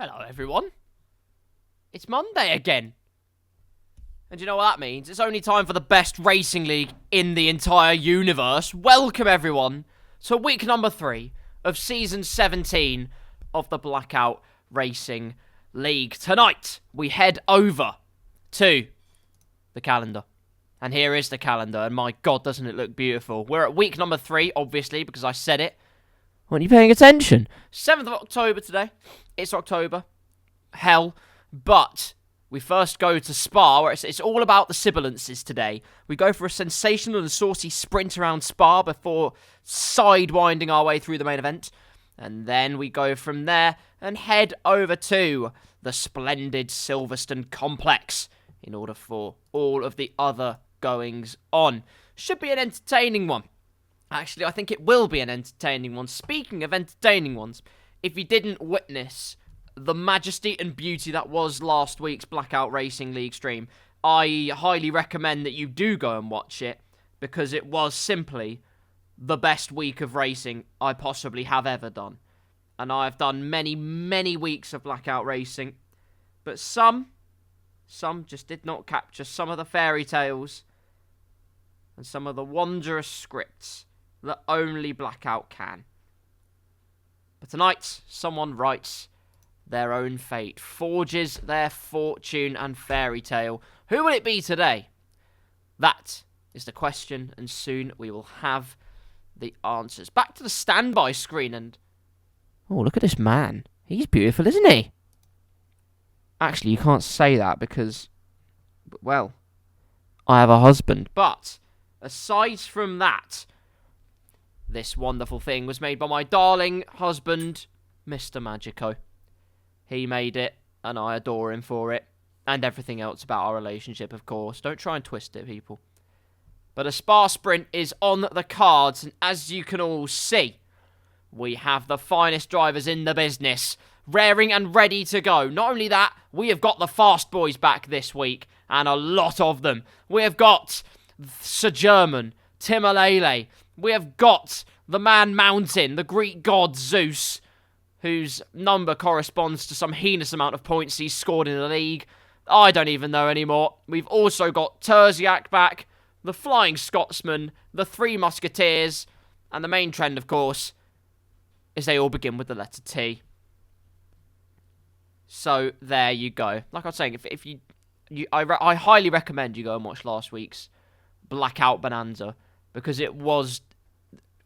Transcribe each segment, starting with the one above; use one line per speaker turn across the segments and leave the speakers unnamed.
Hello, everyone. It's Monday again. And you know what that means? It's only time for the best racing league in the entire universe. Welcome, everyone, to week number 3 of season 17 of the Blackout Racing League. Tonight, we head over to the calendar. And here is the calendar, and my God, doesn't it look beautiful. We're at week number 3, obviously, because I said it. Weren't you paying attention? 7th of October today. It's October. Hell. But we first go to Spa, where it's all about the sibilances today. We go for a sensational and saucy sprint around Spa before sidewinding our way through the main event. And then we go from there and head over to the splendid Silverstone complex in order for all of the other goings on. Should be an entertaining one. Actually, I think it will be an entertaining one. Speaking of entertaining ones, if you didn't witness the majesty and beauty that was last week's Blackout Racing League stream, I highly recommend that you do go and watch it, because it was simply the best week of racing I possibly have ever done. And I've done many, many weeks of Blackout Racing, but some just did not capture some of the fairy tales and some of the wondrous scripts that only Blackout can. But tonight, someone writes their own fate, forges their fortune and fairy tale. Who will it be today? That is the question, and soon we will have the answers. Back to the standby screen, and... oh, look at this man. He's beautiful, isn't he? Actually, you can't say that because... well, I have a husband. But, aside from that, this wonderful thing was made by my darling husband, Mr. Magico. He made it, and I adore him for it. And everything else about our relationship, of course. Don't try and twist it, people. But a Spa Sprint is on the cards, and as you can all see, we have the finest drivers in the business, raring and ready to go. Not only that, we have got the fast boys back this week, and a lot of them. We have got Sir German, Timalele. We have got the Man Mountain, the Greek god Zeus, whose number corresponds to some heinous amount of points he's scored in the league. I don't even know anymore. We've also got Terziak back, the Flying Scotsman, the Three Musketeers, and the main trend, of course, is they all begin with the letter T. So, there you go. Like I was saying, if I highly recommend you go and watch last week's Blackout Bonanza, because it was,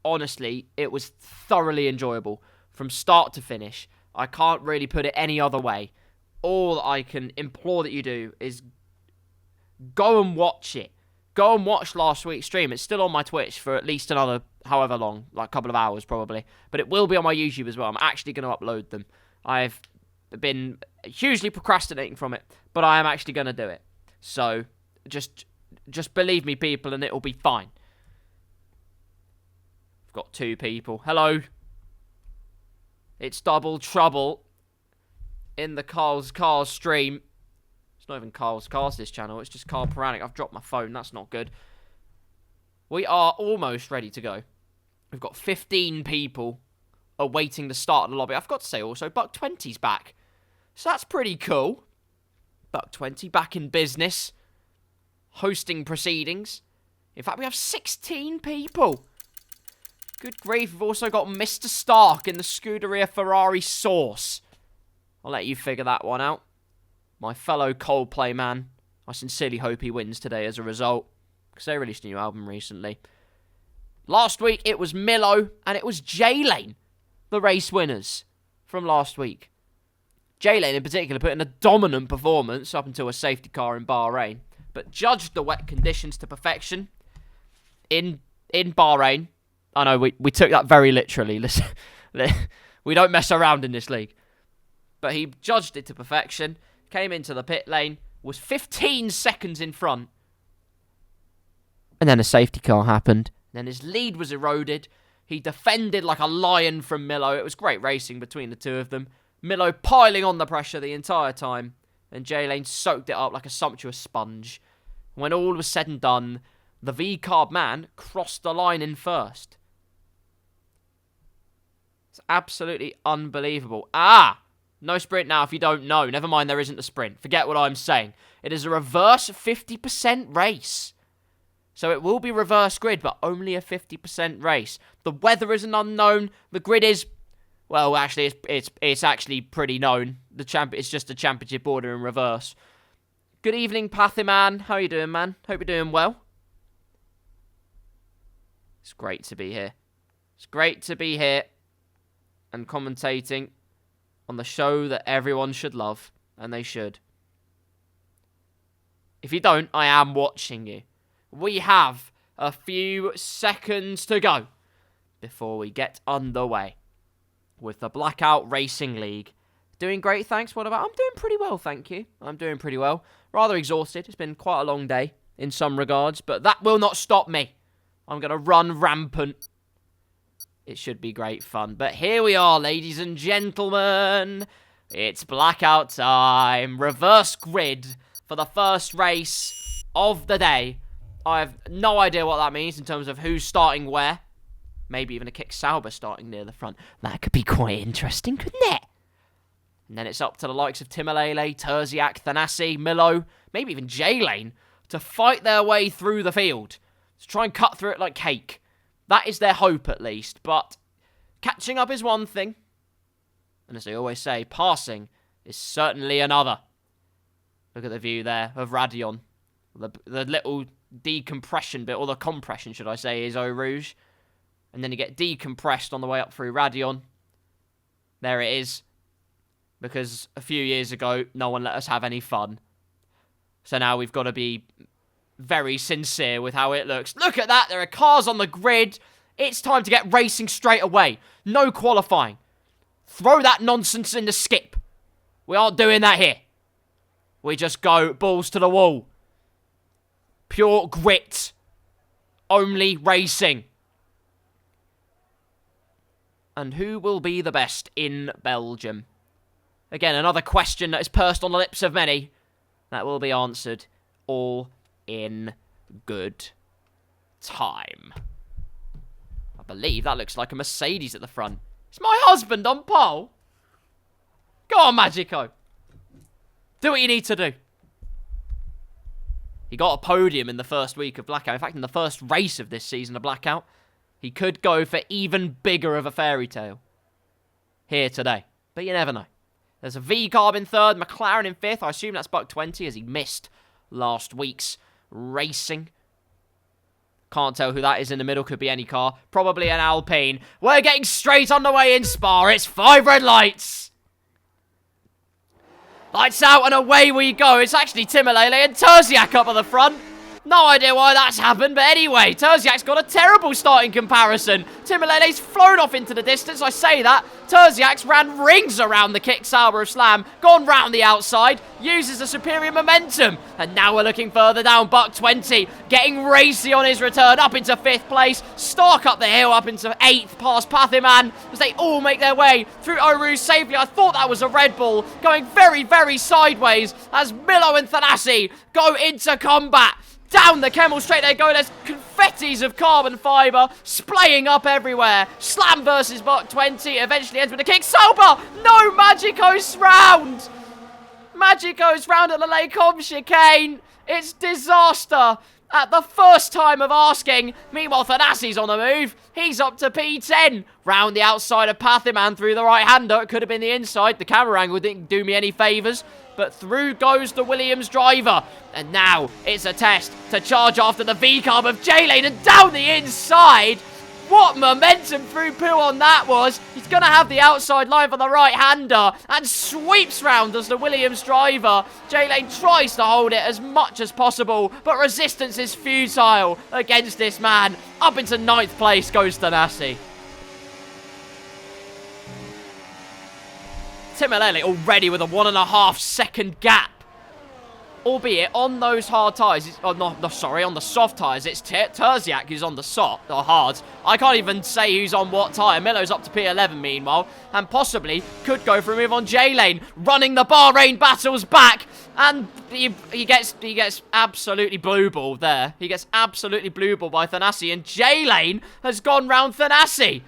honestly, it was thoroughly enjoyable from start to finish. I can't really put it any other way. All I can implore that you do is go and watch it. Go and watch last week's stream. It's still on my Twitch for at least another however long, like a couple of hours probably. But it will be on my YouTube as well. I'm actually going to upload them. I've been hugely procrastinating from it, but I am actually going to do it. So, just believe me, people, and it will be fine. I've got 2 people. Hello. It's double trouble in the KarlsCars stream. It's not even KarlsCars, this channel. It's just Karl Poranic. I've dropped my phone. That's not good. We are almost ready to go. We've got 15 people awaiting the start of the lobby. I've got to say also, Buck 20's back. So that's pretty cool. Buck 20 back in business. Hosting proceedings. In fact, we have 16 people. Good grief. We've also got Mr. Stark in the Scuderia Ferrari sauce. I'll let you figure that one out. My fellow Coldplay man. I sincerely hope he wins today as a result, because they released a new album recently. Last week, it was Milo, and it was J-Lane, the race winners from last week. J-Lane, in particular, put in a dominant performance up until a safety car in Bahrain, but judged the wet conditions to perfection in Bahrain. I know, we took that very literally. Listen, we don't mess around in this league. But he judged it to perfection, came into the pit lane, was 15 seconds in front. And then a safety car happened. Then his lead was eroded. He defended like a lion from Milo. It was great racing between the two of them. Milo piling on the pressure the entire time. And J-Lane soaked it up like a sumptuous sponge. When all was said and done, the V-Carb man crossed the line in first. It's absolutely unbelievable. No sprint now if you don't know. Never mind, there isn't a sprint. Forget what I'm saying. It is a reverse 50% race. So it will be reverse grid, but only a 50% race. The weather is an unknown. The grid is, well, actually, it's actually pretty known. It's just a championship order in reverse. Good evening, Pathyman. How are you doing, man? Hope you're doing well. It's great to be here. It's great to be here and commentating on the show that everyone should love, and they should. If you don't, I am watching you. We have a few seconds to go before we get underway with the Blackout Racing League. Doing great, thanks. What about? I'm doing pretty well, thank you. I'm doing pretty well. Rather exhausted. It's been quite a long day in some regards, but that will not stop me. I'm going to run rampant. It should be great fun. But here we are, ladies and gentlemen. It's Blackout time. Reverse grid for the first race of the day. I have no idea what that means in terms of who's starting where. Maybe even a Kick Sauber starting near the front. That could be quite interesting, couldn't it? And then it's up to the likes of Timalele, Terziak, Thanasi, Milo, maybe even J-Lane to fight their way through the field. To try and cut through it like cake. That is their hope, at least. But catching up is one thing. And as they always say, passing is certainly another. Look at the view there of Radion. The little decompression bit, or the compression, should I say, is Eau Rouge. And then you get decompressed on the way up through Radion. There it is. Because a few years ago, no one let us have any fun. So now we've got to be very sincere with how it looks. Look at that. There are cars on the grid. It's time to get racing straight away. No qualifying. Throw that nonsense in the skip. We aren't doing that here. We just go balls to the wall. Pure grit. Only racing. And who will be the best in Belgium? Again, another question that is pursed on the lips of many. That will be answered all in good time. I believe that looks like a Mercedes at the front. It's my husband on pole. Go on, Magico. Do what you need to do. He got a podium in the first week of Blackout. In fact, in the first race of this season of Blackout, he could go for even bigger of a fairy tale here today. But you never know. There's a V-Carb in third, McLaren in fifth. I assume that's Buck 20 as he missed last week's racing. Can't tell who that is in the middle. Could be any car. Probably an Alpine. We're getting straight on the way in Spa. It's 5 red lights. Lights out and away we go. It's actually Timalele and Terziak up at the front. No idea why that's happened, but anyway, Terziak's got a terrible start in comparison. Timalele's flown off into the distance, I say that. Terziak's ran rings around the kick Sauber of Slam, gone round the outside, uses the superior momentum. And now we're looking further down, Buck 20, getting racy on his return, up into 5th place. Stark up the hill, up into 8th, past Pathiman, as they all make their way through Eau Rouge safely. I thought that was a Red Bull, going very, very sideways, as Milo and Thanasi go into combat. Down the Camel straight they go. There's confettis of carbon fibre splaying up everywhere. Slam versus Buck 20. Eventually ends with a kick. Sauber! No Magico's round! Magico's round at the Lacombe chicane. It's disaster. At the first time of asking. Meanwhile, Thanasi's on the move. He's up to P10. Round the outside of Pathiman through the right-hander. It could have been the inside. The camera angle didn't do me any favours. But through goes the Williams driver. And now it's a test to charge after the V-Carb of J-Lane and down the inside. What momentum through Pooh on that was. He's going to have the outside line for the right-hander and sweeps round as the Williams driver. J-Lane tries to hold it as much as possible, but resistance is futile against this man. Up into 9th place goes Thanasi. Timalele already with a 1.5 second gap. Albeit on those hard tyres, on the soft tyres, it's Terziak who's on the soft, or hards. I can't even say who's on what tyre. Milo's up to P11 meanwhile, and possibly could go for a move on J-Lane, running the Bahrain battles back, and he gets absolutely blue balled there. He gets absolutely blue balled by Thanasi, and J-Lane has gone round Thanasi.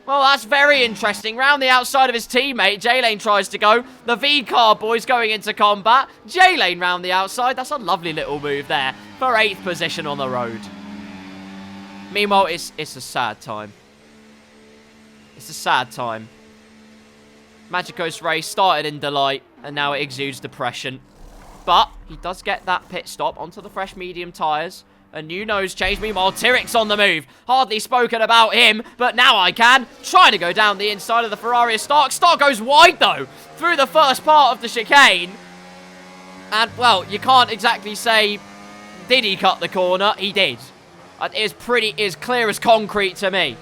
Well, that's very interesting. Round the outside of his teammate, J-Lane tries to go. The V-Car boys going into combat. J-Lane round the outside. That's a lovely little move there for 8th position on the road. Meanwhile, it's a sad time. It's a sad time. Magico's race started in delight, and now it exudes depression. But he does get that pit stop onto the fresh medium tyres. A new nose change. Meanwhile, Tyrrell's on the move. Hardly spoken about him, but now I can. Trying to go down the inside of the Ferrari of Stark. Stark goes wide, though, through the first part of the chicane. And, well, you can't exactly say, did he cut the corner? He did. It is clear as concrete to me.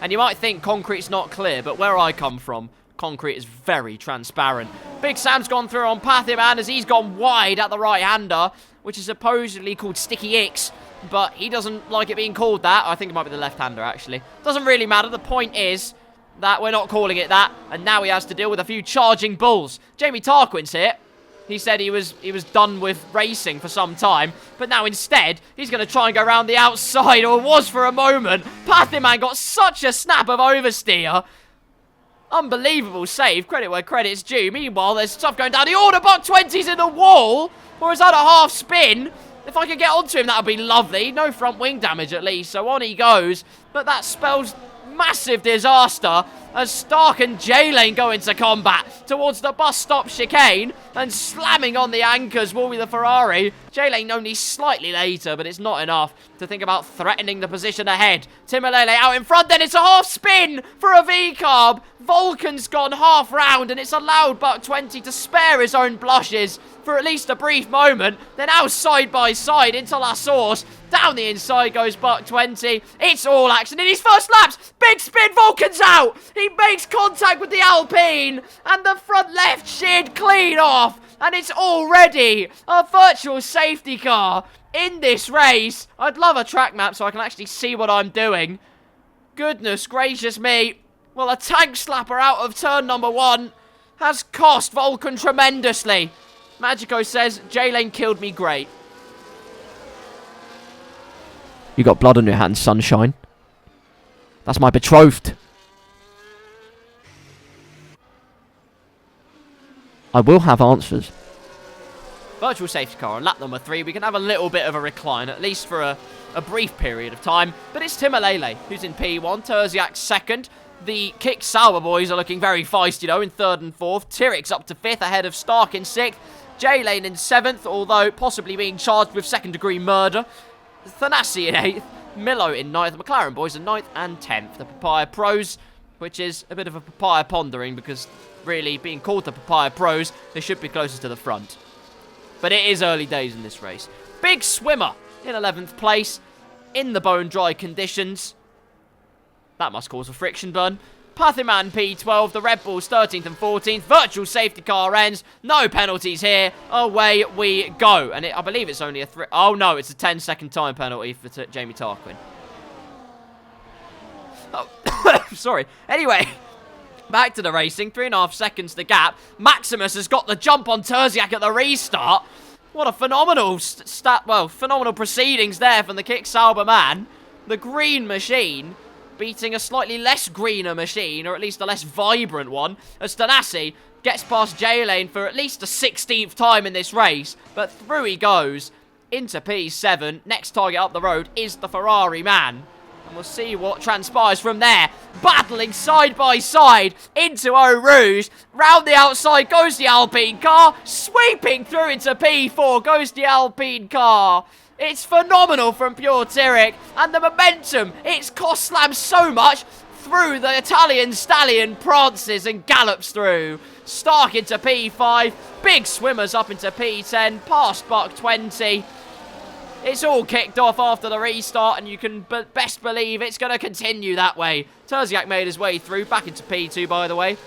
And you might think concrete's not clear, but where I come from, concrete is very transparent. Big Sam's gone through on Pathiman as he's gone wide at the right-hander, which is supposedly called Sticky Icks, but he doesn't like it being called that. I think it might be the left-hander, actually. Doesn't really matter. The point is that we're not calling it that, and now he has to deal with a few charging bulls. Jamie Tarquin's here. He said he was done with racing for some time, but now instead, he's going to try and go around the outside, or was for a moment. Pathiman got such a snap of oversteer. Unbelievable save. Credit where credit's due. Meanwhile, there's stuff going down. The order Buck 20's in the wall. Or is that a half spin? If I could get onto him, that would be lovely. No front wing damage, at least. So on he goes. But that spells massive disaster as Stark and J-Lane go into combat towards the bus stop chicane and slamming on the anchors will be the Ferrari. J-Lane only slightly later, but it's not enough to think about threatening the position ahead. Timalele out in front, then it's a half spin for a V-carb. Vulcan's gone half round, and it's allowed Buck 20 to spare his own blushes for at least a brief moment. Then now side by side into La Source. Down the inside goes Buck 20. It's all action in his first laps. Big spin, Vulcan's out. He makes contact with the Alpine, and the front left sheared clean off. And it's already a virtual safety car in this race. I'd love a track map so I can actually see what I'm doing. Goodness gracious me. Well, a tank slapper out of turn number 1 has cost Vulcan tremendously. Magico says, J-Lane killed me great. You got blood on your hands, sunshine. That's my betrothed. I will have answers. Virtual safety car on lap number 3. We can have a little bit of a recline, at least for a brief period of time. But it's Timalele who's in P1, Terziak's second. The Kick Sauber boys are looking very feisty, though, in 3rd and 4th. Tyrrell's up to 5th, ahead of Stark in 6th. J-Lane in 7th, although possibly being charged with second-degree murder. Thanassi in 8th. Milo in 9th. The McLaren boys in 9th and 10th. The Papaya Pros, which is a bit of a papaya pondering, because really, being called the Papaya Pros, they should be closest to the front. But it is early days in this race. Big Swimmer in 11th place, in the bone-dry conditions. That must cause a friction burn. Pathiman P12, the Red Bulls 13th and 14th. Virtual safety car ends. No penalties here. Away we go. And I believe it's only a oh no, it's a 10-second time penalty for Jamie Tarquin. Oh, sorry. Anyway, back to the racing. 3.5 seconds the gap. Maximus has got the jump on Terziak at the restart. What a phenomenal phenomenal proceedings there from the Kick Sauber man. The green machine beating a slightly less greener machine, or at least a less vibrant one, as Thanassi gets past J-Lane for at least the 16th time in this race. But through he goes into P7. Next target up the road is the Ferrari man. And we'll see what transpires from there. Battling side by side into Eau Rouge. Round the outside goes the Alpine car. Sweeping through into P4 goes the Alpine car. It's phenomenal from Pure Tyrrell. And the momentum, it's cost slammed so much through the Italian stallion prances and gallops through. Stark into P5. Big Swimmers up into P10. Past Buck 20. It's all kicked off after the restart, and you can best believe it's going to continue that way. Terziak made his way through, back into P2, by the way.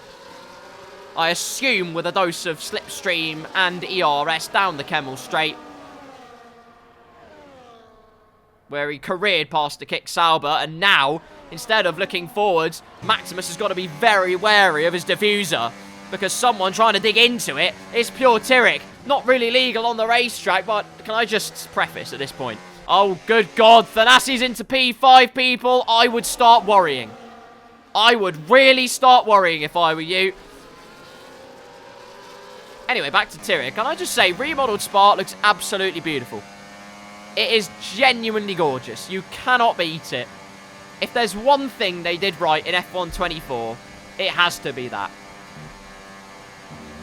I assume with a dose of Slipstream and ERS down the Kemmel Straight, where he careered past the Kick Sauber, and now, instead of looking forwards, Maximus has got to be very wary of his diffuser, because someone trying to dig into it is Pure Tyrrell. Not really legal on the racetrack, but can I just preface at this point? Oh, good God, Thanassi's into P5, people. I would start worrying. I would really start worrying if I were you. Anyway, back to Tyrrell. Can I just say, remodeled Spa looks absolutely beautiful. It is genuinely gorgeous. You cannot beat it. If there's one thing they did right in F1 24, it has to be that.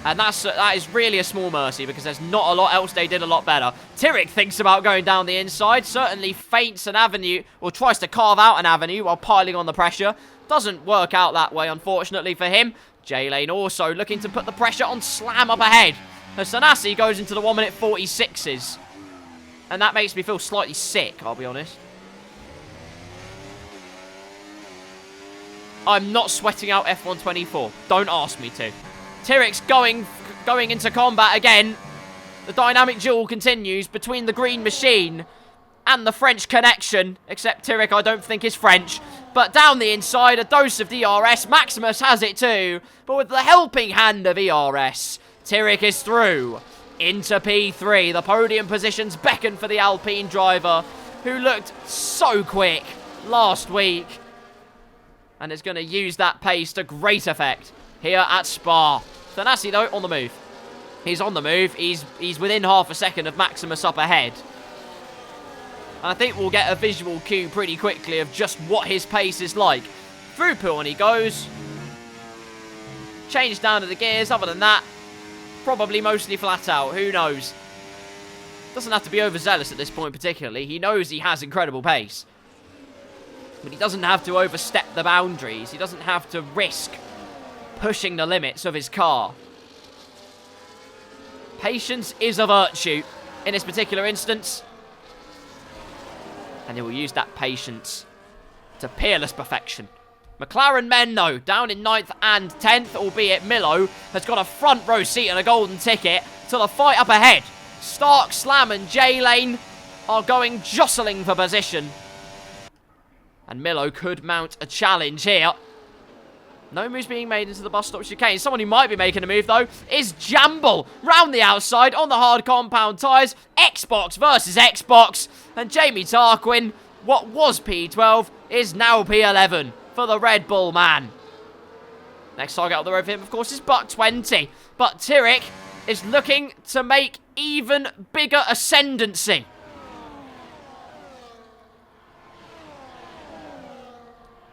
And that is really a small mercy, because there's not a lot else they did a lot better. Tyrrell thinks about going down the inside, certainly feints an avenue, or tries to carve out an avenue while piling on the pressure. Doesn't work out that way, unfortunately for him. J-Lane also looking to put the pressure on Slam up ahead. As Thanassi goes into the 1 minute 46s. And that makes me feel slightly sick, I'll be honest. I'm not sweating out F1 24. Don't ask me to. Tyrrell's going into combat again. The dynamic duel continues between the green machine and the French connection. Except Tyrrell, I don't think, is French. But down the inside, a dose of DRS. Maximus has it too. But with the helping hand of ERS, Tyrrell is through into P3. The podium positions beckon for the Alpine driver, who looked so quick last week. And is going to use that pace to great effect here at Spa. Thanassi, though, on the move. He's on the move. He's within half a second of Maximus up ahead. And I think we'll get a visual cue pretty quickly of just what his pace is like. Through pit on he goes. Changed down to the gears. Other than that, probably mostly flat out. Who knows? Doesn't have to be overzealous at this point particularly. He knows he has incredible pace. But he doesn't have to overstep the boundaries. He doesn't have to risk pushing the limits of his car. Patience is a virtue in this particular instance. And he will use that patience to peerless perfection. McLaren men, though, down in 9th and 10th, albeit Milo has got a front row seat and a golden ticket to the fight up ahead. Stark, Slam and J-Lane are going jostling for position. And Milo could mount a challenge here. No moves being made into the bus stop chicane. Someone who might be making a move, though, is Jamble. Round the outside on the hard compound tyres. Xbox versus Xbox. And Jamie Tarquin, what was P12, is now P11 for the Red Bull man. Next target up the road for him, of course, is Buck 20. But Tyrrell is looking to make even bigger ascendancy.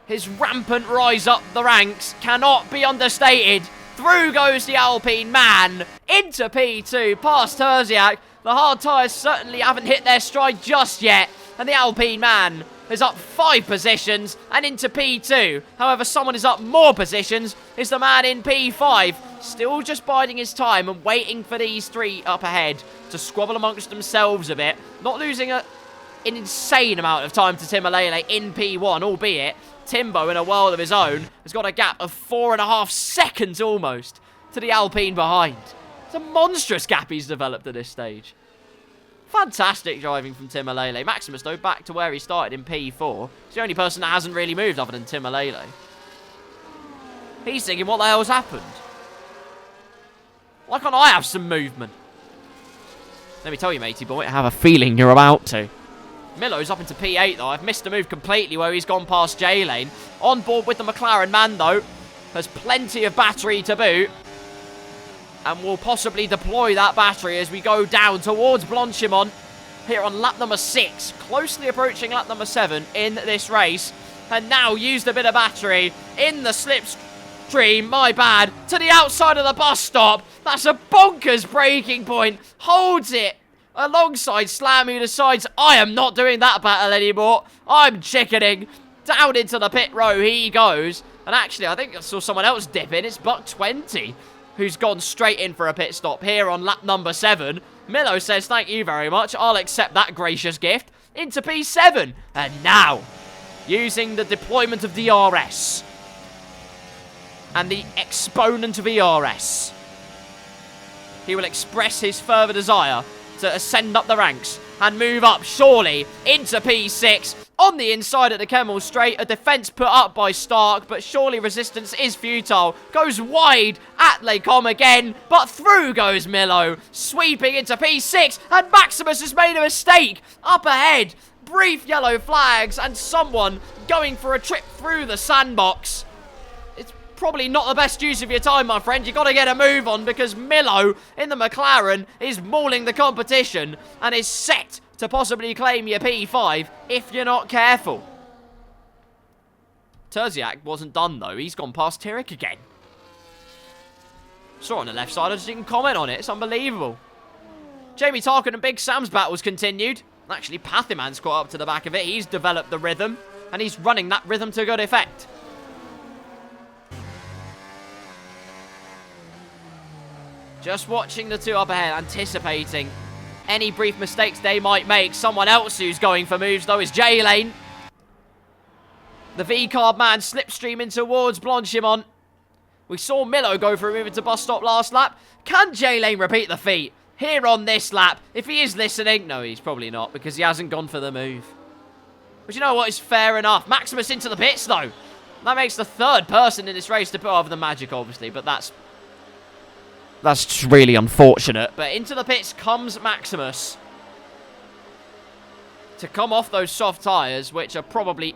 His rampant rise up the ranks cannot be understated. Through goes the Alpine man. Into P2, past Terziak. The hard tyres certainly haven't hit their stride just yet. And the Alpine man is up 5 positions and into P2. However, someone is up more positions is the man in P5. Still just biding his time and waiting for these 3 up ahead to squabble amongst themselves a bit. Not losing an insane amount of time to Timalele in P1, albeit Timbo, in a world of his own, has got a gap of 4.5 seconds almost to the Alpine behind. It's a monstrous gap he's developed at this stage. Fantastic driving from Timalele. Maximus, though, back to where he started in P4. He's the only person that hasn't really moved other than Timalele. He's thinking, what the hell's happened? Why can't I have some movement? Let me tell you, matey boy, I have a feeling you're about to. Milo's up into P8, though. I've missed the move completely where he's gone past J-Lane. On board with the McLaren man, though. Has plenty of battery to boot. And will possibly deploy that battery as we go down towards Blanchimont. Here on lap number 6. Closely approaching lap number 7 in this race. And now used a bit of battery in the slipstream. My bad. To the outside of the bus stop. That's a bonkers braking point. Holds it alongside Slam, who decides, I am not doing that battle anymore. I'm chickening. Down into the pit row he goes. And actually, I think I saw someone else dip in. It's Buck 20, who's gone straight in for a pit stop here on lap number 7. Milo says, thank you very much. I'll accept that gracious gift. Into P7. And now, using the deployment of DRS and the exponent of ERS, he will express his further desire to ascend up the ranks and move up, surely, into P6. On the inside at the Kemmel Straight, a defence put up by Stark, but surely resistance is futile. Goes wide at Lecom again, but through goes Milo, sweeping into P6, and Maximus has made a mistake. Up ahead, brief yellow flags, and someone going for a trip through the sandbox. Probably not the best use of your time, my friend. You've got to get a move on because Milo in the McLaren is mauling the competition and is set to possibly claim your P5 if you're not careful. Terziak wasn't done, though. He's gone past Tyrrell again. Saw on the left side. I just didn't comment on it. It's unbelievable. Jamie Tarkin and Big Sam's battles continued. Actually, Pathiman's caught up to the back of it. He's developed the rhythm and he's running that rhythm to good effect. Just watching the 2 up ahead, anticipating any brief mistakes they might make. Someone else who's going for moves, though, is J-Lane. The V-card man slipstreaming towards Blanchimont. We saw Milo go for a move into bus stop last lap. Can J-Lane repeat the feat here on this lap? If he is listening, no, he's probably not, because he hasn't gone for the move. But you know what? It's fair enough. Maximus into the pits, though. That makes the 3rd person in this race to put over the Magic, obviously, but that's just really unfortunate. But into the pits comes Maximus to come off those soft tyres, which are probably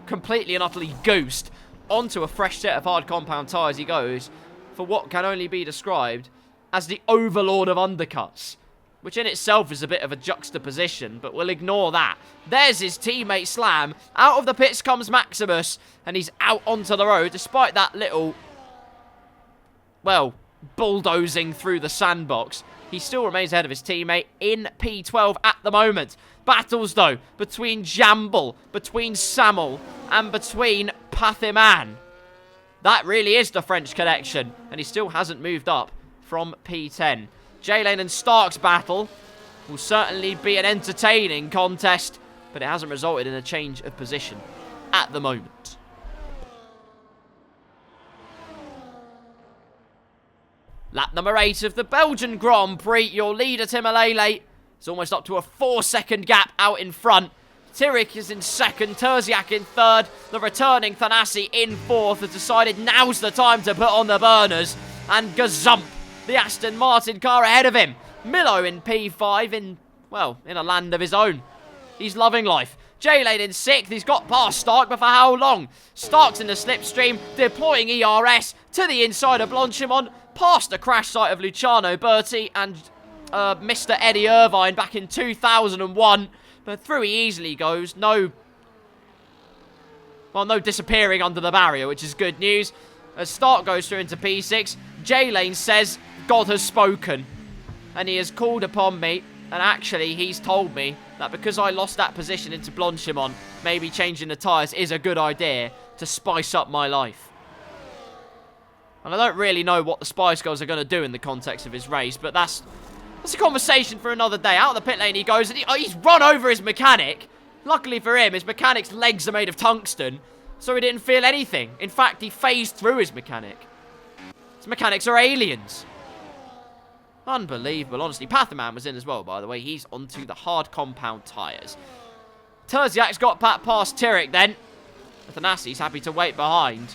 completely and utterly goosed, onto a fresh set of hard compound tyres he goes for what can only be described as the overlord of undercuts. which in itself is a bit of a juxtaposition, but we'll ignore that. There's his teammate Slam. Out of the pits comes Maximus, and he's out onto the road, despite that little, well, bulldozing through the sandbox. He still remains ahead of his teammate in P12 at the moment. Battles, though, between Jamble, between Samuel, and between Pathiman. That really is the French connection, and he still hasn't moved up from P10. J-Lane and Stark's battle will certainly be an entertaining contest, but it hasn't resulted in a change of position at the moment. Lap number 8 of the Belgian Grand Prix. Your leader, Timalele, is almost up to a 4-second gap out in front. Tirik is in second, Terziak in third. The returning Thanasi in fourth has decided now's the time to put on the burners. And Gazump, the Aston Martin car ahead of him. Milo in P5 in a land of his own. He's loving life. J-Lane in 6th. He's got past Stark, but for how long? Stark's in the slipstream, deploying ERS to the inside of Blanchimont, past the crash site of Luciano Berti and Mr. Eddie Irvine back in 2001. But through he easily goes. No disappearing under the barrier, which is good news. As Stark goes through into P6, J-Lane says, God has spoken. And he has called upon me. And actually, he's told me that because I lost that position into Blanchimont, maybe changing the tyres is a good idea to spice up my life. And I don't really know what the Spice Girls are going to do in the context of his race, but that's a conversation for another day. Out of the pit lane he goes, and he's run over his mechanic. Luckily for him, his mechanic's legs are made of tungsten, so he didn't feel anything. In fact, he phased through his mechanic. His mechanics are aliens. Unbelievable, honestly. Pathaman was in as well, by the way. He's onto the hard compound tyres. Terziak's got past Tirik then. Athanasi's happy to wait behind.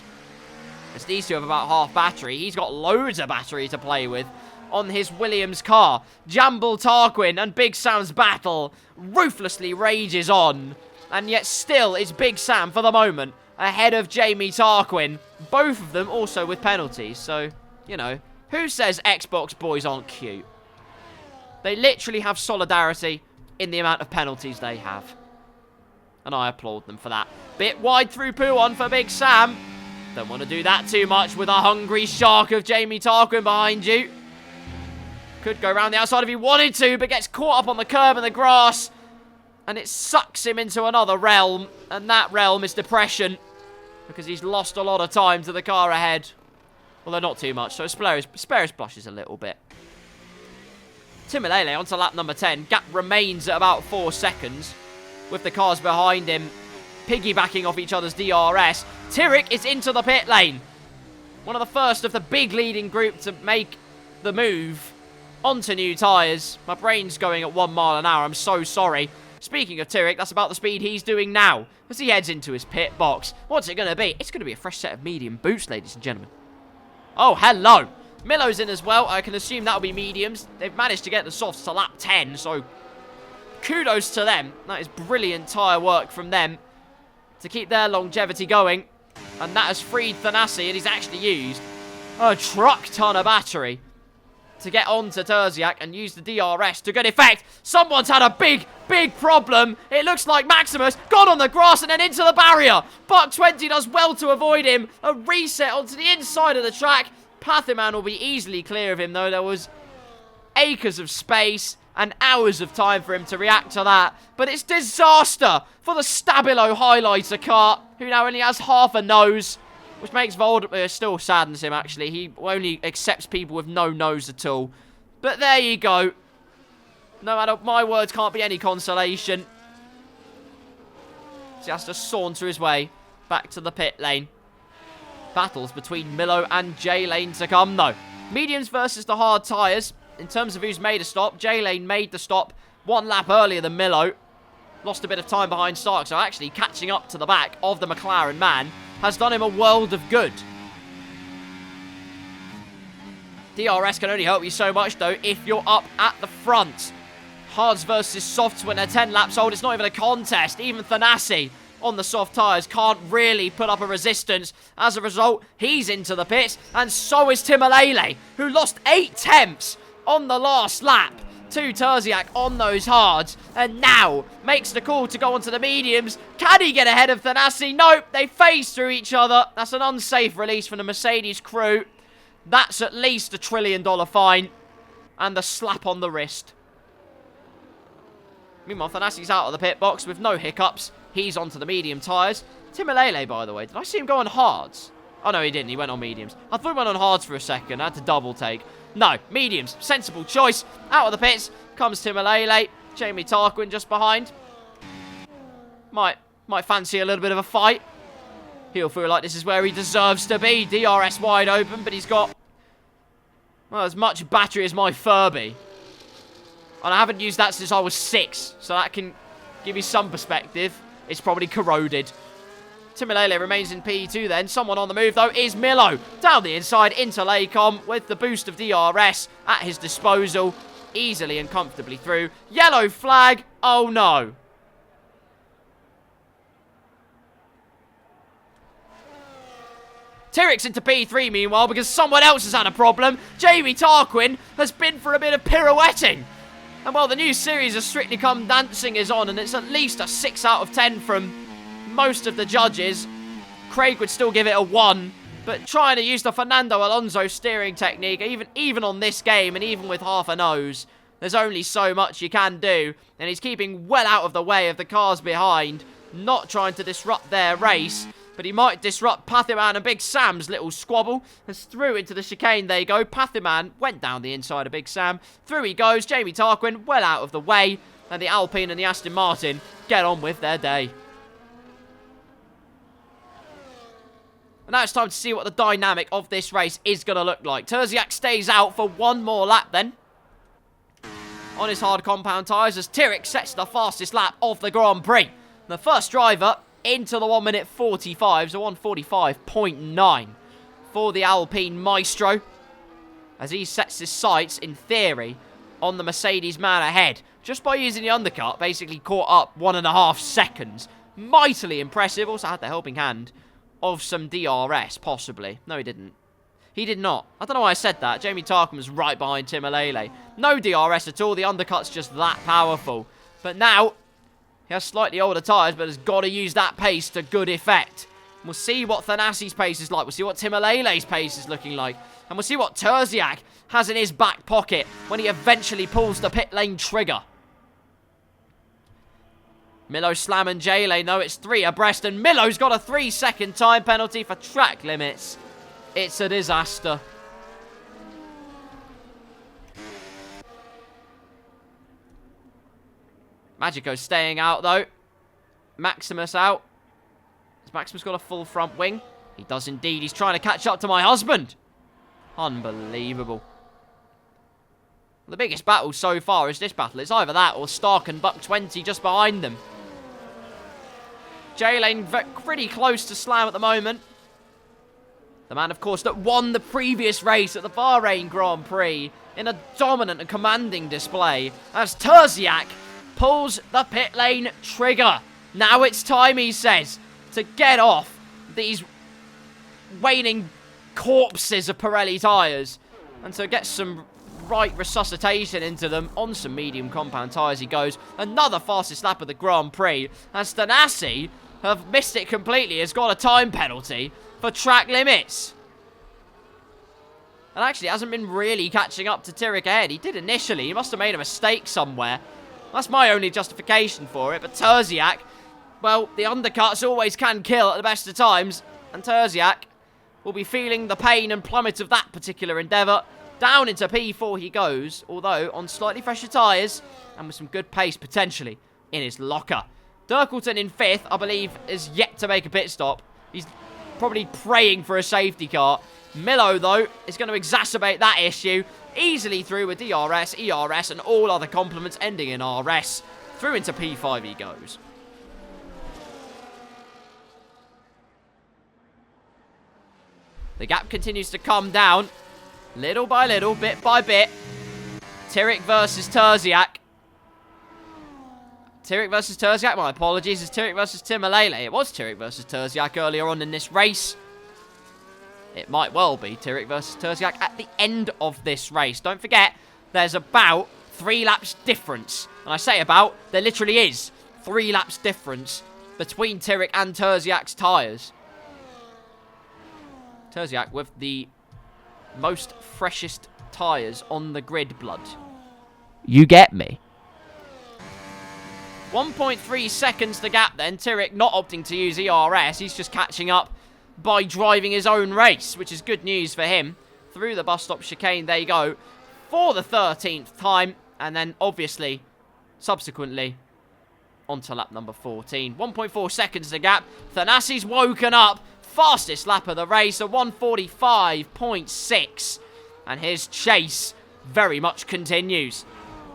As these two have about half battery, he's got loads of battery to play with on his Williams car. Jamble Tarquin and Big Sam's battle ruthlessly rages on. And yet still it's Big Sam for the moment ahead of Jamie Tarquin. Both of them also with penalties. So, you know, who says Xbox boys aren't cute? They literally have solidarity in the amount of penalties they have. And I applaud them for that. Bit wide through Puon for Big Sam. Don't want to do that too much with a hungry shark of Jamie Tarquin behind you. Could go around the outside if he wanted to, but gets caught up on the curb and the grass. And it sucks him into another realm. And that realm is depression. Because he's lost a lot of time to the car ahead. Although not too much, so spare his blushes a little bit. Timalele onto lap number 10. Gap remains at about 4 seconds. With the cars behind him piggybacking off each other's DRS. Tirik is into the pit lane. One of the first of the big leading group to make the move onto new tyres. My brain's going at 1 mile an hour. I'm so sorry. Speaking of Tirik, that's about the speed he's doing now as he heads into his pit box. What's it going to be? It's going to be a fresh set of medium boots, ladies and gentlemen. Oh, hello. Milo's in as well. I can assume that'll be mediums. They've managed to get the softs to lap 10, so kudos to them. That is brilliant tyre work from them to keep their longevity going. And that has freed Thanasi, and he's actually used a truck ton of battery to get onto Terziak and use the DRS to good effect. Someone's had a big problem. It looks like Maximus got on the grass and then into the barrier. Buck 20 does well to avoid him. A reset onto the inside of the track. Pathiman will be easily clear of him, though. There was acres of space and hours of time for him to react to that. But it's disaster for the Stabilo highlighter car, who now only has half a nose, which makes Voldemort still saddens him, actually. He only accepts people with no nose at all. But there you go. No matter, my words can't be any consolation. So he has to saunter his way back to the pit lane. Battles between Milo and J-Lane to come, though. Mediums versus the hard tyres. In terms of who's made a stop, J-Lane made the stop 1 lap earlier than Milo. Lost a bit of time behind Stark, so actually catching up to the back of the McLaren man has done him a world of good. DRS can only help you so much, though, if you're up at the front. Hards versus softs when they're 10 laps old. It's not even a contest. Even Thanasi on the soft tyres can't really put up a resistance. As a result, he's into the pits, and so is Timalele, who lost 8 tenths on the last lap. to Terziak on those hards, and now makes the call to go onto the mediums. Can he get ahead of Thanasi? Nope, they phase through each other. That's an unsafe release from the Mercedes crew. That's at least $1 trillion fine, and the slap on the wrist. Meanwhile, Thanasi's out of the pit box with no hiccups. He's onto the medium tyres. Timalele, by the way, did I see him go on hards? Oh, no, he didn't. He went on mediums. I thought he went on hards for a second. I had to double take. No, mediums. Sensible choice. Out of the pits comes Timalele. Jamie Tarquin just behind. Might fancy a little bit of a fight. He'll feel like this is where he deserves to be. DRS wide open, but he's got, well, as much battery as my Furby. And I haven't used that since I was 6, so that can give you some perspective. It's probably corroded. Timalele remains in P2 then. Someone on the move, though, is Milo. Down the inside into Laycom with the boost of DRS at his disposal. Easily and comfortably through. Yellow flag. Oh, no. Tyrrell's into P3, meanwhile, because someone else has had a problem. Jamie Tarquin has been for a bit of pirouetting. And while the new series of Strictly Come Dancing is on, and it's at least a 6 out of 10 from most of the judges, Craig would still give it a 1. But trying to use the Fernando Alonso steering technique, even on this game, and even with half a nose, there's only so much you can do. And he's keeping well out of the way of the cars behind, not trying to disrupt their race. But he might disrupt Pathiman and Big Sam's little squabble. As through into the chicane they go. Pathiman went down the inside of Big Sam. Through he goes. Jamie Tarquin well out of the way. And the Alpine and the Aston Martin get on with their day. And now it's time to see what the dynamic of this race is going to look like. Terziak stays out for one more lap then. On his hard compound tyres as Tyrrell sets the fastest lap of the Grand Prix. The first driver into the 1 minute 45, so 1:45.9 for the Alpine Maestro. As he sets his sights, in theory, on the Mercedes man ahead. Just by using the undercut, basically caught up 1.5 seconds. Mightily impressive. Also had the helping hand of some DRS, possibly. No, he didn't. He did not. I don't know why I said that. Jamie Tarquin was right behind Timalele. No DRS at all. The undercut's just that powerful. But now he has slightly older tyres, but has got to use that pace to good effect. We'll see what Thanasi's pace is like. We'll see what Timalele's pace is looking like. And we'll see what Terziak has in his back pocket when he eventually pulls the pit lane trigger. Milo, Slam and J-Lane. No, it's 3 abreast. And Milo's got a 3-second time penalty for track limits. It's a disaster. Magico staying out, though. Maximus out. Has Maximus got a full front wing? He does indeed. He's trying to catch up to my husband. Unbelievable. The biggest battle so far is this battle. It's either that or Stark and Buck 20 just behind them. J-Lane pretty close to Slam at the moment. The man, of course, that won the previous race at the Bahrain Grand Prix in a dominant and commanding display as Terziak pulls the pit lane trigger. Now it's time, he says, to get off these waning corpses of Pirelli tyres and to get some right resuscitation into them. On some medium compound tyres he goes. Another fastest lap of the Grand Prix as Thanasi have missed it completely, has got a time penalty for track limits. And actually hasn't been really catching up to Tyrrell ahead. He did initially. He must have made a mistake somewhere. That's my only justification for it. But Terziak, well, the undercuts always can kill at the best of times. And Terziak will be feeling the pain and plummet of that particular endeavour. Down into P4 he goes, although on slightly fresher tyres and with some good pace potentially in his locker. Dirkleton in 5th, I believe, is yet to make a pit stop. He's probably praying for a safety car. Milo, though, is going to exacerbate that issue. Easily through with DRS, ERS, and all other complements ending in RS. Through into P5 he goes. The gap continues to come down. Little by little, bit by bit. Tyrrell versus Terziak. Tyrrell versus Terziak, my apologies. It's Tyrrell versus Timalele. It was Tyrrell versus Terziak earlier on in this race. It might well be Tyrrell versus Terziak at the end of this race. Don't forget, there's about 3 laps difference. And I say about, there literally is 3 laps difference between Tyrrell and Terziak's tyres. Terziak with the most freshest tyres on the grid, blood. You get me? 1.3 seconds the gap then. Tyrrell not opting to use ERS. He's just catching up by driving his own race, which is good news for him. Through the bus stop chicane they go for the 13th time. And then, obviously, subsequently, onto lap number 14. 1.4 seconds the gap. Thanassi's woken up. Fastest lap of the race, a 1:45.6. And his chase very much continues.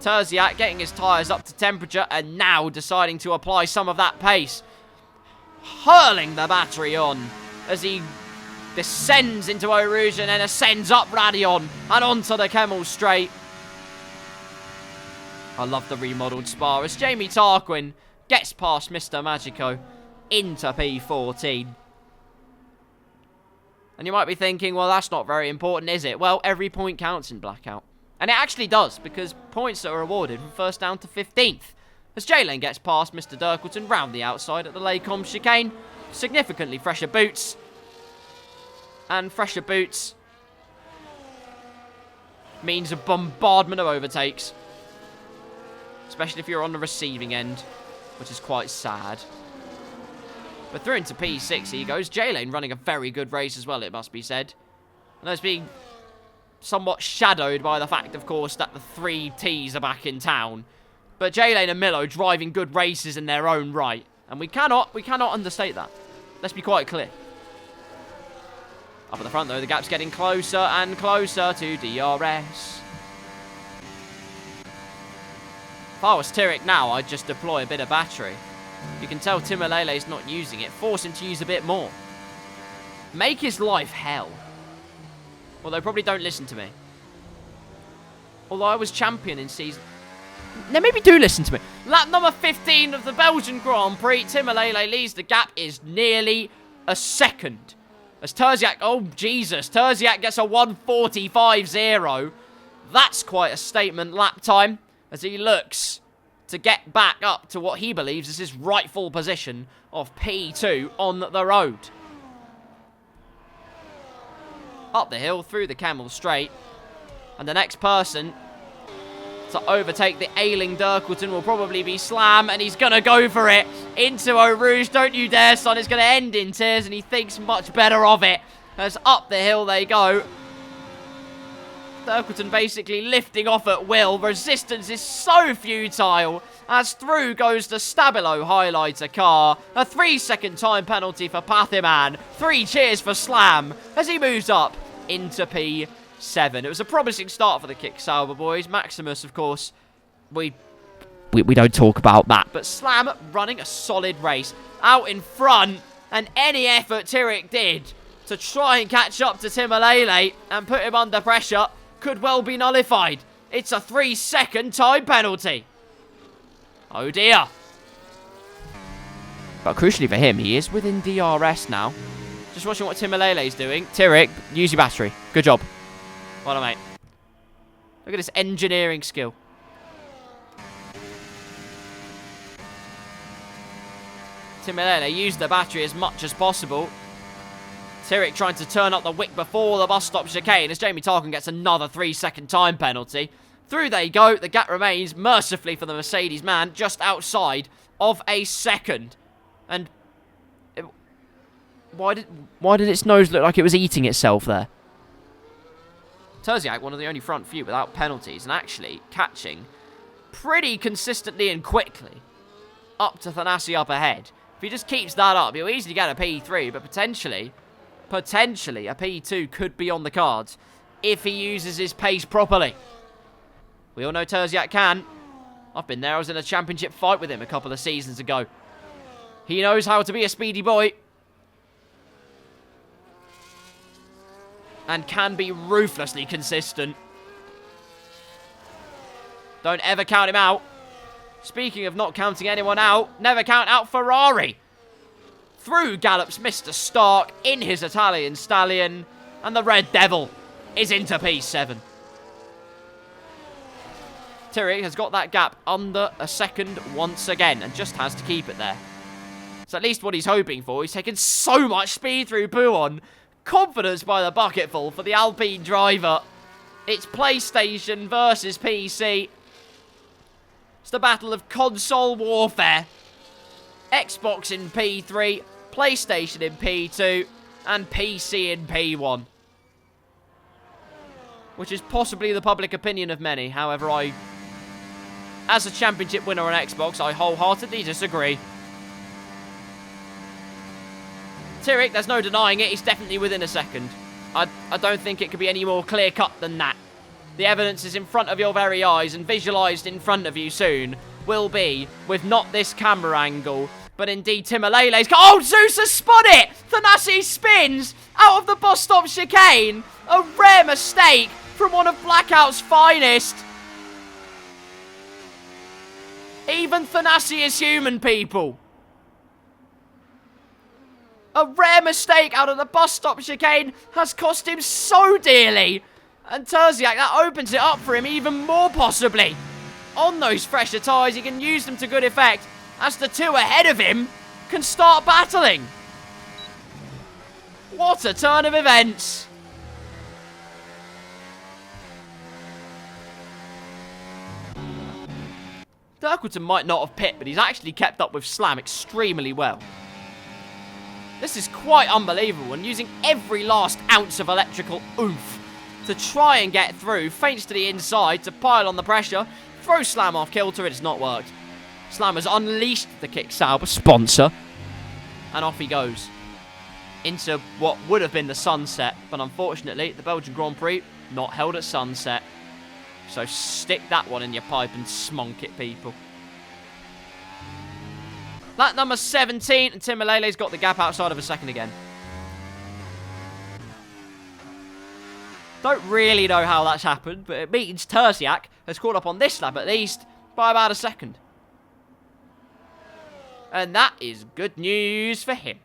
Terziak getting his tyres up to temperature and now deciding to apply some of that pace. Hurling the battery on as he descends into Eau Rouge and then ascends up Radion and onto the Kemmel Straight. I love the remodelled Spa as Jamie Tarquin gets past Mr. Magico into P14. And you might be thinking, well, that's not very important, is it? Well, every point counts in Blackout. And it actually does, because points are awarded from 1st down to 15th. As J-Lane gets past Mr. Dirkleton round the outside at the Lacombe chicane. Significantly fresher boots. And fresher boots means a bombardment of overtakes. Especially if you're on the receiving end, which is quite sad. But through into P6 he goes. J-Lane running a very good race as well, it must be said. And that's being somewhat shadowed by the fact, of course, that the 3 Ts are back in town. But J-Lane and Milo driving good races in their own right. And we cannot understate that. Let's be quite clear. Up at the front, though, the gap's getting closer and closer to DRS. If I was Tyrrell now, I'd just deploy a bit of battery. You can tell Timalele's not using it. Force him to use a bit more. Make his life hell. Although probably don't listen to me. Although I was champion in season... Now maybe do listen to me. Lap number 15 of the Belgian Grand Prix. Timalele leads. The gap is nearly a second. As Terziak... Oh, Jesus. Terziak gets a 1:45.0. That's quite a statement lap time. As he looks to get back up to what he believes is his rightful position of P2 on the road. Up the hill, through the Kemmel Straight. And the next person to overtake the ailing Dirkleton will probably be Slam. And he's going to go for it into Eau Rouge. Don't you dare, son. It's going to end in tears. And he thinks much better of it. As up the hill they go. Dirkleton basically lifting off at will. Resistance is so futile. As through goes the Stabilo highlighter car. A 3-second time penalty for Pathiman. 3 cheers for Slam as he moves up into P7. It was a promising start for the Kicksauber boys. Maximus, of course, we don't talk about that. But Slam running a solid race out in front. And any effort Tyrrell did to try and catch up to Timalele and put him under pressure could well be nullified. It's a 3-second time penalty. Oh dear. But crucially for him, he is within DRS now. Just watching what Timalele's doing. Tyrrell, use your battery. Good job. Well done, mate. Look at this engineering skill. Timalele used the battery as much as possible. Tyrrell trying to turn up the wick before the bus stop chicane as Jamie Tarkin gets another 3-second time penalty. Through they go. The gap remains, mercifully for the Mercedes man, just outside of a second. And why did its nose look like it was eating itself there? Terziak, one of the only front few without penalties, and actually catching pretty consistently and quickly up to Thanassi up ahead. If he just keeps that up, he'll easily get a P3, but potentially a P2 could be on the cards if he uses his pace properly. We all know Terziak can. I've been there. I was in a championship fight with him a couple of seasons ago. He knows how to be a speedy boy. And can be ruthlessly consistent. Don't ever count him out. Speaking of not counting anyone out, never count out Ferrari. Through gallops Mr. Stark in his Italian Stallion. And the Red Devil is into P7. Tyrrell has got that gap under a second once again and just has to keep it there. It's at least what he's hoping for. He's taken so much speed through Buon. Confidence by the bucketful for the Alpine driver. It's PlayStation versus PC. It's the battle of console warfare. Xbox in P3, PlayStation in P2, and PC in P1. Which is possibly the public opinion of many. However, as a championship winner on Xbox, I wholeheartedly disagree. Tyrrell, there's no denying it, he's definitely within a second. I don't think it could be any more clear-cut than that. The evidence is in front of your very eyes and visualised in front of you soon will be, with not this camera angle, but indeed Timalele's... Oh, Zeus has spun it! Thanasi spins out of the bus stop chicane. A rare mistake from one of Blackout's finest. Even Thanasi is human, people. A rare mistake out of the bus stop chicane has cost him so dearly. And Terziak, that opens it up for him even more possibly. On those fresher tyres, he can use them to good effect as the two ahead of him can start battling. What a turn of events. Dirkleton might not have pit, but he's actually kept up with Slam extremely well. This is quite unbelievable, and using every last ounce of electrical oomph to try and get through, feints to the inside to pile on the pressure, throw Slam off kilter. It has not worked. Slam has unleashed the Kick Sauber sponsor, and off he goes into what would have been the sunset, but unfortunately the Belgian Grand Prix not held at sunset, so stick that one in your pipe and smunk it, people. Lap number 17, and Timalele's got the gap outside of a second again. Don't really know how that's happened, but it means Terziak has caught up on this lap at least by about a second. And that is good news for him.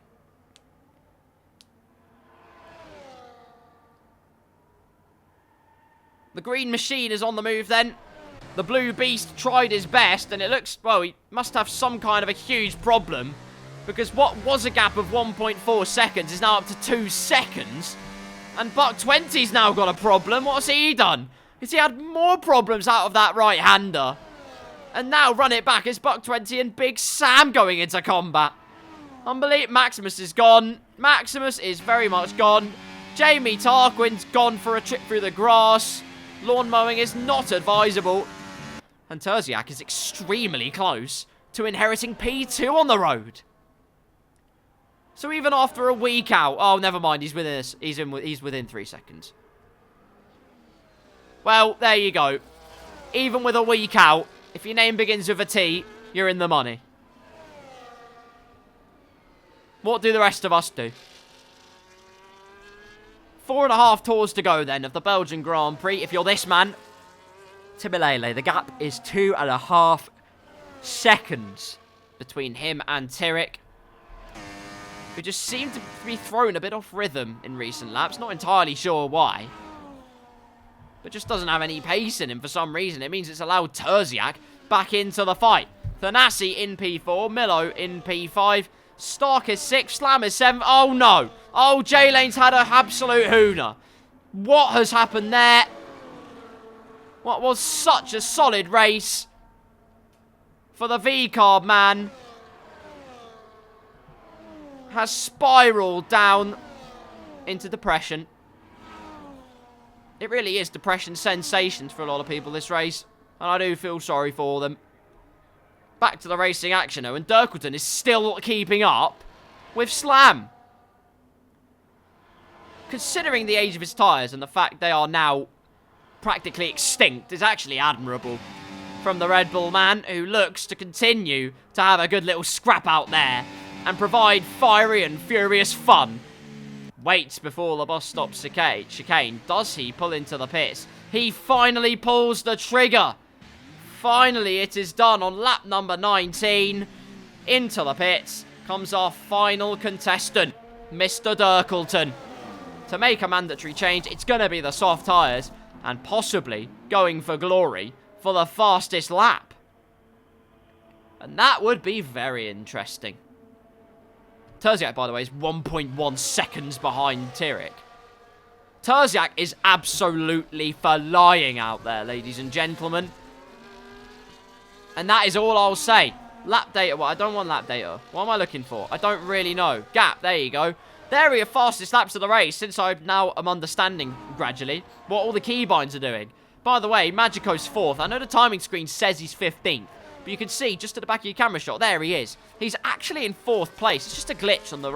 The green machine is on the move then. The blue beast tried his best, and it looks, well, he must have some kind of a huge problem, because what was a gap of 1.4 seconds is now up to 2 seconds, and Buck 20's now got a problem. What's he done? Has he had more problems out of that right-hander? And now run it back, it's Buck 20 and Big Sam going into combat. Unbelievable. Maximus is gone. Maximus is very much gone. Jamie Tarquin's gone for a trip through the grass. Lawn mowing is not advisable. And Terziak is extremely close to inheriting P2 on the road. So even after a week out... Oh, never mind. He's within us. He's within 3 seconds. Well, there you go. Even with a week out, if your name begins with a T, you're in the money. What do the rest of us do? 4.5 tours to go then of the Belgian Grand Prix. If you're this man, Timalele, the gap is 2.5 seconds between him and Tyrrell, who just seemed to be thrown a bit off rhythm in recent laps. Not entirely sure why, but just doesn't have any pace in him for some reason. It means it's allowed Terziak back into the fight. Thanasi in P4, Milo in P5, Stark is 6th, Slam is 7th. Oh no! Oh, J-Lane's had an absolute hooner. What has happened there? What was such a solid race for the V-Carb man has spiraled down into depression. It really is depression sensations for a lot of people, this race. And I do feel sorry for them. Back to the racing action, though. And Dirkleton is still keeping up with Slam. Considering the age of his tyres and the fact they are now practically extinct is actually admirable from the Red Bull man, who looks to continue to have a good little scrap out there and provide fiery and furious fun. Waits before the bus stop chicane. Does he pull into the pits? He finally pulls the trigger. Finally, it is done on lap number 19. Into the pits comes our final contestant, Mr. Dirkleton. To make a mandatory change, it's going to be the soft tyres, and possibly going for glory for the fastest lap. And that would be very interesting. Terziak, by the way, is 1.1 seconds behind Tyrrell. Terziak is absolutely flying out there, ladies and gentlemen. And that is all I'll say. Lap data. Well, I don't want lap data. What am I looking for? I don't really know. Gap. There you go. There are your fastest laps of the race, since I now am understanding, gradually, what all the keybinds are doing. By the way, Magico's 4th. I know the timing screen says he's 15th. But you can see, just at the back of your camera shot, there he is. He's actually in 4th place. It's just a glitch on the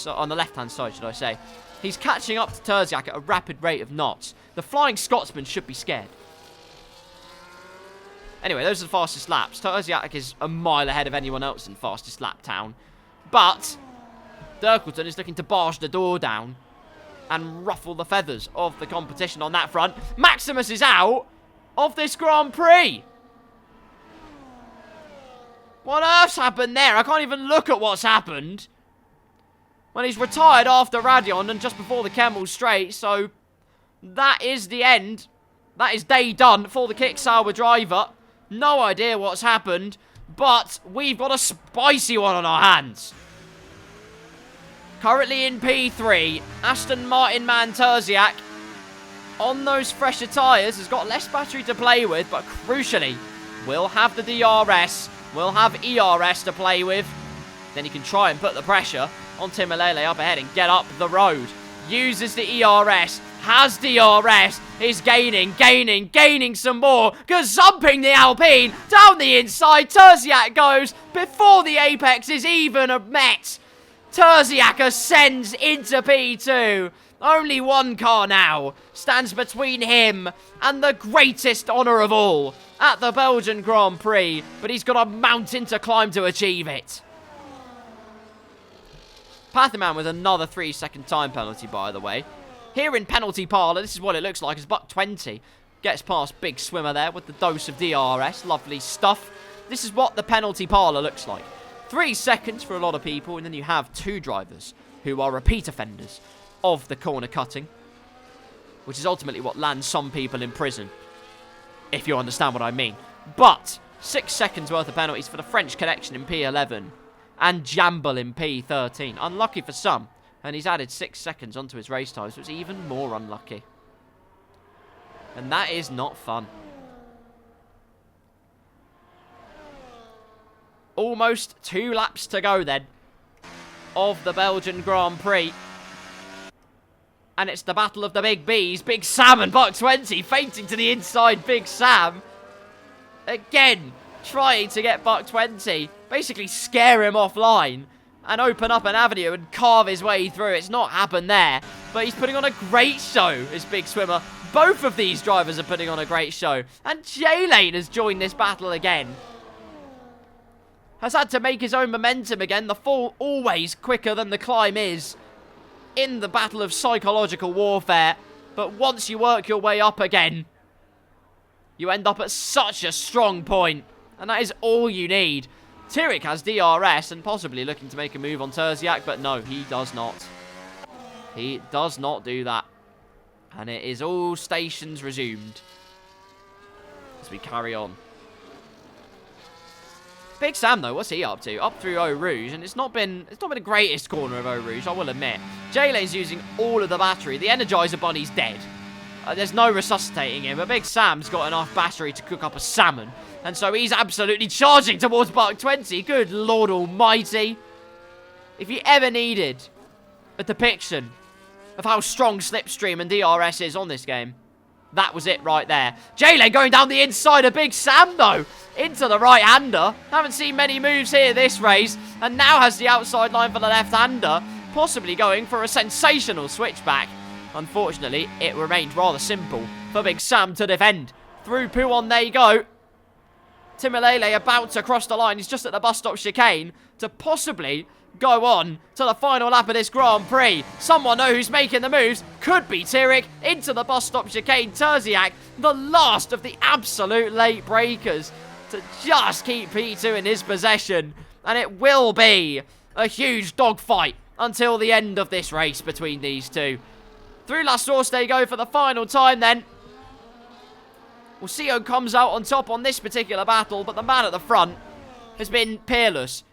on the left-hand side, should I say. He's catching up to Terziak at a rapid rate of knots. The Flying Scotsman should be scared. Anyway, those are the fastest laps. Terziak is a mile ahead of anyone else in fastest lap town. But Dirkleton is looking to barge the door down and ruffle the feathers of the competition on that front. Maximus is out of this Grand Prix. What on earth's happened there? I can't even look at what's happened. When he's retired after Radion and just before the Kemmel Straight, so that is the end. That is day done for the Kicksauber driver. No idea what's happened, but we've got a spicy one on our hands. Currently in P3, Aston Martin man Terziak, on those fresher tyres, has got less battery to play with, but crucially, will have the DRS, will have ERS to play with. Then he can try and put the pressure on Timalele up ahead and get up the road. Uses the ERS, has DRS, is gaining some more. Gazumping the Alpine down the inside. Terziak goes before the apex is even met. Terziak ascends into P2. Only one car now stands between him and the greatest honour of all at the Belgian Grand Prix, but he's got a mountain to climb to achieve it. Patherman with another 3-second time penalty, by the way. Here in penalty parlour, this is what it looks like. It's buck 20. Gets past Big Swimmer there with the dose of DRS. Lovely stuff. This is what the penalty parlour looks like. 3 seconds for a lot of people, and then you have 2 drivers who are repeat offenders of the corner cutting, which is ultimately what lands some people in prison, if you understand what I mean. But 6 seconds worth of penalties for the French connection in P11 and Jamble in P13. Unlucky for some, and he's added 6 seconds onto his race time, so it's even more unlucky. And that is not fun. Almost 2 laps to go then of the Belgian Grand Prix. And it's the battle of the Big Bs. Big Sam and Buck 20 fainting to the inside. Big Sam again trying to get Buck 20, basically scare him offline and open up an avenue and carve his way through. It's not happened there, but he's putting on a great show, this Big Swimmer. Both of these drivers are putting on a great show. And J-Lane has joined this battle again. Has had to make his own momentum again. The fall always quicker than the climb is in the battle of psychological warfare. But once you work your way up again, you end up at such a strong point. And that is all you need. Tyrrell has DRS and possibly looking to make a move on Terziak, but no, he does not. He does not do that. And it is all stations resumed as we carry on. Big Sam, though, what's he up to? Up through Eau Rouge, and it's not been the greatest corner of Eau Rouge, I will admit. J-Lane's using all of the battery. The Energizer Bunny's dead. There's no resuscitating him, but Big Sam's got enough battery to cook up a salmon. And so he's absolutely charging towards Buck 20. Good Lord Almighty. If you ever needed a depiction of how strong Slipstream and DRS is on this game, that was it right there. J-Lane going down the inside of Big Sam, though. Into the right-hander. Haven't seen many moves here this race. And now has the outside line for the left-hander. Possibly going for a sensational switchback. Unfortunately, it remained rather simple for Big Sam to defend. Through Pouon they go. Timalele about to cross the line. He's just at the bus stop chicane to possibly go on to the final lap of this Grand Prix. Someone know who's making the moves. Could be Tyrrell into the bus stop chicane. Terziak, the last of the absolute late breakers to just keep P2 in his possession. And it will be a huge dogfight until the end of this race between these two. Through La Source they go for the final time then. Well, Sio comes out on top on this particular battle, but the man at the front has been peerless.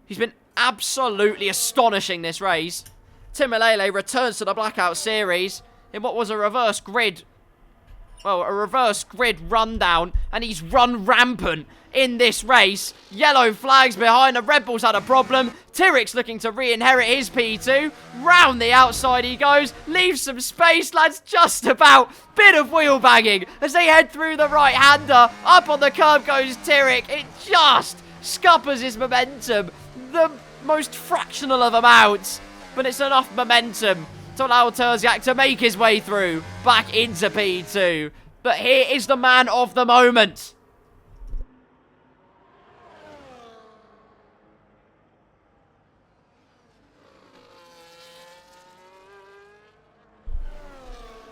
He's been absolutely astonishing this race. Timalele returns to the Blackout series in what was a reverse grid. Well, a reverse grid rundown, and he's run rampant in this race. Yellow flags behind, the Red Bulls had a problem. Tyrik's looking to re-inherit his P2. Round the outside he goes, leaves some space, lads, just about. Bit of wheel banging as they head through the right-hander. Up on the curb goes Tyrik. It just scuppers his momentum. The most fractional of amounts, but it's enough momentum to allow Terziak to make his way through back into P2. But here is the man of the moment.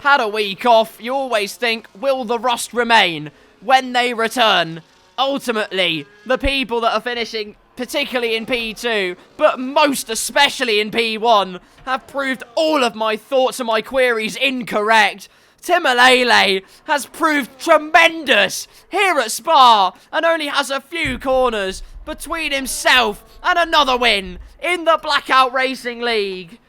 Had a week off, you always think, will the rust remain when they return? Ultimately, the people that are finishing, particularly in P2, but most especially in P1, have proved all of my thoughts and my queries incorrect. Timalele has proved tremendous here at Spa and only has a few corners between himself and another win in the Blackout Racing League.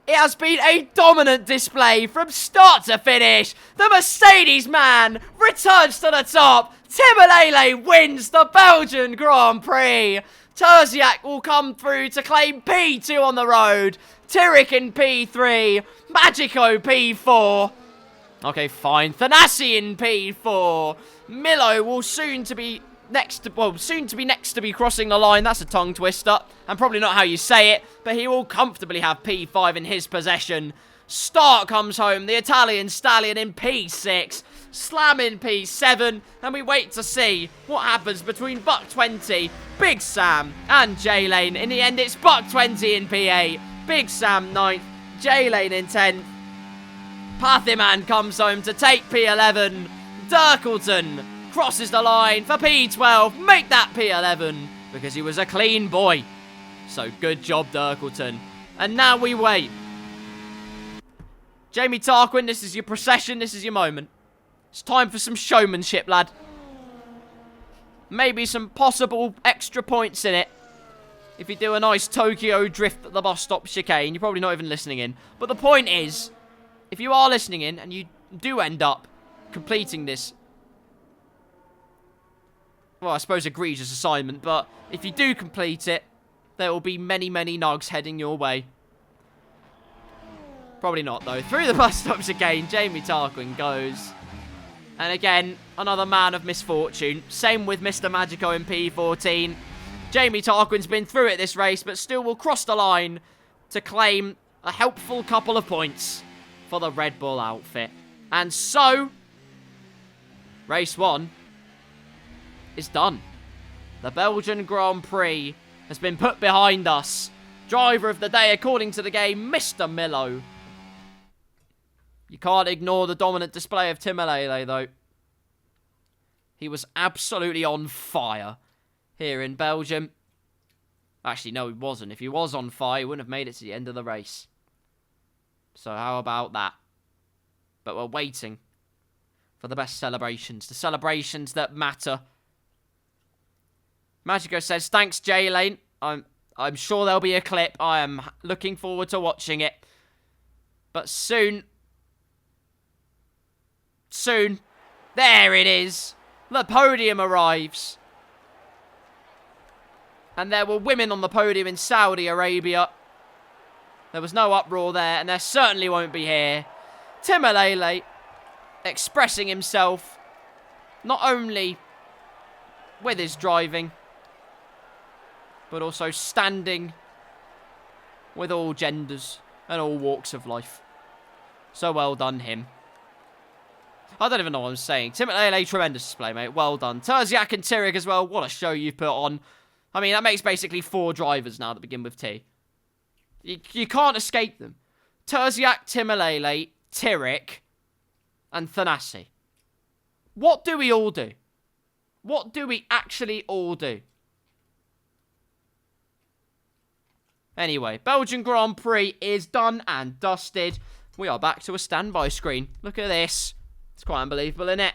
It has been a dominant display from start to finish. The Mercedes man returns to the top. Timalele wins the Belgian Grand Prix. Terziak will come through to claim P2 on the road. Tyrik in P3. Magico P4. Okay, fine. Thanasi in P4. Milo will soon to be next to be crossing the line. That's a tongue twister, and probably not how you say it, but he will comfortably have P5 in his possession. Stark comes home, the Italian stallion in P6, Slam in P7, and we wait to see what happens between Buck 20, Big Sam, and J-Lane. In the end, it's Buck 20 in P8, Big Sam 9th, J-Lane in 10th. Pathiman comes home to take P11. Dirkleton crosses the line for P12. Make that P11 because he was a clean boy. So good job, Dirkleton. And now we wait. Jamie Tarquin, this is your procession. This is your moment. It's time for some showmanship, lad. Maybe some possible extra points in it. If you do a nice Tokyo drift at the bus stop chicane, you're probably not even listening in. But the point is, if you are listening in and you do end up completing this, well, I suppose egregious assignment, but if you do complete it, there will be many, many nugs heading your way. Probably not, though. Through the bus stops again, Jamie Tarquin goes. And again, another man of misfortune. Same with Mr. Magico in P14. Jamie Tarquin's been through it this race, but still will cross the line to claim a helpful couple of points for the Red Bull outfit. And so, race 1 is done. The Belgian Grand Prix has been put behind us. Driver of the day, according to the game, Mr. Milo. You can't ignore the dominant display of Timalele, though. He was absolutely on fire here in Belgium. Actually, no, he wasn't. If he was on fire, he wouldn't have made it to the end of the race. So how about that? But we're waiting for the best celebrations. The celebrations that matter. Magico says, thanks, J-Lane. I'm sure there'll be a clip. I am looking forward to watching it. But soon, there it is. The podium arrives. And there were women on the podium in Saudi Arabia. There was no uproar there, and there certainly won't be here. Timalele expressing himself, not only with his driving, but also standing with all genders and all walks of life. So well done, him. I don't even know what I'm saying. Timalele, tremendous display, mate. Well done. Terziak and Tyrik as well. What a show you've put on. I mean, that makes basically 4 drivers now that begin with T. You can't escape them. Terziak, Timalele, Tyrik, and Thanasi. What do we all do? What do we actually all do? Anyway, Belgian Grand Prix is done and dusted. We are back to a standby screen. Look at this. It's quite unbelievable, isn't it?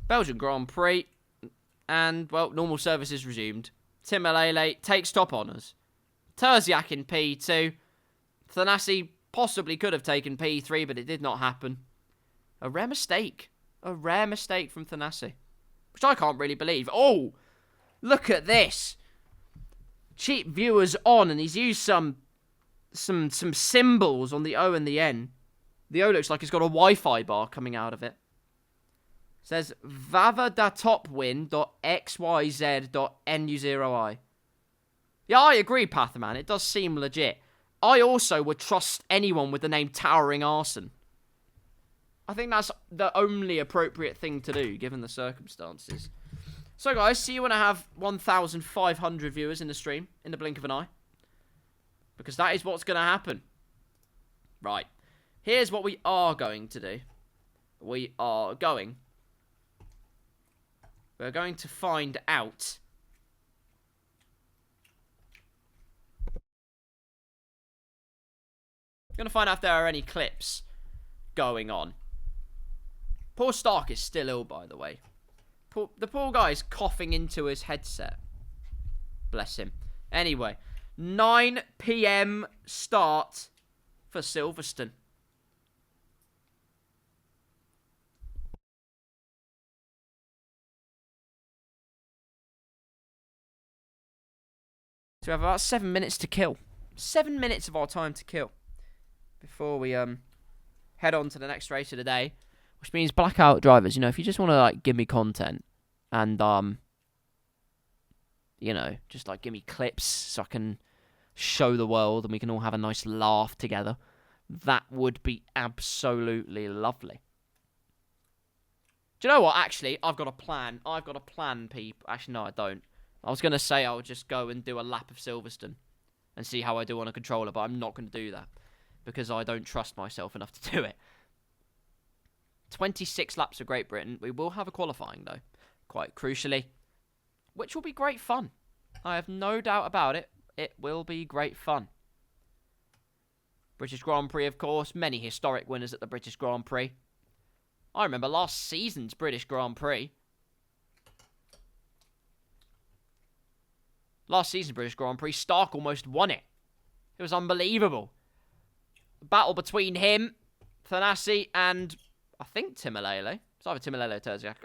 Belgian Grand Prix. And, well, normal service is resumed. Timalele takes top honours. Terziak in P2. Thanasi possibly could have taken P3, but it did not happen. A rare mistake. A rare mistake from Thanasi. Which I can't really believe. Oh! Look at this. Cheap viewers on, and he's used some symbols on the O and the N. The O looks like it's got a Wi-Fi bar coming out of it. It says vavadatopwin.xyz.nu0i. Yeah, I agree, Patherman. It does seem legit. I also would trust anyone with the name Towering Arson. I think that's the only appropriate thing to do, given the circumstances. So, guys, see you when I have 1,500 viewers in the stream, in the blink of an eye. Because that is what's going to happen. Right. Here's what we are going to do. We're going to find out. We're going to find out if there are any clips going on. Poor Stark is still ill, by the way. The poor guy is coughing into his headset. Bless him. Anyway, 9 PM start for Silverstone. So we have about 7 minutes to kill. 7 minutes of our time to kill before we head on to the next race of the day, which means Blackout drivers. You know, if you just want to like give me content and you know, just like give me clips so I can show the world and we can all have a nice laugh together, that would be absolutely lovely. Do you know what? Actually, I've got a plan. People. Actually, no, I don't. I was going to say I'll just go and do a lap of Silverstone and see how I do on a controller, but I'm not going to do that because I don't trust myself enough to do it. 26 laps of Great Britain. We will have a qualifying, though, quite crucially, which will be great fun. I have no doubt about it. It will be great fun. British Grand Prix, of course. Many historic winners at the British Grand Prix. I remember last season's British Grand Prix. Last season's British Grand Prix, Stark almost won it. It was unbelievable. The battle between him, Thanasi, and I think Timalele. It's either Timalele or Terziak.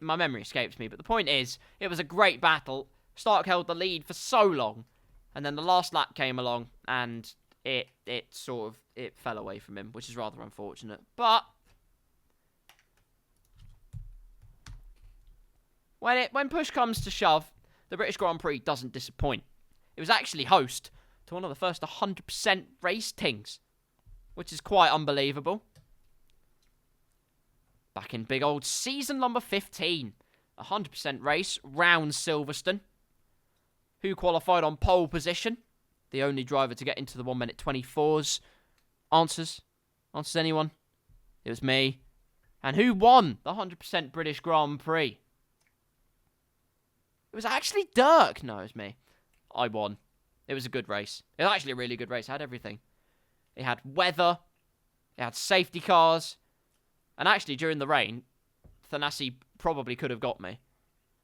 My memory escapes me, but the point is, it was a great battle. Stark held the lead for so long, and then the last lap came along, and it fell away from him, which is rather unfortunate. But when push comes to shove, the British Grand Prix doesn't disappoint. It was actually host to one of the first 100% race things, which is quite unbelievable. Back in big old season number 15, 100% race, round Silverstone. Who qualified on pole position? The only driver to get into the 1 minute 24s. Answers anyone? It was me. And who won the 100% British Grand Prix? It was actually Dirk. No, it was me. I won. It was a good race. It was actually a really good race. It had everything. It had weather. It had safety cars. And actually, during the rain, Thanasi probably could have got me.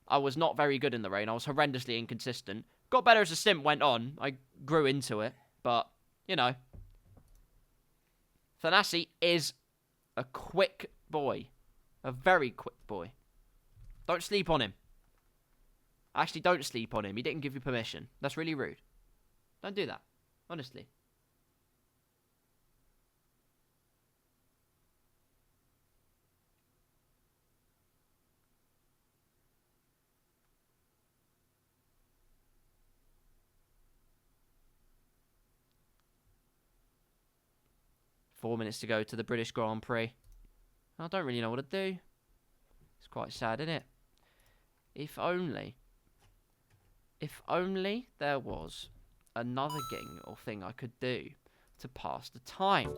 I was not very good in the rain. I was horrendously inconsistent. Got better as the stint went on. I grew into it. But, you know. Thanasi is a quick boy. A very quick boy. Don't sleep on him. Actually, don't sleep on him. He didn't give you permission. That's really rude. Don't do that. Honestly. Four minutes to go to the British Grand Prix. I don't really know what to do. It's quite sad, isn't it? If only there was another game or thing I could do to pass the time.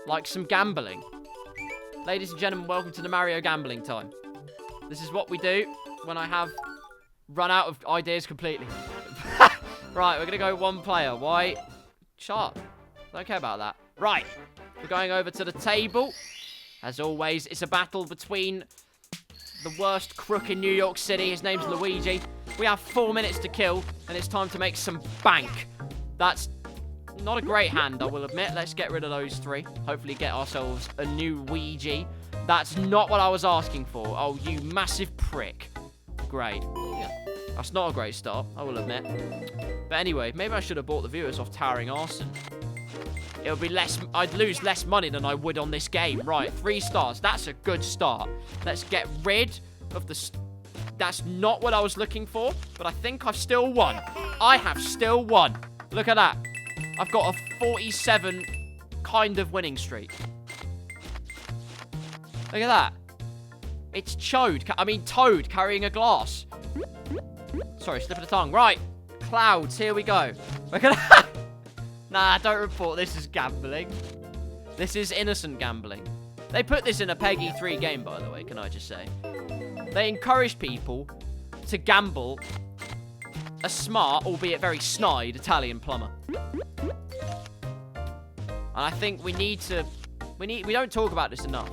Like some gambling. Ladies and gentlemen, welcome to the Mario gambling time. This is what we do when I have run out of ideas completely. Right, we're going to go one player. White, sharp. Don't care about that. Right, we're going over to the table. As always, it's a battle between the worst crook in New York City. His name's Luigi. We have 4 minutes to kill, and it's time to make some bank. That's not a great hand, I will admit. Let's get rid of those 3. Hopefully get ourselves a new Ouija. That's not what I was asking for. Oh, you massive prick. Great. That's not a great start, I will admit. But anyway, maybe I should have bought the viewers off Towering Arson. It would be less... I'd lose less money than I would on this game. Right, 3 stars. That's a good start. Let's get rid of the... That's not what I was looking for, but I think I've still won. I have still won. Look at that. I've got a 47 kind of winning streak. Look at that. It's Toad carrying a glass. Sorry, slip of the tongue. Right. Clouds, here we go. Look at that. Nah, don't report this as gambling. This is innocent gambling. They put this in a Peggy 3 game, by the way, can I just say. They encourage people to gamble a smart, albeit very snide, Italian plumber. And I think we need to... We don't talk about this enough.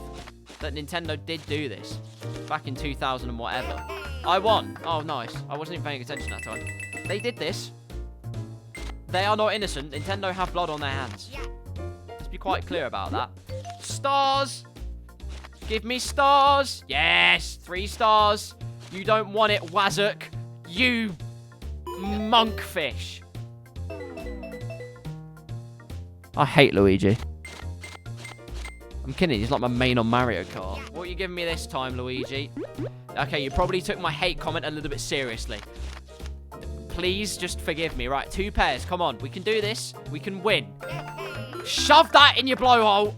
That Nintendo did do this. Back in 2000 and whatever. I won. Oh, nice. I wasn't even paying attention that time. They did this. They are not innocent. Nintendo have blood on their hands. Let's be quite clear about that. Stars. Give me stars. Yes. 3 stars. You don't want it, Wazuk. You monkfish. I hate Luigi. I'm kidding. He's like my main on Mario Kart. What are you giving me this time, Luigi? Okay, you probably took my hate comment a little bit seriously. Please just forgive me. Right, 2 pairs. Come on. We can do this. We can win. Shove that in your blowhole.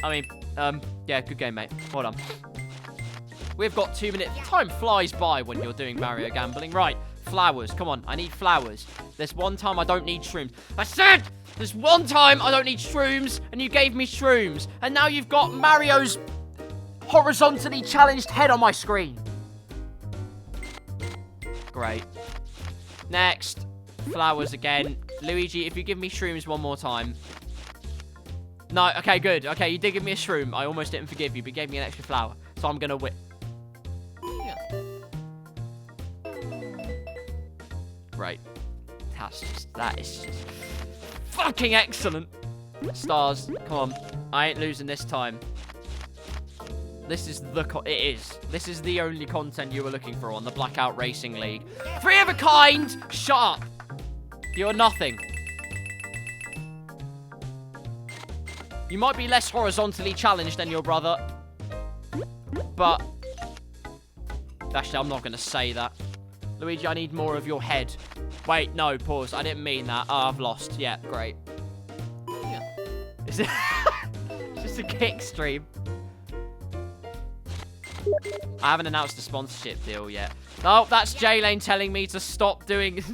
I mean, yeah, good game, mate. Well done. We've got 2 minutes. Time flies by when you're doing Mario gambling. Right, flowers. Come on, I need flowers. There's one time I don't need shrooms. I said there's one time I don't need shrooms, and you gave me shrooms. And now you've got Mario's horizontally challenged head on my screen. Great. Next. Flowers again. Luigi, if you give me shrooms one more time. No, okay, good. Okay, you did give me a shroom. I almost didn't forgive you, but you gave me an extra flower. So I'm gonna win. Great. That is just fucking excellent. Stars, come on. I ain't losing this time. This is This is the only content you were looking for on the Blackout Racing League. 3 of a kind! Shut up! You're nothing. You might be less horizontally challenged than your brother. But... actually, I'm not going to say that. Luigi, I need more of your head. Wait, no, pause. I didn't mean that. Oh, I've lost. Yeah, great. Is it... it's just a kick stream. I haven't announced a sponsorship deal yet. Oh, that's J-Lane telling me to stop doing...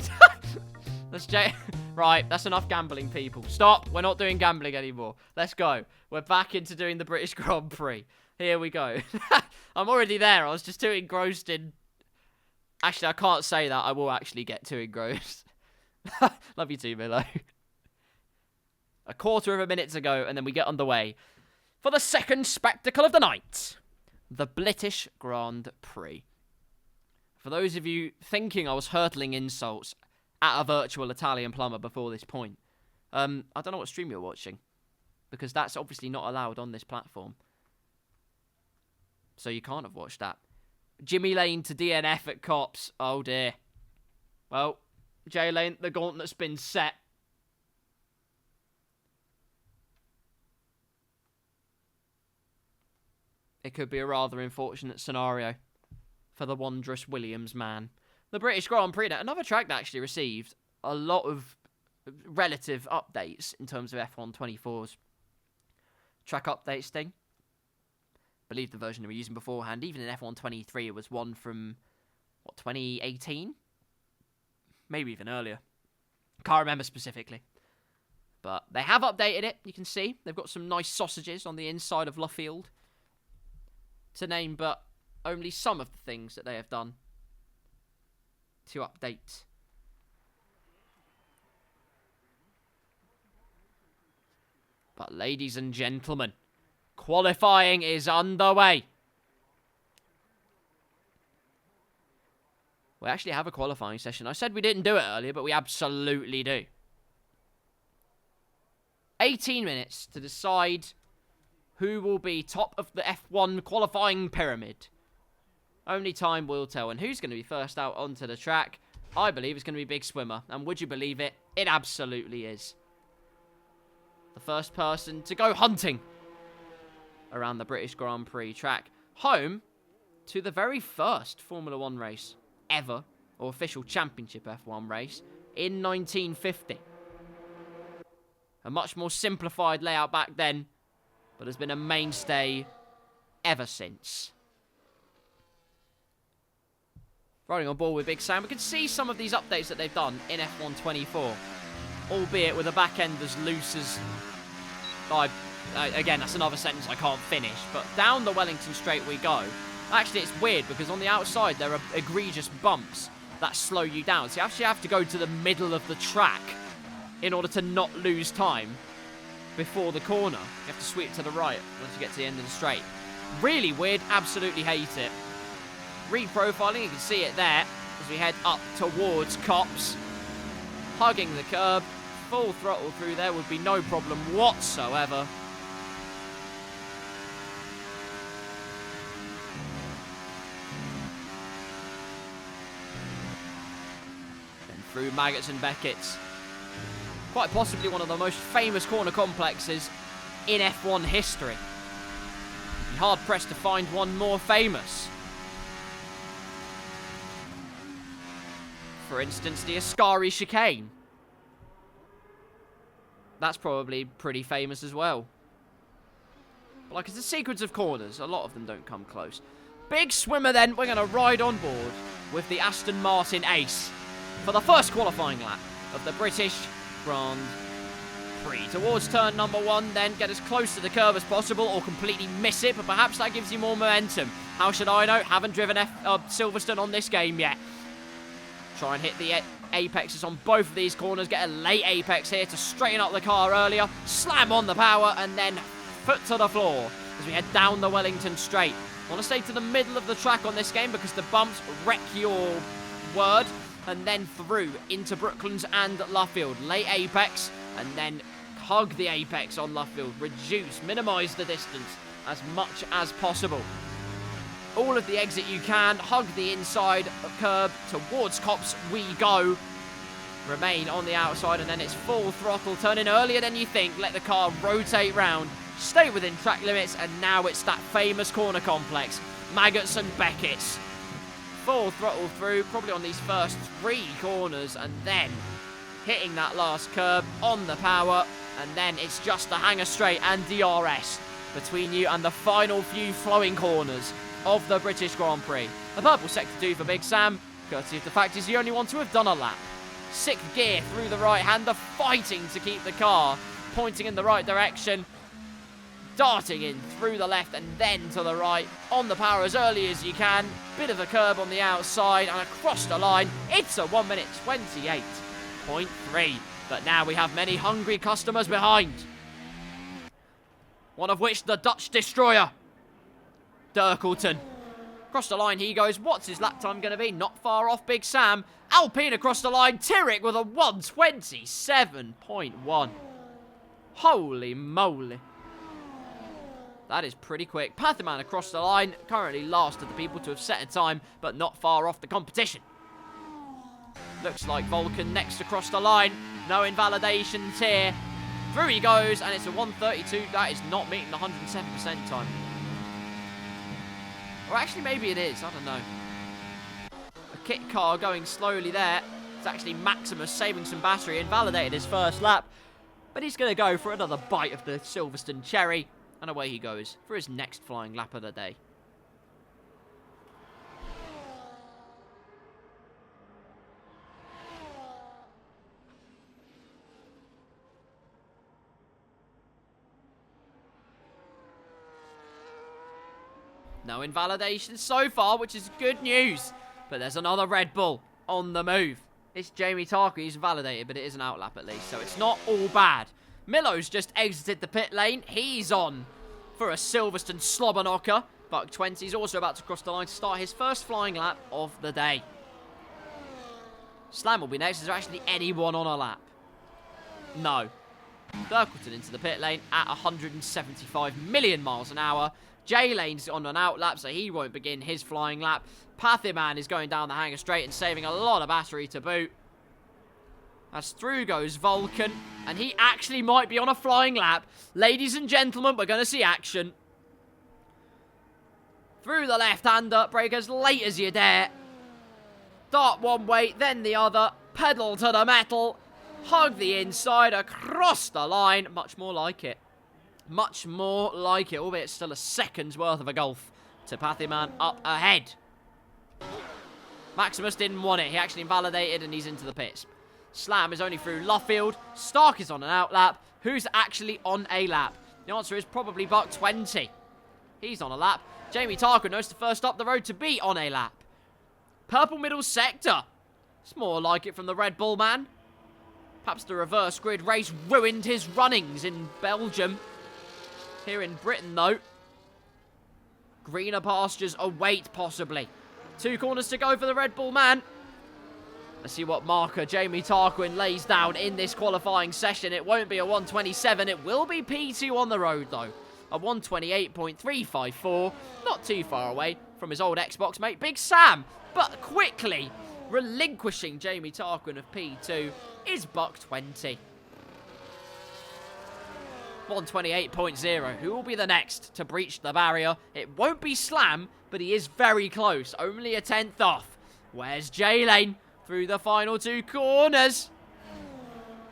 that's J... Right, that's enough gambling, people. Stop. We're not doing gambling anymore. Let's go. We're back into doing the British Grand Prix. Here we go. I'm already there. I was just too engrossed in... Actually, I can't say that. I will actually get too engrossed. Love you too, Milo. A quarter of a minute to go, and then we get underway for the second spectacle of the night. The British Grand Prix. For those of you thinking I was hurtling insults at a virtual Italian plumber before this point, I don't know what stream you're watching, because that's obviously not allowed on this platform. So you can't have watched that. Jimmy Lane to DNF at Cops. Oh dear. Well, J Lane, the gauntlet's been set. It could be a rather unfortunate scenario for the wondrous Williams man. The British Grand Prix, another track that actually received a lot of relative updates in terms of F1 24's track updates thing. I believe the version they were using beforehand, even in F1 23, it was one from, what, 2018? Maybe even earlier. Can't remember specifically. But they have updated it, you can see. They've got some nice sausages on the inside of Luffield, to name but only some of the things that they have done to update. But ladies and gentlemen, Qualifying is underway. We actually have a qualifying session. I said we didn't do it earlier, but we absolutely do. 18 minutes to decide who will be top of the F1 qualifying pyramid. Only time will tell. And who's going to be first out onto the track? I believe it's going to be Big Swimmer. And would you believe it? It absolutely is. The first person to go hunting around the British Grand Prix track. Home to the very first Formula 1 race ever, or official championship F1 race, in 1950. A much more simplified layout back then, but has been a mainstay ever since. Riding on board with Big Sam, we can see some of these updates that they've done in F1 24, albeit with a back end as loose as... again, that's another sentence I can't finish, but down the Wellington Straight we go. Actually, it's weird, because on the outside there are egregious bumps that slow you down. So you actually have to go to the middle of the track in order to not lose time before the corner. You have to sweep to the right once you get to the end of the straight. Really weird, absolutely hate it. Reprofiling, you can see it there as we head up towards Cops. Hugging the curb, full throttle through there would be no problem whatsoever. Through Maggots and Beckett's. Quite possibly one of the most famous corner complexes in F1 history. Be hard pressed to find one more famous. For instance, the Ascari chicane. That's probably pretty famous as well. But like, it's a sequence of corners. A lot of them don't come close. Big Swimmer then, we're going to ride on board with the Aston Martin Ace for the first qualifying lap of the British Grand Prix. Towards turn number 1, then get as close to the curve as possible or completely miss it, but perhaps that gives you more momentum. How should I know? Haven't driven Silverstone on this game yet. Try and hit the apexes on both of these corners, get a late apex here to straighten up the car earlier, slam on the power, and then foot to the floor as we head down the Wellington Straight. I want to stay to the middle of the track on this game because the bumps wreck your word. And then through into Brooklands and Luffield. Late apex, and then hug the apex on Luffield. Reduce, minimise the distance as much as possible. All of the exit you can. Hug the inside curb. Towards Cops we go. Remain on the outside, and then it's full throttle. Turn in earlier than you think. Let the car rotate round. Stay within track limits, and now it's that famous corner complex. Maggots and Beckett's. Full throttle through, probably on these first 3 corners, and then hitting that last curb on the power, and then it's just the hanger straight and DRS between you and the final few flowing corners of the British Grand Prix. A purple sector 2 for Big Sam, courtesy of the fact he's the only one to have done a lap. 6th gear through the right-hander, fighting to keep the car pointing in the right direction. Darting in through the left and then to the right. On the power as early as you can. Bit of a curb on the outside and across the line. It's a 1 minute 28.3. But now we have many hungry customers behind. One of which the Dutch destroyer, Dirkleton. Across the line he goes. What's his lap time going to be? Not far off Big Sam. Alpine across the line. Tyrrell with a 1:27.1. Holy moly. That is pretty quick. Patherman across the line, currently last of the people to have set a time, but not far off the competition. Looks like Vulcan next across the line. No invalidations here. Through he goes, and it's a 1:32. That is not meeting the 107% time. Or actually, maybe it is. I don't know. A kit car going slowly there. It's actually Maximus saving some battery. Invalidated his first lap. But he's going to go for another bite of the Silverstone cherry. And away he goes for his next flying lap of the day. No invalidation so far, which is good news. But there's another Red Bull on the move. It's Jamie Tarker. He's validated, but it is an outlap at least, so it's not all bad. Millo's just exited the pit lane. He's on for a Silverstone slobber knocker. Buck 20 is also about to cross the line to start his first flying lap of the day. Slam will be next. Is there actually anyone on a lap? No. Dirkleton into the pit lane at 175 million miles an hour. J-Lane's on an out lap, so he won't begin his flying lap. Pathyman is going down the hangar straight and saving a lot of battery to boot. As through goes Vulcan, and he actually might be on a flying lap. Ladies and gentlemen, we're going to see action. Through the left-hander, brake as late as you dare. Dart one way, then the other. Pedal to the metal. Hug the inside, across the line. Much more like it. Much more like it, albeit still a second's worth of a gulf to Pathyman up ahead. Maximus didn't want it. He actually invalidated and he's into the pits. Slam is only through Luffield. Stark is on an out lap. Who's actually on a lap? The answer is probably Buck 20. He's on a lap. Jamie Tarquin knows the first up the road to be on a lap. Purple middle sector. It's more like it from the Red Bull man. Perhaps the reverse grid race ruined his runnings in Belgium. Here in Britain, though, greener pastures await, possibly. 2 corners to go for the Red Bull man. Let's see what marker Jamie Tarquin lays down in this qualifying session. It won't be a 1:27. It will be P2 on the road, though. A 1:28.354. Not too far away from his old Xbox mate, Big Sam. But quickly relinquishing Jamie Tarquin of P2 is Buck 20. 1:28.0. Who will be the next to breach the barrier? It won't be Slam, but he is very close. Only a 10th off. Where's J-Lane? Through the final 2 corners.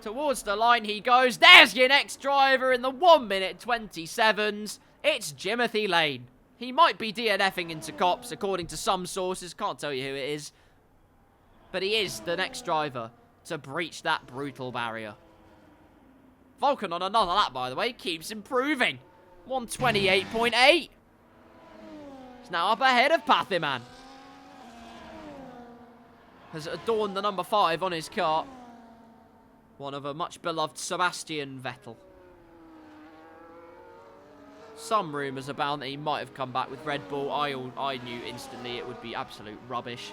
Towards the line he goes. There's your next driver in the 1:27s. It's Jimothy Lane. He might be DNFing into cops, according to some sources. Can't tell you who it is. But he is the next driver to breach that brutal barrier. Vulcan on another lap, by the way, keeps improving. 1:28.8. He's now up ahead of Pathyman. Has adorned the number 5 on his car. One of a much beloved Sebastian Vettel. Some rumours abound that he might have come back with Red Bull. I knew instantly it would be absolute rubbish.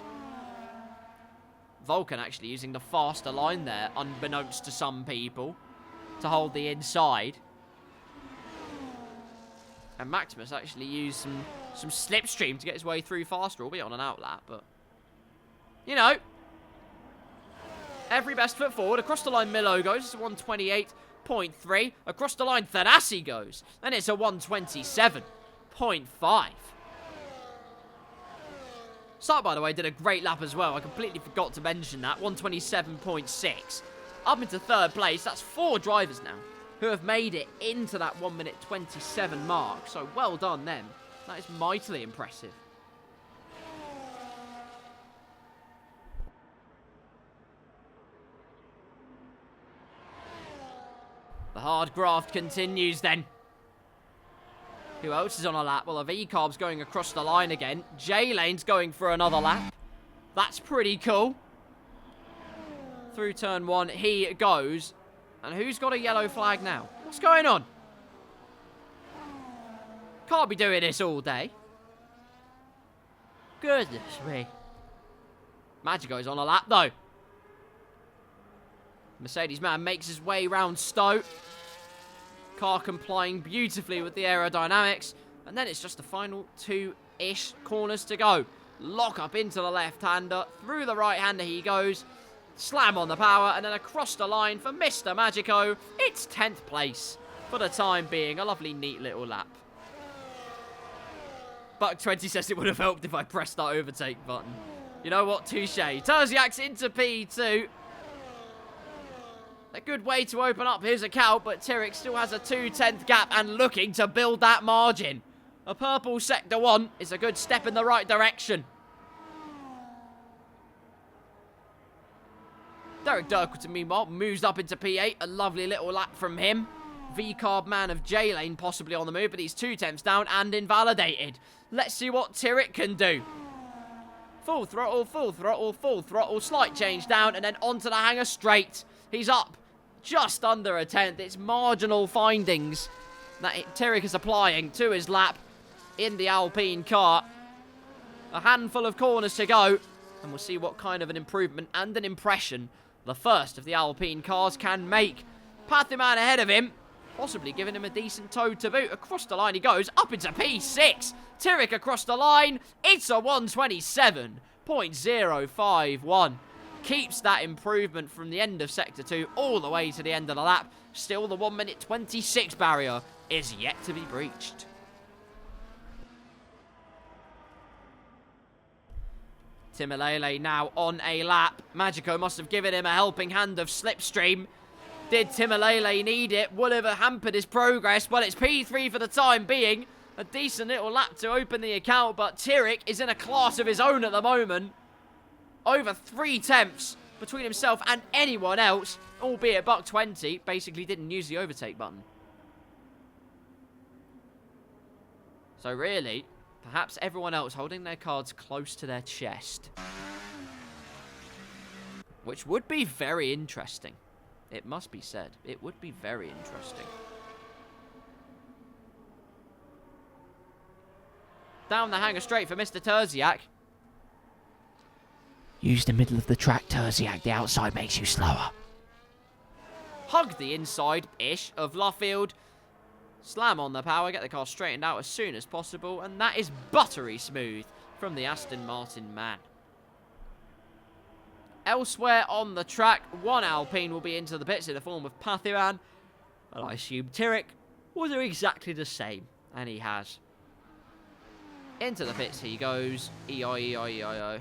Vulcan actually using the faster line there, unbeknownst to some people, to hold the inside. And Maximus actually used some slipstream to get his way through faster, albeit on an out lap, but you know, every best foot forward. Across the line, Milo goes. It's a 1:28.3. Across the line, Thanasi goes. And it's a 1:27.5. Start, by the way, did a great lap as well. I completely forgot to mention that. 1:27.6. Up into 3rd place. That's 4 drivers now who have made it into that 1:27 mark. So well done them. That is mightily impressive. The hard graft continues then. Who else is on a lap? Well, a V-Carb's going across the line again. J-Lane's going for another lap. That's pretty cool. Through turn 1, he goes. And who's got a yellow flag now? What's going on? Can't be doing this all day. Goodness me. Magico's on a lap, though. Mercedes man makes his way round Stowe. Car complying beautifully with the aerodynamics. And then it's just the final 2-ish corners to go. Lock up into the left-hander. Through the right-hander he goes. Slam on the power. And then across the line for Mr. Magico. It's 10th place for the time being. A lovely, neat little lap. Buck 20 says it would have helped if I pressed that overtake button. You know what? Touche. Terziak's into P2. A good way to open up his account, but Tyrrell still has a 2/10 gap and looking to build that margin. A purple Sector 1 is a good step in the right direction. Derek Dirkleton, meanwhile, moves up into P8. A lovely little lap from him. V-Carb man of J-Lane possibly on the move, but he's 2/10 down and invalidated. Let's see what Tyrrell can do. Full throttle, full throttle, full throttle. Slight change down and then onto the hangar straight. He's up just under a 10th. It's marginal findings that Tyrrell is applying to his lap in the Alpine car. A handful of corners to go, and we'll see what kind of an improvement and an impression the first of the Alpine cars can make. Pathyman ahead of him, possibly giving him a decent toe to boot. Across the line he goes, up into P6. Tyrrell across the line, it's a 127.051. Keeps that improvement from the end of Sector 2 all the way to the end of the lap. Still, the 1 minute 26 barrier is yet to be breached. Timolele now on a lap. Magico must have given him a helping hand of slipstream. Did Timolele need it? Would have hampered his progress. Well, it's P3 for the time being. A decent little lap to open the account, but Tyrrell is in a class of his own at the moment. Over 3 tenths between himself and anyone else, albeit buck 20. Basically didn't use the overtake button. So really, perhaps everyone else holding their cards close to their chest. Which would be very interesting. It must be said. It would be very interesting. Down the hanger straight for Mr. Terziak. Use the middle of the track, Terziak. The outside makes you slower. Hug the inside-ish of Luffield. Slam on the power, get the car straightened out as soon as possible, and that is buttery smooth from the Aston Martin man. Elsewhere on the track, one Alpine will be into the pits in the form of Pathyman, but I assume Tyrrell will do exactly the same, and he has. Into the pits he goes, E-I-E-I-E-I-O.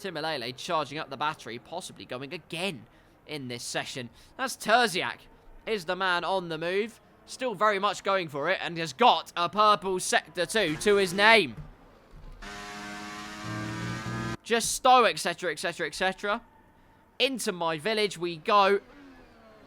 Timolele charging up the battery, possibly going again in this session. That's Terziak, is the man on the move. Still very much going for it, and has got a purple Sector 2 to his name. Just Stowe, etc, etc, etc. Into my village we go.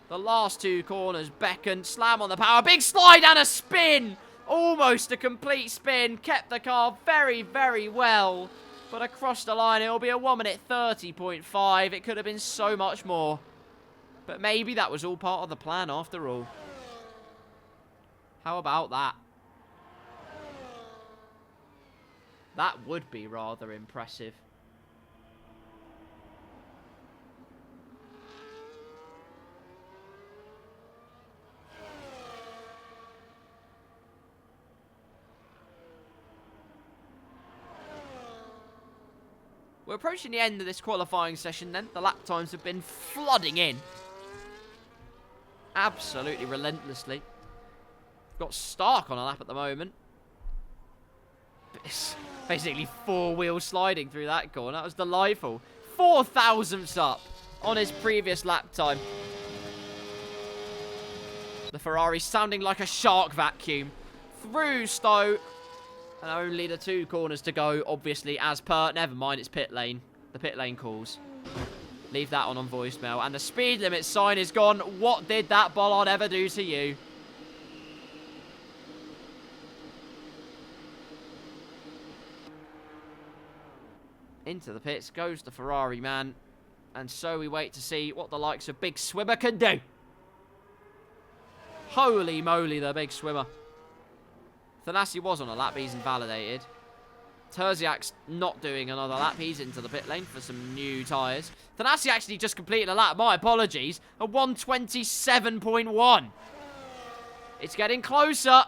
The last 2 corners beckon. Slam on the power. Big slide and a spin. Almost a complete spin. Kept the car very, very well. But across the line, it'll be a 1 minute 30.5. It could have been so much more. But maybe that was all part of the plan after all. How about that? That would be rather impressive. We're approaching the end of this qualifying session then. The lap times have been flooding in. Absolutely relentlessly. Got Stark on a lap at the moment. It's basically 4-wheel sliding through that corner. That was delightful. 4 thousandths up on his previous lap time. The Ferrari sounding like a shark vacuum. Through Stowe. And only the 2 corners to go, obviously, as per. Never mind, it's pit lane. The pit lane calls. Leave that on voicemail. And the speed limit sign is gone. What did that bollard ever do to you? Into the pits goes the Ferrari man. And so we wait to see what the likes of Big Swimmer can do. Holy moly, the Big Swimmer. Thanasi was on a lap, he's invalidated. Terziak's not doing another lap, he's into the pit lane for some new tyres. Thanasi actually just completed a lap, my apologies. A 127.1. It's getting closer.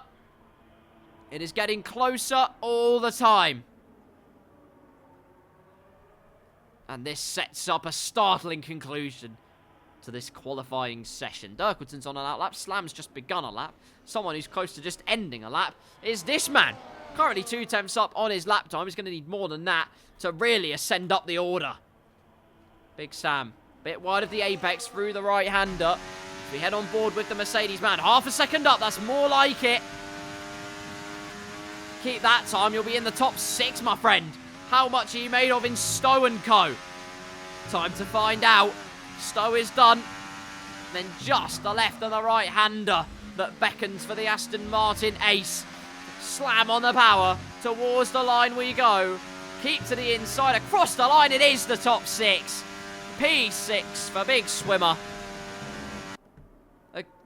It is getting closer all the time. And this sets up a startling conclusion to this qualifying session. Dirkwoodsen's on an outlap. Slam's just begun a lap. Someone who's close to just ending a lap is this man. Currently 2 tenths up on his lap time. He's going to need more than that to really ascend up the order. Big Sam. Bit wide of the apex through the right-hander. We head on board with the Mercedes man. Half a second up. That's more like it. Keep that time. You'll be in the top 6, my friend. How much are you made of in Stowe & Co? Time to find out. Stowe is done. Then just the left and the right-hander that beckons for the Aston Martin ace. Slam on the power. Towards the line we go. Keep to the inside. Across the line it is the top 6. P6 for Big Swimmer.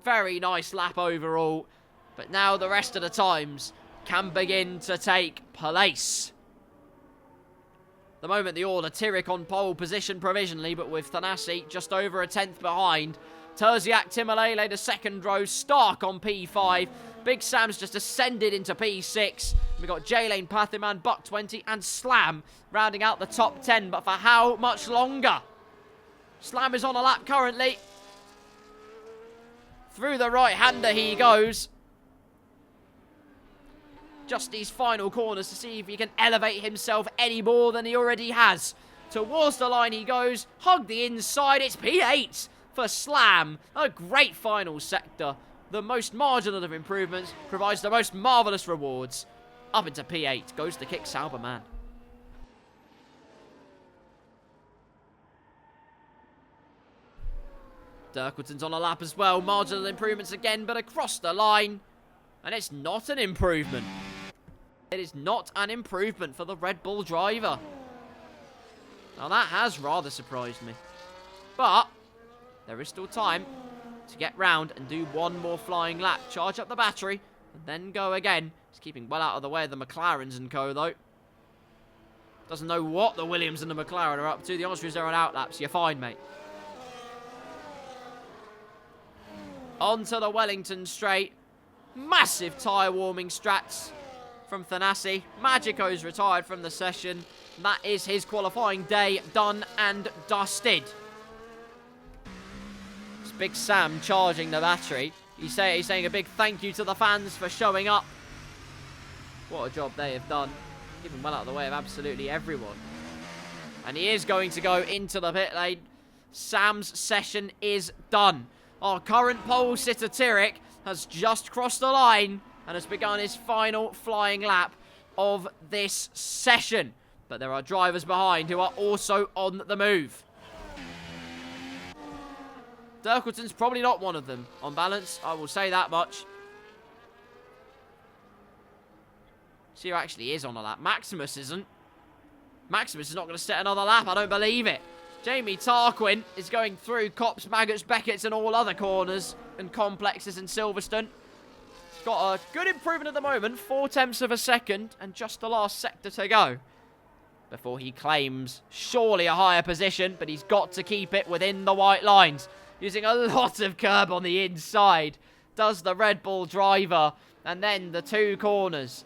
Very nice lap overall. But now the rest of the times can begin to take place. The moment the order, Tyrrek on pole position provisionally, but with Thanasi just over a tenth behind. Terziak, Timalele, the second row, Stark on P5. Big Sam's just ascended into P6. We've got J-Lane, Pathiman, Buck 20, and Slam rounding out the top 10. But for how much longer? Slam is on a lap currently. Through the right-hander he goes. Just these final corners to see if he can elevate himself any more than he already has. Towards the line he goes. Hug the inside. It's P8 for Slam. A great final sector. The most marginal of improvements provides the most marvellous rewards. Up into P8 goes the Kick Sauber man. Dirkleton's on a lap as well. Marginal improvements again, but across the line. And it's not an improvement. It is not an improvement for the Red Bull driver. Now that has rather surprised me. But there is still time to get round and do one more flying lap. Charge up the battery and then go again. He's keeping well out of the way of the McLarens and co though. Doesn't know what the Williams and the McLaren are up to. The Austrians are on out laps. You're fine, mate. Onto the Wellington straight. Massive tyre warming strats from Thanasi. Magico's retired from the session. That is his qualifying day done and dusted. It's Big Sam charging the battery. He's saying a big thank you to the fans for showing up. What a job they have done. Keeping well out of the way of absolutely everyone. And he is going to go into the pit lane. Sam's session is done. Our current pole sitter Tyrrek has just crossed the line and has begun his final flying lap of this session. But there are drivers behind who are also on the move. Dirkleton's probably not one of them. On balance, I will say that much. See who actually is on a lap. Maximus isn't. Maximus is not going to set another lap. I don't believe it. Jamie Tarquin is going through Copse, Maggots, Beckett's and all other corners and complexes in Silverstone. He's got a good improvement at the moment. 4/10 of a second and just the last sector to go before he claims surely a higher position, but he's got to keep it within the white lines. Using a lot of curb on the inside does the Red Bull driver, and then the two corners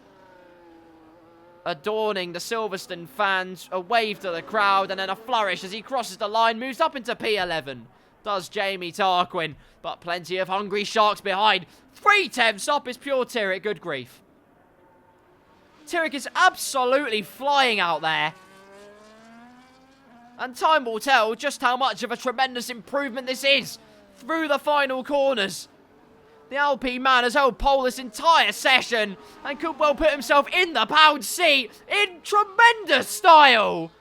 adorning the Silverstone fans. A wave to the crowd and then a flourish as he crosses the line, moves up into P11. Does Jamie Tarquin, but plenty of hungry sharks behind. 3/10 up is pure Tyrrek, good grief. Tyrrek is absolutely flying out there. And time will tell just how much of a tremendous improvement this is through the final corners. The Alpine man has held pole this entire session and could well put himself in the pound seat in tremendous style.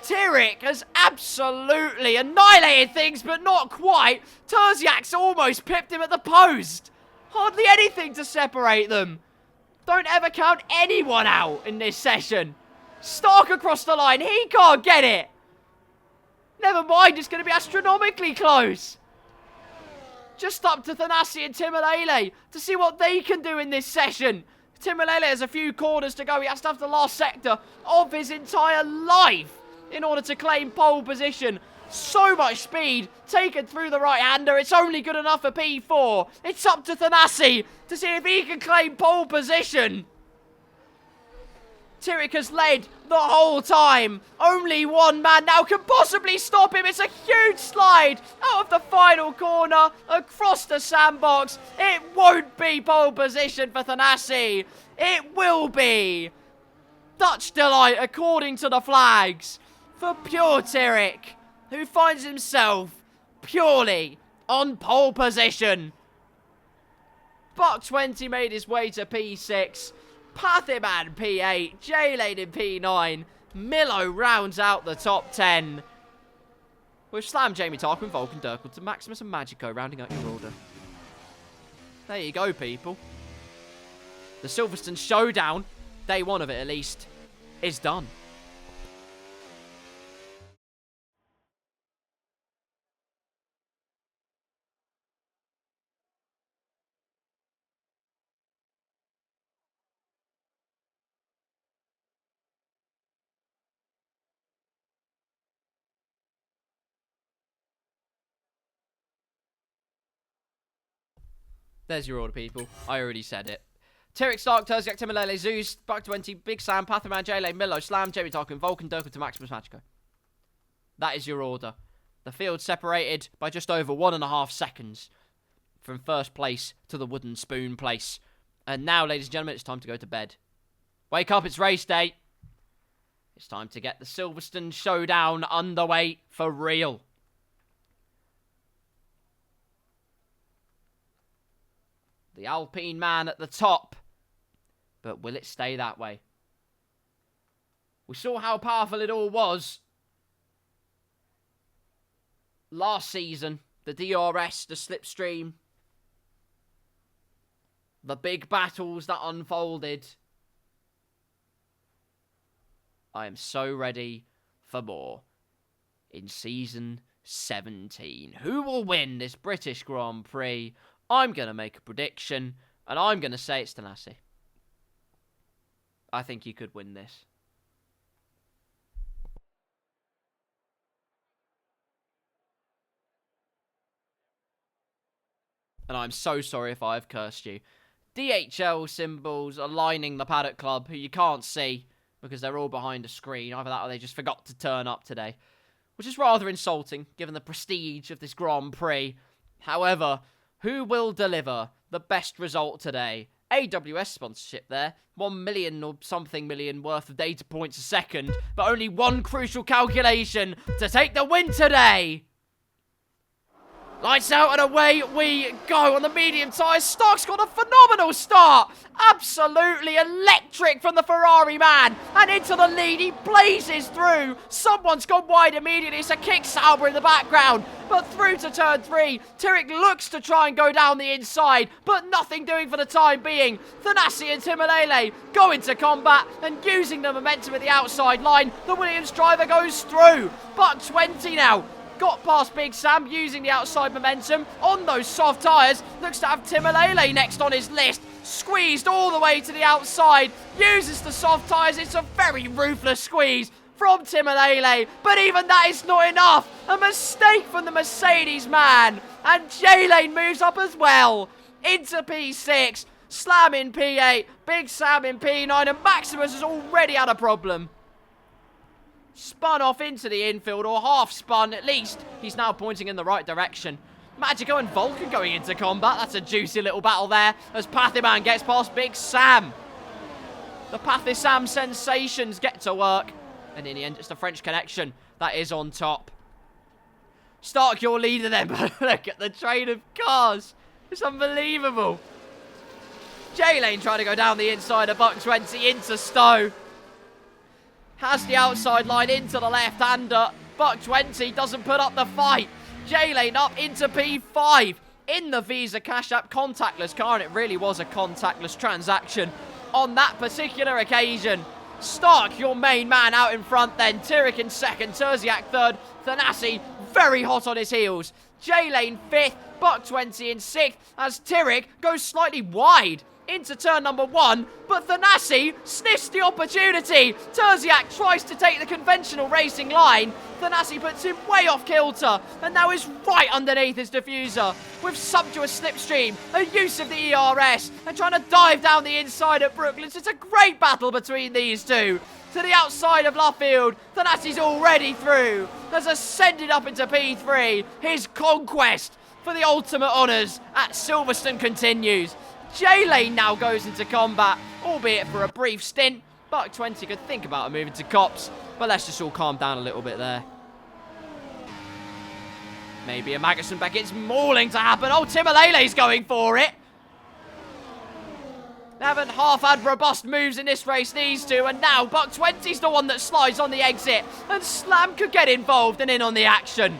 Tyrrek has absolutely annihilated things, but not quite. Terziak's almost pipped him at the post. Hardly anything to separate them. Don't ever count anyone out in this session. Stark across the line. He can't get it. Never mind, it's going to be astronomically close. Just up to Thanasi and Timalele to see what they can do in this session. Timalele has a few corners to go. He has to have the last sector of his entire life in order to claim pole position. So much speed taken through the right-hander. It's only good enough for P4. It's up to Thanasi to see if he can claim pole position. Tyrrek has led the whole time. Only one man now can possibly stop him. It's a huge slide out of the final corner across the sandbox. It won't be pole position for Thanasi. It will be Dutch delight according to the flags for pure Tyrrek, who finds himself purely on pole position. Buck 20 made his way to P6. Pathiman P8, J-Lane in P9, Milo rounds out the top 10. With Slam, Jamie Tarquin, Vulcan, Dirkleton, Maximus and Magico rounding out your order. There you go, people. The Silverstone showdown, day one of it at least, is done. There's your order, people. I already said it. Tyrek, Stark, Terziak, Timalele, Zeus, Buck 20, Big Sam, Pathaman, J-Lane, Milo, Slam, Jamie Tarkin, Vulcan, Durkle to Maximus Magico. That is your order. The field separated by just over 1.5 seconds from first place to the wooden spoon place. And now, ladies and gentlemen, it's time to go to bed. Wake up, it's race day. It's time to get the Silverstone Showdown underway for real. The Alpine man at the top. But will it stay that way? We saw how powerful it all was last season. The DRS, the slipstream. The big battles that unfolded. I am so ready for more in Season 17. Who will win this British Grand Prix? I'm going to make a prediction, and I'm going to say it's Tanasi. I think he could win this. And I'm so sorry if I've cursed you. DHL symbols are lining the paddock club, who you can't see because they're all behind a screen. Either that or they just forgot to turn up today, which is rather insulting given the prestige of this Grand Prix. However, who will deliver the best result today? AWS sponsorship there. 1 million or something million worth of data points a second, but only one crucial calculation to take the win today. Lights out and away we go on the medium tyres. Stark's got a phenomenal start. Absolutely electric from the Ferrari man. And into the lead, he blazes through. Someone's gone wide immediately. It's a kick Sauber in the background. But through to turn 3, Tyrek looks to try and go down the inside, but nothing doing for the time being. Thanasi and Timalele go into combat, and using the momentum at the outside line, the Williams driver goes through. Buck 20 now. Got past Big Sam using the outside momentum on those soft tyres. Looks to have Timalele next on his list. Squeezed all the way to the outside. Uses the soft tyres. It's a very ruthless squeeze from Timalele. But even that is not enough. A mistake from the Mercedes man. And J-Lane moves up as well. Into P6. Slam in P8. Big Sam in P9. And Maximus has already had a problem. Spun off into the infield, or half spun at least. He's now pointing in the right direction. Magico and Vulcan going into combat. That's a juicy little battle there as Pathiman gets past Big Sam. The Pathisam sensations get to work. And in the end, it's the French connection that is on top. Stark, your leader then, but look at the train of cars. It's unbelievable. J-Lane trying to go down the inside of Buck 20 into Stowe. Has the outside line into the left-hander. Buck 20 doesn't put up the fight. J-Lane up into P5. In the Visa Cash App contactless car, and it really was a contactless transaction on that particular occasion. Stark, your main man, out in front then. Tyrek in second, Terziak third. Thanasi very hot on his heels. J-Lane fifth, Buck 20 in sixth as Tyrek goes slightly wide into turn number 1, but Thanasi sniffs the opportunity. Terziak tries to take the conventional racing line. Thanasi puts him way off kilter, and now is right underneath his diffuser. With sumptuous slipstream, a use of the ERS, and trying to dive down the inside at Brooklands. It's a great battle between these two. To the outside of Luffield, Thanasi's already through. Has ascended up into P3. His conquest for the ultimate honours at Silverstone continues. J-Lane now goes into combat, albeit for a brief stint. Buck 20 could think about a move into Cops, but let's just all calm down a little bit there. Maybe a Magnussen Beckett's mauling to happen. Oh, Timalele's going for it. They haven't half had robust moves in this race, these two, and now Buck 20's the one that slides on the exit, and Slam could get involved and in on the action.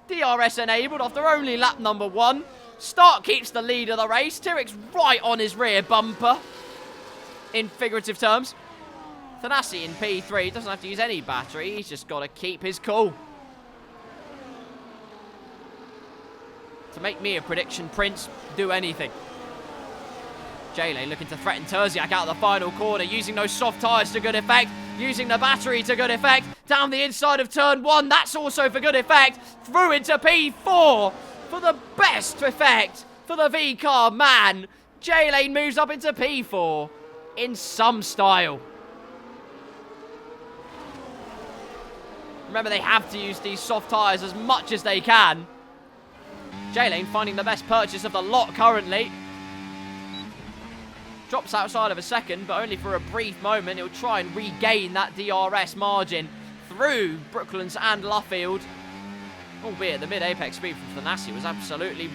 DRS enabled after only lap number 1. Stark keeps the lead of the race. Tyrek's right on his rear bumper, in figurative terms. Thanasi in P3 doesn't have to use any battery. He's just got to keep his cool. To make me a prediction, Prince, do anything. J-Lane looking to threaten Terziak out of the final corner, using those soft tyres to good effect, using the battery to good effect. Down the inside of turn 1, that's also for good effect. Through into P4. For the best effect for the V-car man. J-Lane moves up into P4 in some style. Remember, they have to use these soft tyres as much as they can. J-Lane finding the best purchase of the lot currently. Drops outside of a second, but only for a brief moment. He'll try and regain that DRS margin through Brooklands and Luffield. Albeit the mid-apex speed from Thanasi was absolutely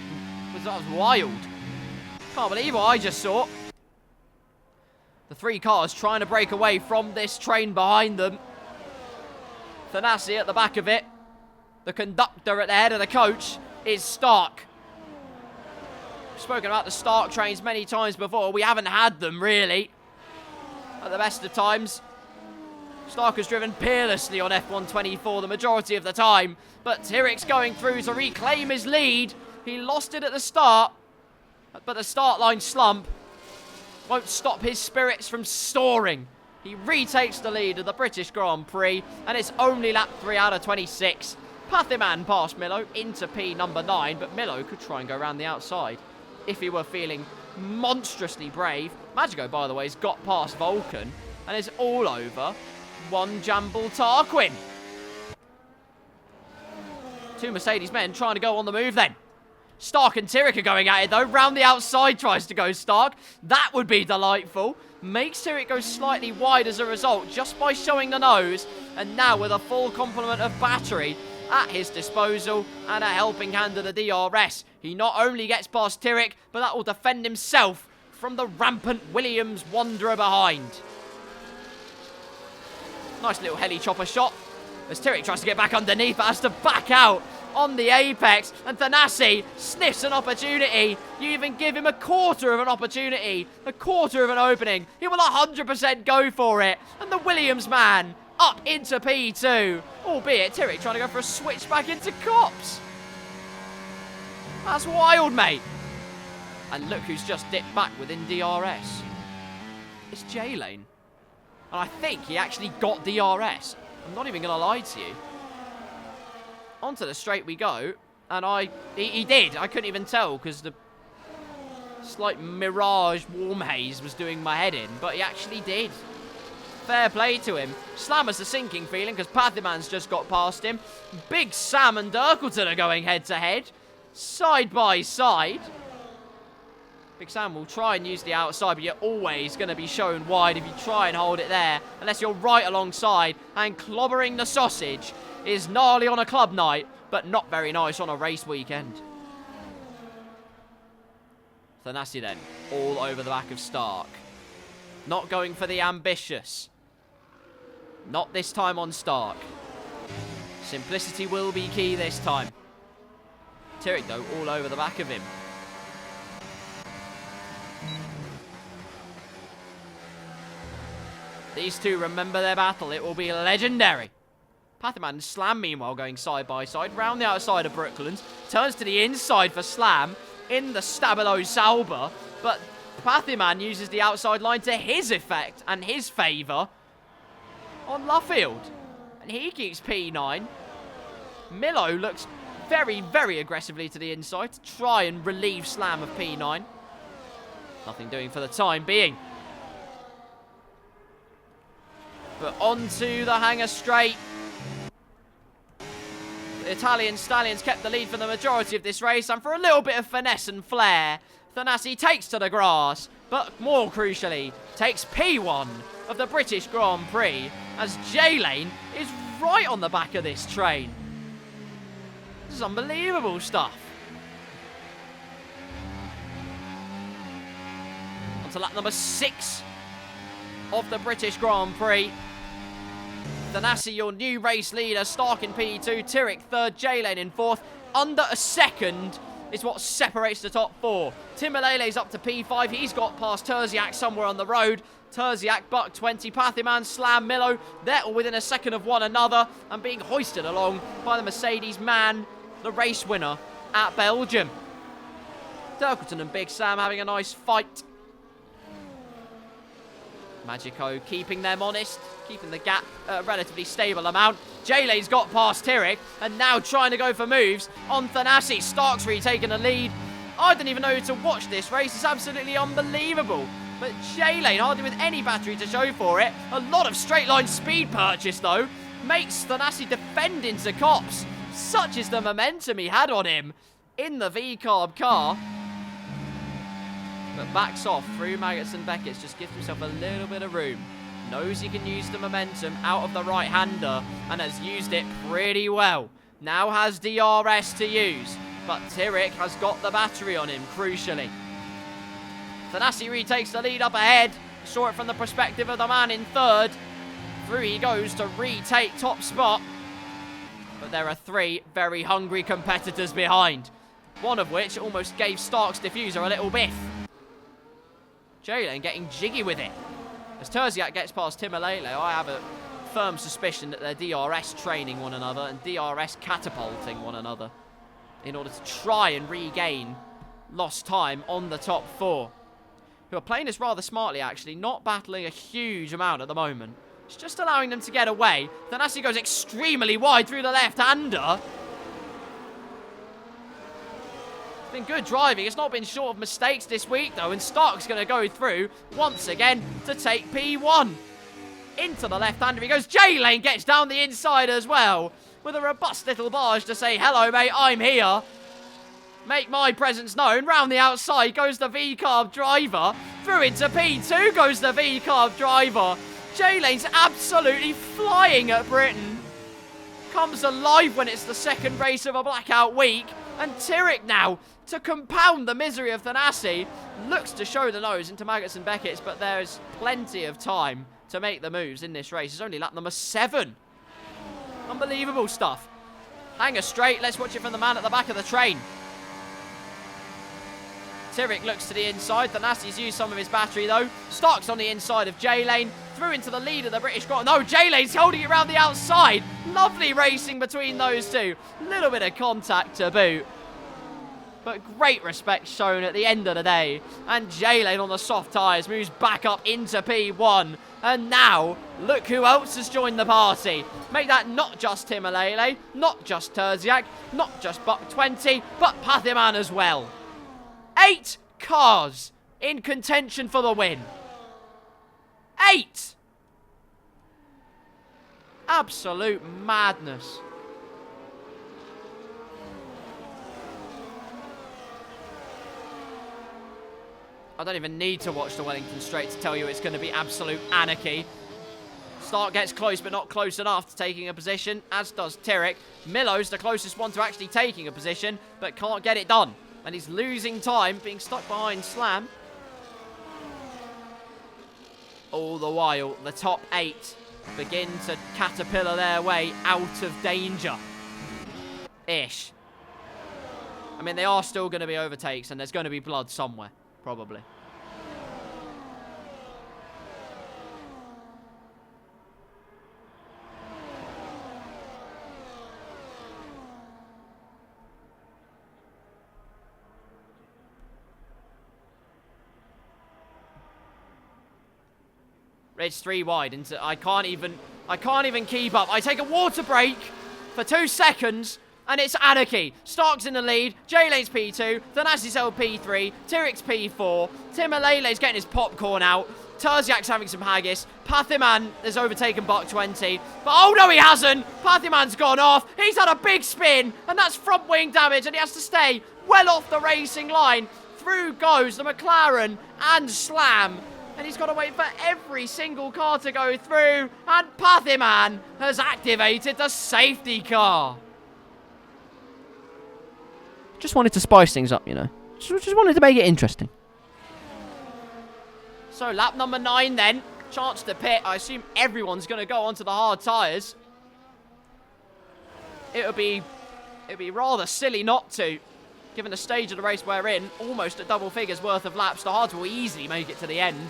was wild. Can't believe what I just saw. The three cars trying to break away from this train behind them. Thanasi at the back of it. The conductor at the head of the coach is Stark. We've spoken about the Stark trains many times before. We haven't had them, really, at the best of times. Stark has driven peerlessly on F124 the majority of the time, but Tyrrell's going through to reclaim his lead. He lost it at the start, but the start line slump won't stop his spirits from soaring. He retakes the lead of the British Grand Prix, and it's only lap 3 out of 26. Pathiman past Milo into P number 9, but Milo could try and go around the outside if he were feeling monstrously brave. Magico, by the way, has got past Vulcan and is all over one Jambal Tarquin. Two Mercedes men trying to go on the move then. Stark and Tyrrell are going at it though. Round the outside tries to go Stark. That would be delightful. Makes Tyrrell go slightly wide as a result just by showing the nose. And now with a full complement of battery at his disposal and a helping hand of the DRS, he not only gets past Tyrrell, but that will defend himself from the rampant Williams wanderer behind. Nice little heli chopper shot as Tyrrell tries to get back underneath, but has to back out on the apex, and Thanasi sniffs an opportunity. You even give him a quarter of an opportunity, a quarter of an opening. He will 100% go for it, and the Williams man up into P2, albeit Tyrrell trying to go for a switch back into Cops. That's wild, mate. And look who's just dipped back within DRS. It's J-Lane. And I think he actually got DRS. I'm not even going to lie to you. Onto the straight we go. And he did. I couldn't even tell because the slight mirage warm haze was doing my head in. But he actually did. Fair play to him. Slam has the sinking feeling because Pathiman's just got past him. Big Sam and Dirkleton are going head to head. Side by side. Big Sam will try and use the outside, but you're always going to be shown wide if you try and hold it there, unless you're right alongside. And clobbering the sausage is gnarly on a club night, but not very nice on a race weekend. Thanasi then, all over the back of Stark. Not going for the ambitious. Not this time on Stark. Simplicity will be key this time. Tyrrell, though, all over the back of him. These two remember their battle. It will be legendary. Pathiman and Slam, meanwhile, going side by side. Round the outside of Brooklands. Turns to the inside for Slam in the Stabilo Sauber. But Pathiman uses the outside line to his effect and his favour on Luffield. And he keeps P9. Milo looks very, very aggressively to the inside to try and relieve Slam of P9. Nothing doing for the time being. But onto the hangar straight. The Italian Stallions kept the lead for the majority of this race, and for a little bit of finesse and flair, Thanasi takes to the grass, but more crucially, takes P1 of the British Grand Prix, as J-Lane is right on the back of this train. This is unbelievable stuff. On to lap number 6 of the British Grand Prix. Thanasi, your new race leader, Stark in P2, Tyrrell third, J-Lane in fourth. Under a second is what separates the top 4. Timalele's up to P5. He's got past Terziak somewhere on the road. Terziak, Buck 20, Pathiman, Slam, Milo. They're all within a second of one another and being hoisted along by the Mercedes man, the race winner at Belgium. Dirkleton and Big Sam having a nice fight. Magico keeping them honest, keeping the gap at a relatively stable amount. J-Lane's got past Tyrrell and now trying to go for moves on Thanasi. Stark's retaking a lead I don't even know who to watch this race. It's absolutely unbelievable. But J-Lane, hardly with any battery to show for it. A lot of straight line speed purchase, though. Makes Thanasi defend into cops. Such is the momentum he had on him in the V-Carb car. But backs off through Maggots and Beckett's. Just gives himself a little bit of room. Knows he can use the momentum out of the right-hander and has used it pretty well. Now has DRS to use, but Tyrrell has got the battery on him, crucially. Thanasi retakes the lead up ahead. Saw it from the perspective of the man in third. Through he goes to retake top spot. But there are three very hungry competitors behind. One of which almost gave Stark's diffuser a little biff. J-Lane getting jiggy with it. As Terziak gets past Timalele, I have a firm suspicion that they're DRS training one another and DRS catapulting one another in order to try and regain lost time on the top four, who are playing this rather smartly, actually, not battling a huge amount at the moment. It's just allowing them to get away. Thanasi goes extremely wide through the left-hander. It's been good driving. It's not been short of mistakes this week, though, and Stark's going to go through once again to take P1. Into the left-hander he goes. J-Lane gets down the inside as well with a robust little barge to say, hello, mate, I'm here. Make my presence known. Round the outside goes the V-Carb driver. Through into P2 goes the V-Carb driver. J-Lane's absolutely flying at Britain. Comes alive when it's the second race of a blackout week. And Tyrrell now, to compound the misery of Thanasi, looks to show the nose into Maggots and Beckett's, but there's plenty of time to make the moves in this race. It's only lap number 7. Unbelievable stuff. Hanger straight. Let's watch it from the man at the back of the train. Tyrrell looks to the inside. Thanasi's used some of his battery, though. Stark's on the inside of J-Lane. Through into the lead of the British Grand. No, J-Lane's holding it around the outside. Lovely racing between those two. Little bit of contact to boot. But great respect shown at the end of the day. And J-Lane on the soft tyres moves back up into P1. And now, look who else has joined the party. Make that not just Timalele, not just Terziak, not just Buck 20, but Pathiman as well. 8 cars in contention for the win. 8! Absolute madness. I don't even need to watch the Wellington Straight to tell you it's going to be absolute anarchy. Stark gets close, but not close enough to taking a position, as does Tyrrell. Millo's the closest one to actually taking a position, but can't get it done. And he's losing time, being stuck behind Slam. All the while, the top 8 begin to caterpillar their way out of danger. Ish. I mean, they are still going to be overtakes, and there's going to be blood somewhere. Probably. It's 3 wide into I can't even keep up. I take a water break for 2 seconds. And it's anarchy. Stark's in the lead. J-Lane's P2. Thanasi's held P3. Tyrrell's P4. Timalele's getting his popcorn out. Terziak's having some haggis. Pathiman has overtaken Buck 20. But oh no, he hasn't. Pathiman's gone off. He's had a big spin. And that's front wing damage. And he has to stay well off the racing line. Through goes the McLaren and Slam. And he's got to wait for every single car to go through. And Pathiman has activated the safety car. Just wanted to spice things up, you know. Just wanted to make it interesting. So, lap number 9 then. Chance to pit. I assume everyone's going to go onto the hard tyres. It'd be rather silly not to, given the stage of the race we're in. Almost at double figures worth of laps. The hards will easily make it to the end.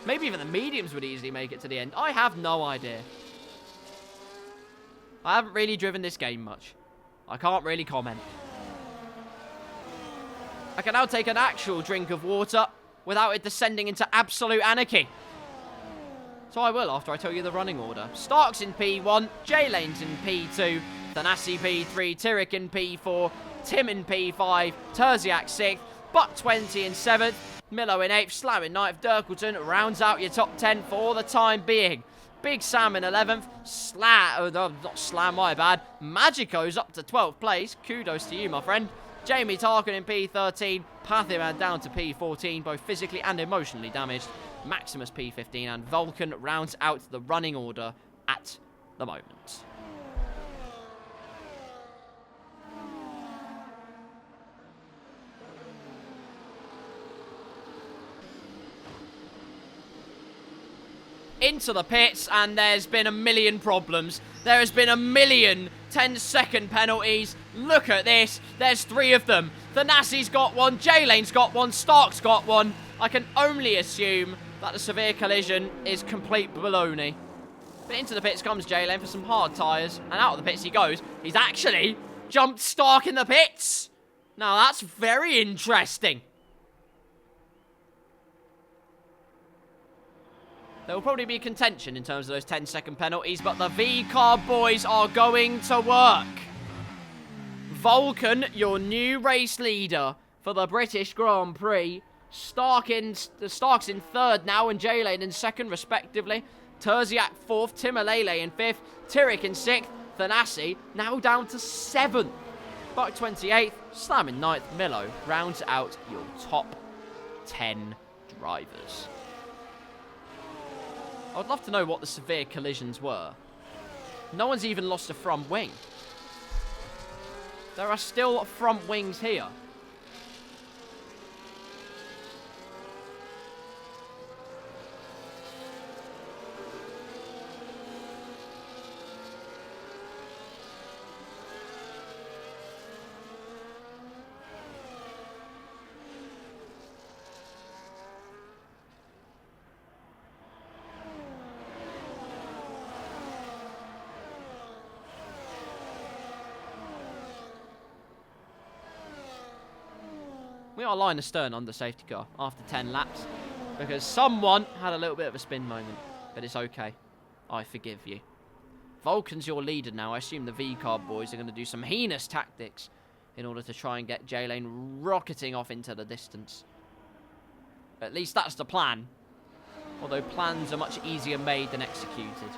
Maybe even the mediums would easily make it to the end. I have no idea. I haven't really driven this game much. I can't really comment. I can now take an actual drink of water without it descending into absolute anarchy. So I will after I tell you the running order. Stark's in P1, J-Lane's in P2, Thanasi P3, Tyrrell in P4, Tim in P5, Terziak 6th, Buck 20 in 7th. Milo in 8th. Slam in 9th. Dirkleton rounds out your top 10 for the time being. Big Sam in 11th. Not Slam, my bad. Magico's up to 12th place. Kudos to you, my friend. Jamie Tarkin in P13. Pathiman down to P14, both physically and emotionally damaged. Maximus P15, and Vulcan rounds out the running order at the moment. Into the pits, and there's been a million problems. There has been a million 10-second penalties. Look at this. There's 3 of them. Thanasi's got one, J-Lane's got one, Stark's got one. I can only assume that the severe collision is complete baloney. But into the pits comes J-Lane for some hard tyres, and out of the pits he goes. He's actually jumped Stark in the pits. Now that's very interesting. There will probably be contention in terms of those 10-second penalties, but the V-Car boys are going to work. Vulcan, your new race leader for the British Grand Prix. Stark's in 3rd now, and J-Lane in 2nd, respectively. Terziak 4th, Timalele in 5th, Tyrrell in 6th, Thanasi now down to 7th. Buck 28th, Slam in 9th, Milo rounds out your top 10 drivers. I would love to know what the severe collisions were. No one's even lost a front wing. There are still front wings here. We are line astern on the safety car after 10 laps because someone had a little bit of a spin moment, but it's okay. I forgive you. Vulcan's your leader now. I assume the V-Car boys are going to do some heinous tactics in order to try and get J-Lane rocketing off into the distance. At least that's the plan. Although plans are much easier made than executed.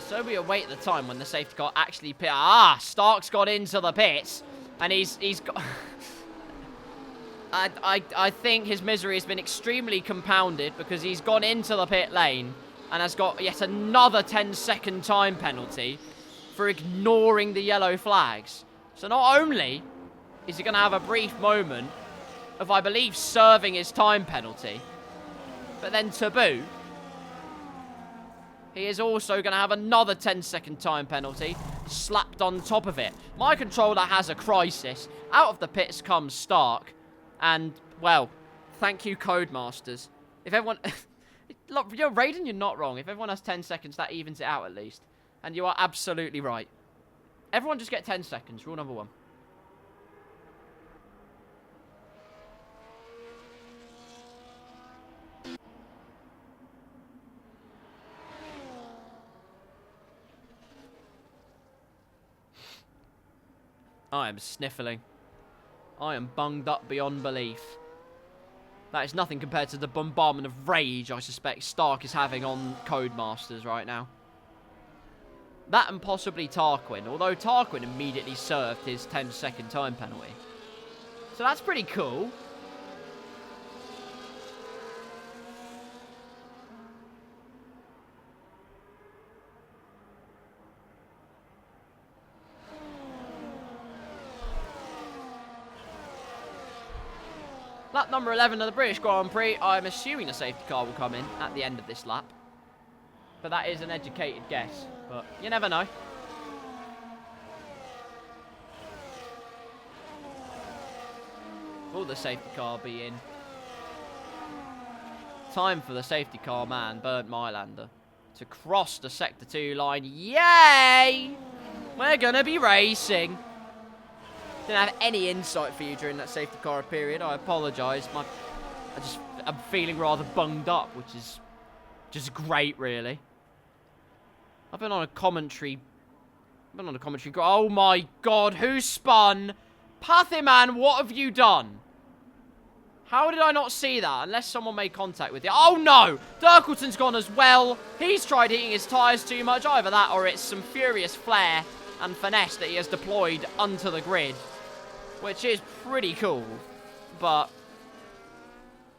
So we await the time when the safety car actually pit. Stark's got into the pits, and he's got. I think his misery has been extremely compounded because he's gone into the pit lane and has got yet another 10-second time penalty for ignoring the yellow flags. So not only is he going to have a brief moment of, I believe, serving his time penalty, but then to boot, he is also going to have another 10-second time penalty slapped on top of it. My controller has a crisis. Out of the pits comes Stark. And, well, thank you, Codemasters. If everyone... Look, Raiden, you're not wrong. If everyone has 10 seconds, that evens it out at least. And you are absolutely right. Everyone just get 10 seconds. Rule number 1. I am sniffling. I am bunged up beyond belief. That is nothing compared to the bombardment of rage I suspect Stark is having on Codemasters right now. That and possibly Tarquin, although Tarquin immediately served his 10-second time penalty. So that's pretty cool. Lap number 11 of the British Grand Prix. I'm assuming the safety car will come in at the end of this lap. But that is an educated guess. But you never know. Will the safety car be in? Time for the safety car man, Bernd Mailander, to cross the Sector 2 line. Yay! We're going to be racing. Didn't have any insight for you during that safety car period. I apologise. I'm feeling rather bunged up, which is just great, really. I've been on a commentary. Oh my god, who spun? Pathyman, what have you done? How did I not see that? Unless someone made contact with you. Oh no! Dirkleton's gone as well. He's tried heating his tyres too much. Either that or it's some furious flair and finesse that he has deployed onto the grid. Which is pretty cool. But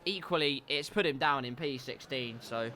equally, it's put him down in P16. So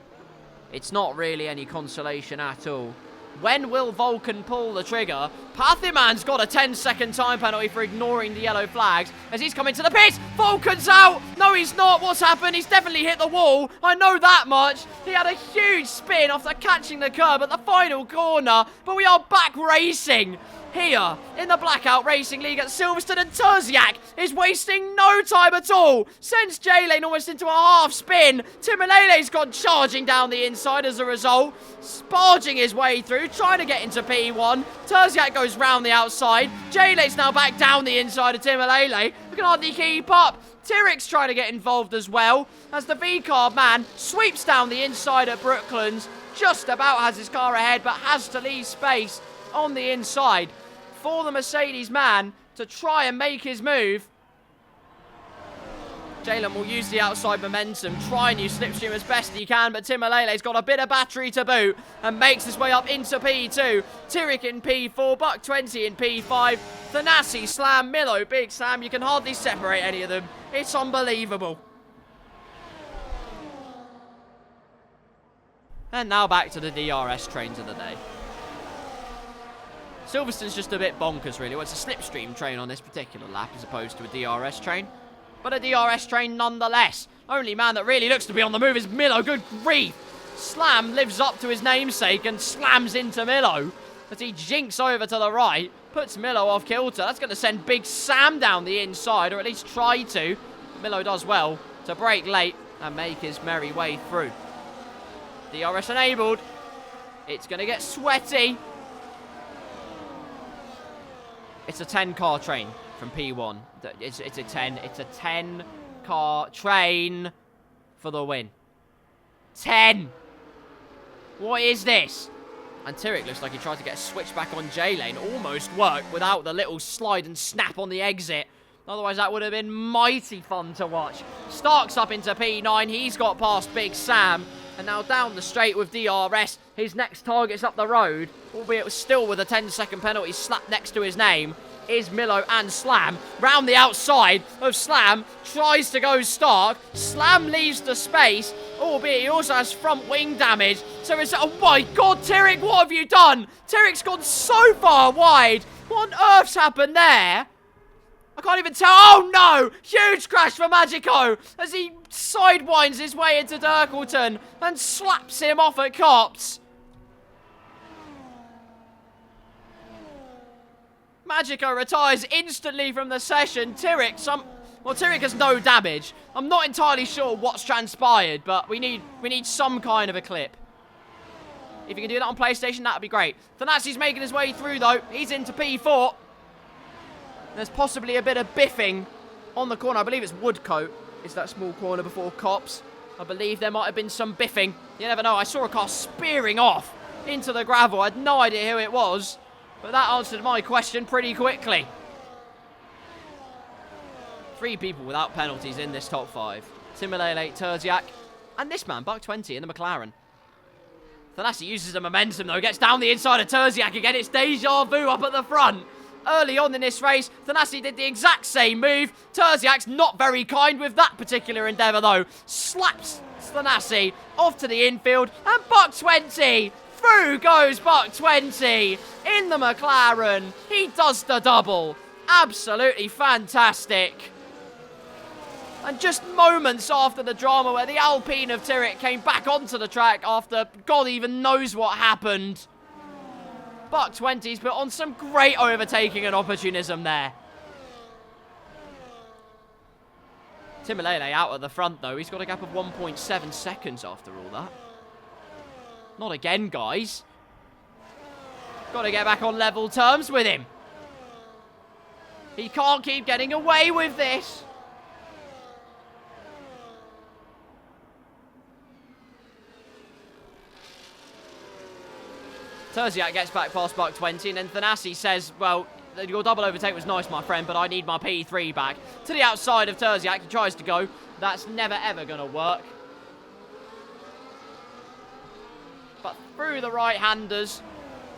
it's not really any consolation at all. When will Vulcan pull the trigger? Pathyman's got a 10-second time penalty for ignoring the yellow flags as he's coming to the pits. Vulcan's out. No, he's not. What's happened? He's definitely hit the wall. I know that much. He had a huge spin after catching the curb at the final corner. But we are back racing here in the Blackout Racing League at Silverstone, and Terziak is wasting no time at all. Sends J-Lane almost into a half spin. Timalele's gone charging down the inside as a result, sparging his way through, trying to get into P1. Terziak goes round the outside. J-Lane's now back down the inside of Timalele. We can hardly keep up. Tyrrell's trying to get involved as well as the V-car man sweeps down the inside at Brooklands. Just about has his car ahead, but has to leave space on the inside for the Mercedes man to try and make his move. Jalen will use the outside momentum, try and use slipstream as best he can, but Timalele's got a bit of battery to boot and makes his way up into P2. Tyrrell in P4, Buck 20 in P5, Thanasi, Slam, Milo, Big Sam. You can hardly separate any of them. It's unbelievable. And now back to the DRS trains of the day. Silverstone's just a bit bonkers, really. Well, it's a slipstream train on this particular lap as opposed to a DRS train. But a DRS train nonetheless. Only man that really looks to be on the move is Milo. Good grief. Slam lives up to his namesake and slams into Milo as he jinks over to the right. Puts Milo off kilter. That's going to send Big Sam down the inside, or at least try to. Milo does well to brake late and make his merry way through. DRS enabled. It's going to get sweaty. It's a 10-car train from P1. It's a 10-car train for the win. 10! What is this? And Tyrrell looks like he tried to get a switch back on J-Lane. Almost worked without the little slide and snap on the exit. Otherwise, that would have been mighty fun to watch. Stark's up into P9. He's got past Big Sam. And now down the straight with DRS. His next target's up the road, albeit still with a 10-second penalty slapped next to his name, is Milo and Slam. Round the outside of Slam, tries to go Stark. Slam leaves the space, albeit he also has front wing damage. So it's, oh my god, Tyrrell, what have you done? Tyrrell's gone so far wide. What on earth's happened there? I can't even tell. Oh no! Huge crash for Magico as he sidewinds his way into Dirkleton and slaps him off at Cops. Magico retires instantly from the session. Tyrrell has no damage. I'm not entirely sure what's transpired, but we need some kind of a clip. If you can do that on PlayStation, that would be great. Thanasi's making his way through, though. He's into P4. There's possibly a bit of biffing on the corner. I believe it's Woodcote. Is that small corner before Cops? I believe there might have been some biffing. You never know. I saw a car spearing off into the gravel. I had no idea who it was. But that answered my question pretty quickly. 3 people without penalties in this top 5. Timalele, Terziak, and this man, Buck 20 in the McLaren. Thanasi uses the momentum, though. Gets down the inside of Terziak again. It's deja vu up at the front. Early on in this race, Thanasi did the exact same move. Terziak's not very kind with that particular endeavour, though. Slaps Thanasi off to the infield, and Buck 20. Through goes Buck 20 in the McLaren. He does the double. Absolutely fantastic. And just moments after the drama where the Alpine of Tyrrell came back onto the track after God even knows what happened, Buck 20's put on some great overtaking and opportunism there. Timalele out at the front, though. He's got a gap of 1.7 seconds after all that. Not again, guys. Got to get back on level terms with him. He can't keep getting away with this. Terziak gets back past Buck 20, and then Thanasi says, well, your double overtake was nice, my friend, but I need my P3 back. To the outside of Terziak, he tries to go. That's never, ever going to work. But through the right-handers,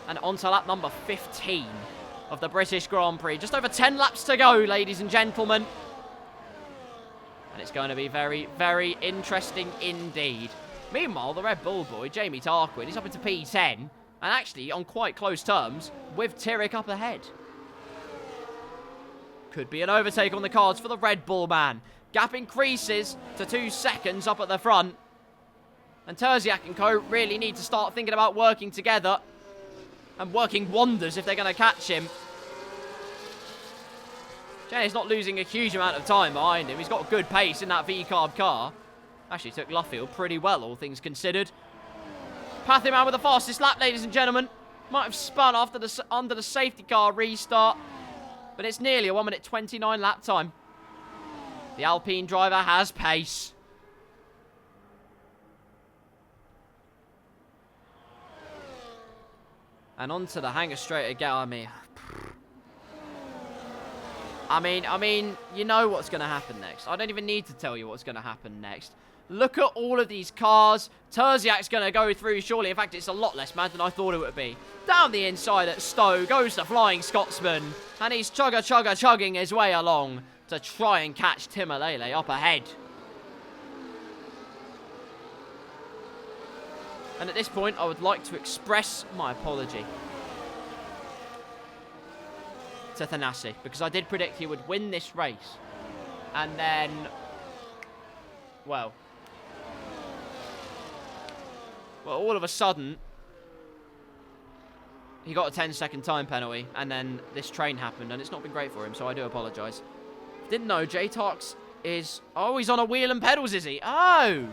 and onto lap number 15 of the British Grand Prix. Just over 10 laps to go, ladies and gentlemen. And it's going to be very, very interesting indeed. Meanwhile, the Red Bull boy, Jamie Tarquin, is up into P10, and actually on quite close terms with Tyrrell up ahead. Could be an overtake on the cards for the Red Bull man. Gap increases to 2 seconds up at the front. And Terziak and co really need to start thinking about working together and working wonders if they're going to catch him. Jenny's not losing a huge amount of time behind him. He's got good pace in that V-carb car. Actually took Luffield pretty well, all things considered. Pathy man with the fastest lap, ladies and gentlemen. Might have spun after under the safety car restart. But it's nearly a 1 minute 29 lap time. The Alpine driver has pace. And onto the hanger straight again. I mean, you know what's going to happen next. I don't even need to tell you what's going to happen next. Look at all of these cars. Terziak's going to go through, surely. In fact, it's a lot less mad than I thought it would be. Down the inside at Stowe goes the Flying Scotsman. And he's chugging his way along to try and catch Timalele up ahead. And at this point, I would like to express my apology to Thanasi, because I did predict he would win this race. And then, well, all of a sudden, he got a 10-second time penalty, and then this train happened, and it's not been great for him, so I do apologise. Didn't know J-Tox is... Oh, he's on a wheel and pedals, is he? Oh!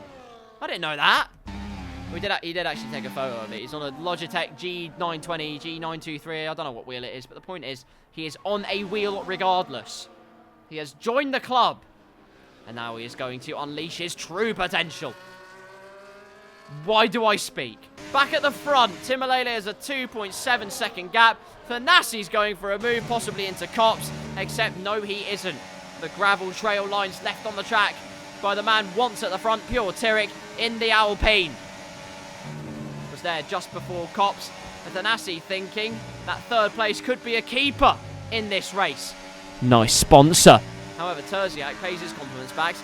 I didn't know that. He did actually take a photo of it. He's on a Logitech G920, G923. I don't know what wheel it is, but the point is, he is on a wheel regardless. He has joined the club, and now he is going to unleash his true potential. Why do I speak? Back at the front, Timalele has a 2.7 second gap. Thanasi's going for a move, possibly into Cops, except no, he isn't. The gravel trail lines left on the track by the man once at the front, Pure Tyrrell in the Alpine. Was there just before Cops, and Thanasi thinking that third place could be a keeper in this race. Nice sponsor. However, Terziak pays his compliments back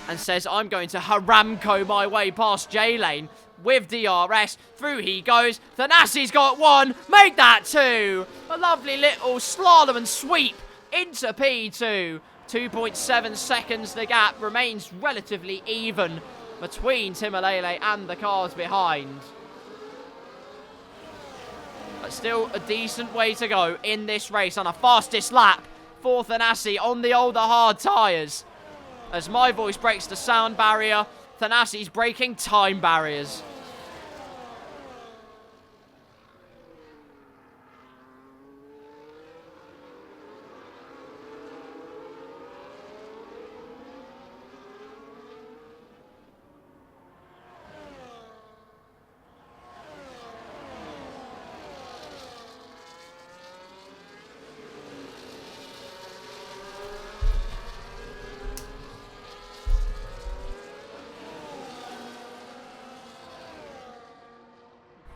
and says, I'm going to Haramco my way past J-Lane with DRS. Through he goes. Thanasi's got one. Made that two. A lovely little slalom and sweep into P2. 2.7 seconds. The gap remains relatively even between Timalele and the cars behind. But still a decent way to go in this race on a fastest lap for Thanasi on the older hard tyres. As my voice breaks the sound barrier, Thanasi's breaking time barriers.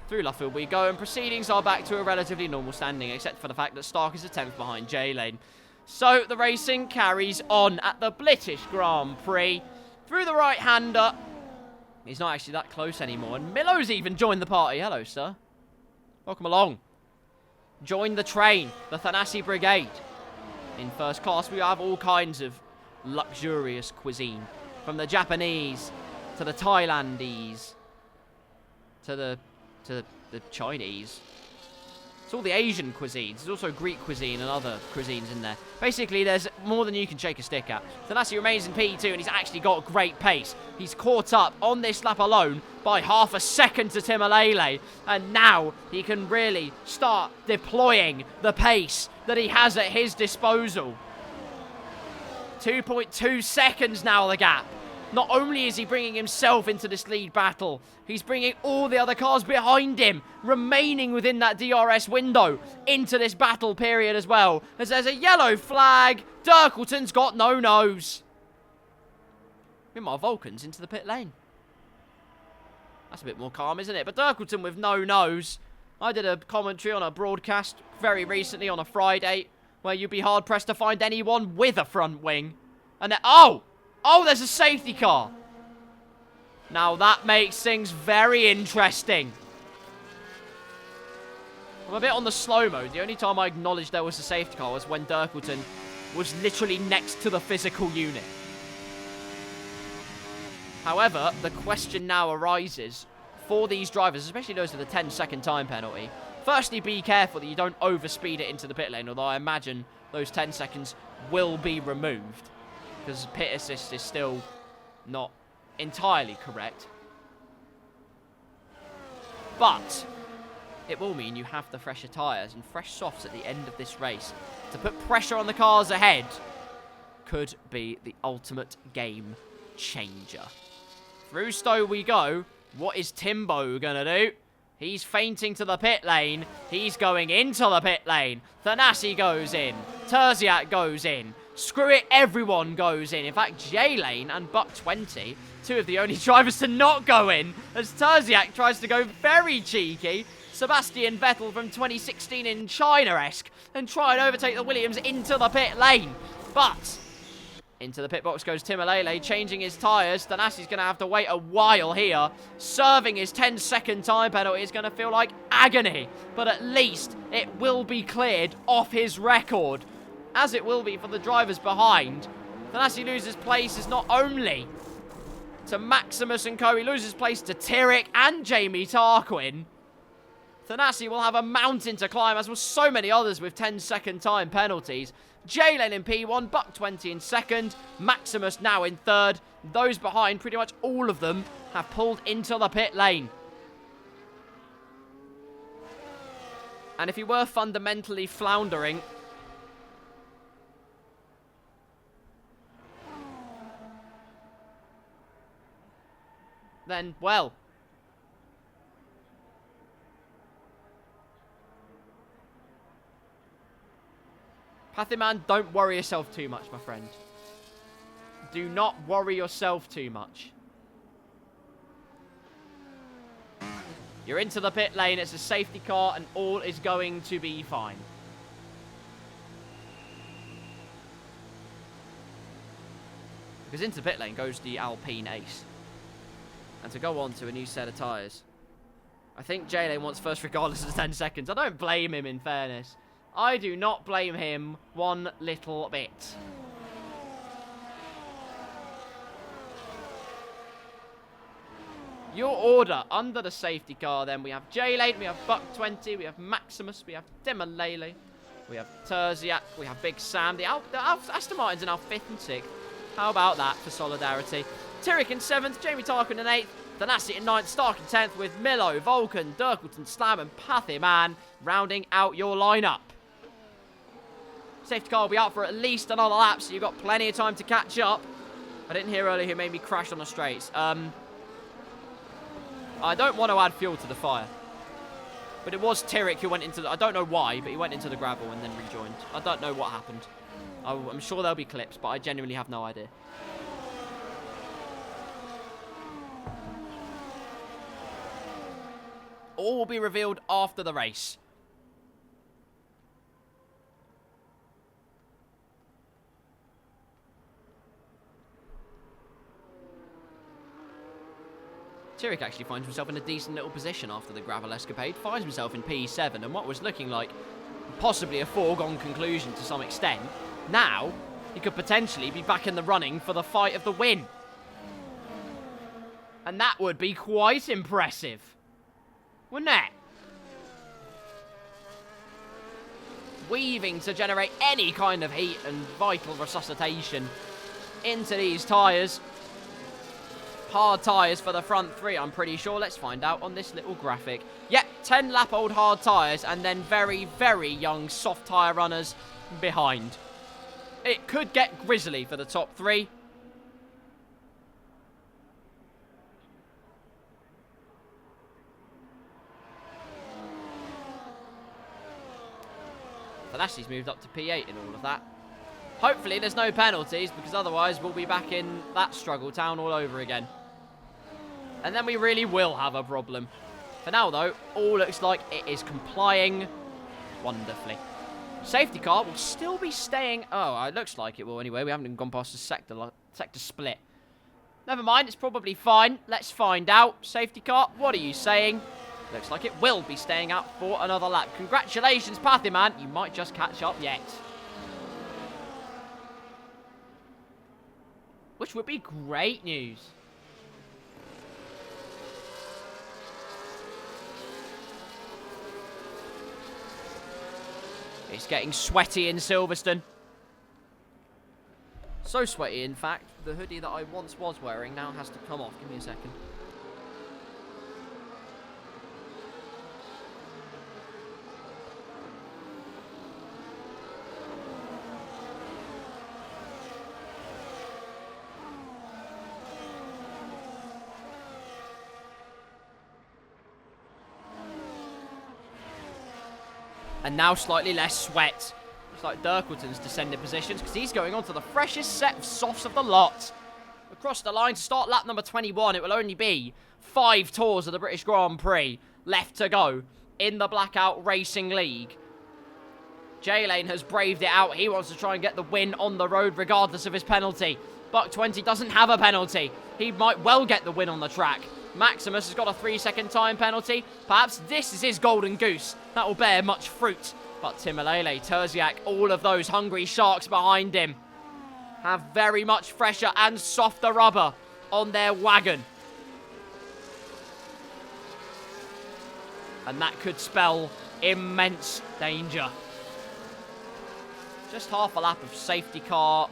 Through Luffield we go, and proceedings are back to a relatively normal standing, except for the fact that Stark is a 10th behind J-Lane. So the racing carries on at the British Grand Prix. Through the right-hander. He's not actually that close anymore, and Millo's even joined the party. Hello, sir. Welcome along. Join the train, the Thanasi Brigade. In first class, we have all kinds of luxurious cuisine. From the Japanese, to the Thailandese, to the Chinese. It's all the Asian cuisines. There's also Greek cuisine and other cuisines in there. Basically, there's more than you can shake a stick at. Thanasi remains in P2, and he's actually got great pace. He's caught up on this lap alone by half a second to Timalele, and now he can really start deploying the pace that he has at his disposal. 2.2 seconds now, the gap. Not only is he bringing himself into this lead battle, he's bringing all the other cars behind him, remaining within that DRS window, into this battle period as well. As there's a yellow flag, Dirkleton's got no nose. Meanwhile, Vulcan's into the pit lane. That's a bit more calm, isn't it? But Dirkleton with no nose. I did a commentary on a broadcast very recently on a Friday where you'd be hard-pressed to find anyone with a front wing. And then, oh, there's a safety car. Now that makes things very interesting. I'm a bit on the slow mode. The only time I acknowledged there was a safety car was when Dirkleton was literally next to the physical unit. However, the question now arises for these drivers, especially those with a 10-second time penalty. Firstly, be careful that you don't overspeed it into the pit lane, although I imagine those 10 seconds will be removed, because pit assist is still not entirely correct. But it will mean you have the fresher tyres and fresh softs at the end of this race. To put pressure on the cars ahead could be the ultimate game changer. Through Stowe we go. What is Timbo going to do? He's feinting to the pit lane. He's going into the pit lane. Thanasi goes in. Terziak goes in. Screw it, everyone goes in. In fact, J-Lane and Buck20, two of the only drivers to not go in, as Terziak tries to go very cheeky. Sebastian Vettel from 2016 in China-esque, and try and overtake the Williams into the pit lane. But into the pit box goes Timalele, changing his tyres. Thanasi's going to have to wait a while here. Serving his 10-second time penalty is going to feel like agony, but at least it will be cleared off his record, as it will be for the drivers behind. Thanasi loses places not only to Maximus and co, he loses place to Tyrrell and Jamie Tarquin. Thanasi will have a mountain to climb, as will so many others with 10-second time penalties. J-Lane in P1, Buck20 in second, Maximus now in third. Those behind, pretty much all of them, have pulled into the pit lane. And if you were fundamentally floundering, then, well, Pathiman, don't worry yourself too much, my friend. Do not worry yourself too much. You're into the pit lane, it's a safety car, and all is going to be fine. Because into the pit lane goes the Alpine Ace. And to go on to a new set of tyres. I think J-Lane wants first regardless of the 10 seconds. I don't blame him, in fairness. I do not blame him one little bit. Your order under the safety car then. We have J-Lane, we have Buck20, we have Maximus, we have Demalele, we have Terziak, we have Big Sam. The Aston Martins are now 5th and 6th. How about that for solidarity? Tyrrell in 7th, Jamie Tarquin in 8th, Thanasi in 9th, Stark in 10th, with Milo, Vulcan, Dirkleton, Slam and Pathiman rounding out your lineup. Safety car will be out for at least another lap, so you've got plenty of time to catch up. I didn't hear earlier who made me crash on the straights. I don't want to add fuel to the fire. But it was Tyrrell who went into the... I don't know why, but he went into the gravel and then rejoined. I don't know what happened. I'm sure there'll be clips, but I genuinely have no idea. All will be revealed after the race. Tyrrell actually finds himself in a decent little position after the gravel escapade. Finds himself in P7, and what was looking like possibly a foregone conclusion to some extent. Now, he could potentially be back in the running for the fight of the win. And that would be quite impressive, wouldn't it? Weaving to generate any kind of heat and vital resuscitation into these tyres. Hard tyres for the front three, I'm pretty sure. Let's find out on this little graphic. Yep, 10-lap-old hard tyres, and then very, very young soft tyre runners behind. It could get grisly for the top 3. Thanasi's moved up to P8 in all of that. Hopefully there's no penalties, because otherwise we'll be back in that struggle town all over again. And then we really will have a problem. For now, though, all looks like it is complying wonderfully. Safety car will still be staying... Oh, it looks like it will anyway. We haven't even gone past the sector split. Never mind, it's probably fine. Let's find out. Safety car, what are you saying? Looks like it will be staying out for another lap. Congratulations, Pathy Man. You might just catch up yet. Which would be great news. It's getting sweaty in Silverstone. So sweaty, in fact, the hoodie that I once was wearing now has to come off. Give me a second. And now slightly less sweat. Looks like Dirkleton's descended positions because he's going on to the freshest set of softs of the lot. Across the line to start lap number 21. It will only be 5 tours of the British Grand Prix left to go in the Blackout Racing League. J-Lane has braved it out. He wants to try and get the win on the road regardless of his penalty. Buck 20 doesn't have a penalty. He might well get the win on the track. Maximus has got a 3-second time penalty. Perhaps this is his golden goose. That will bear much fruit. But Timalele, Terziak, all of those hungry sharks behind him have very much fresher and softer rubber on their wagon. And that could spell immense danger. Just half a lap of safety car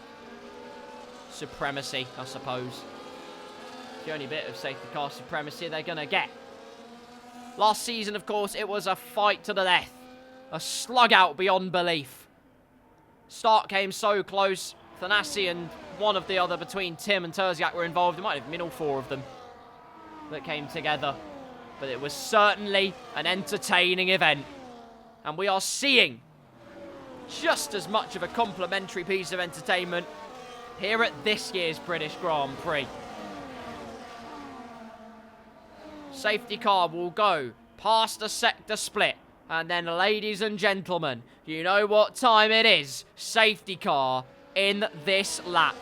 supremacy, I suppose. The only bit of safety car supremacy they're going to get. Last season, of course, it was a fight to the death. A slug out beyond belief. Start came so close. Thanasi and one of the other between Tim and Terziak were involved. It might have been all 4 of them that came together. But it was certainly an entertaining event. And we are seeing just as much of a complimentary piece of entertainment here at this year's British Grand Prix. Safety car will go past the sector split. And then, ladies and gentlemen, you know what time it is. Safety car in this lap.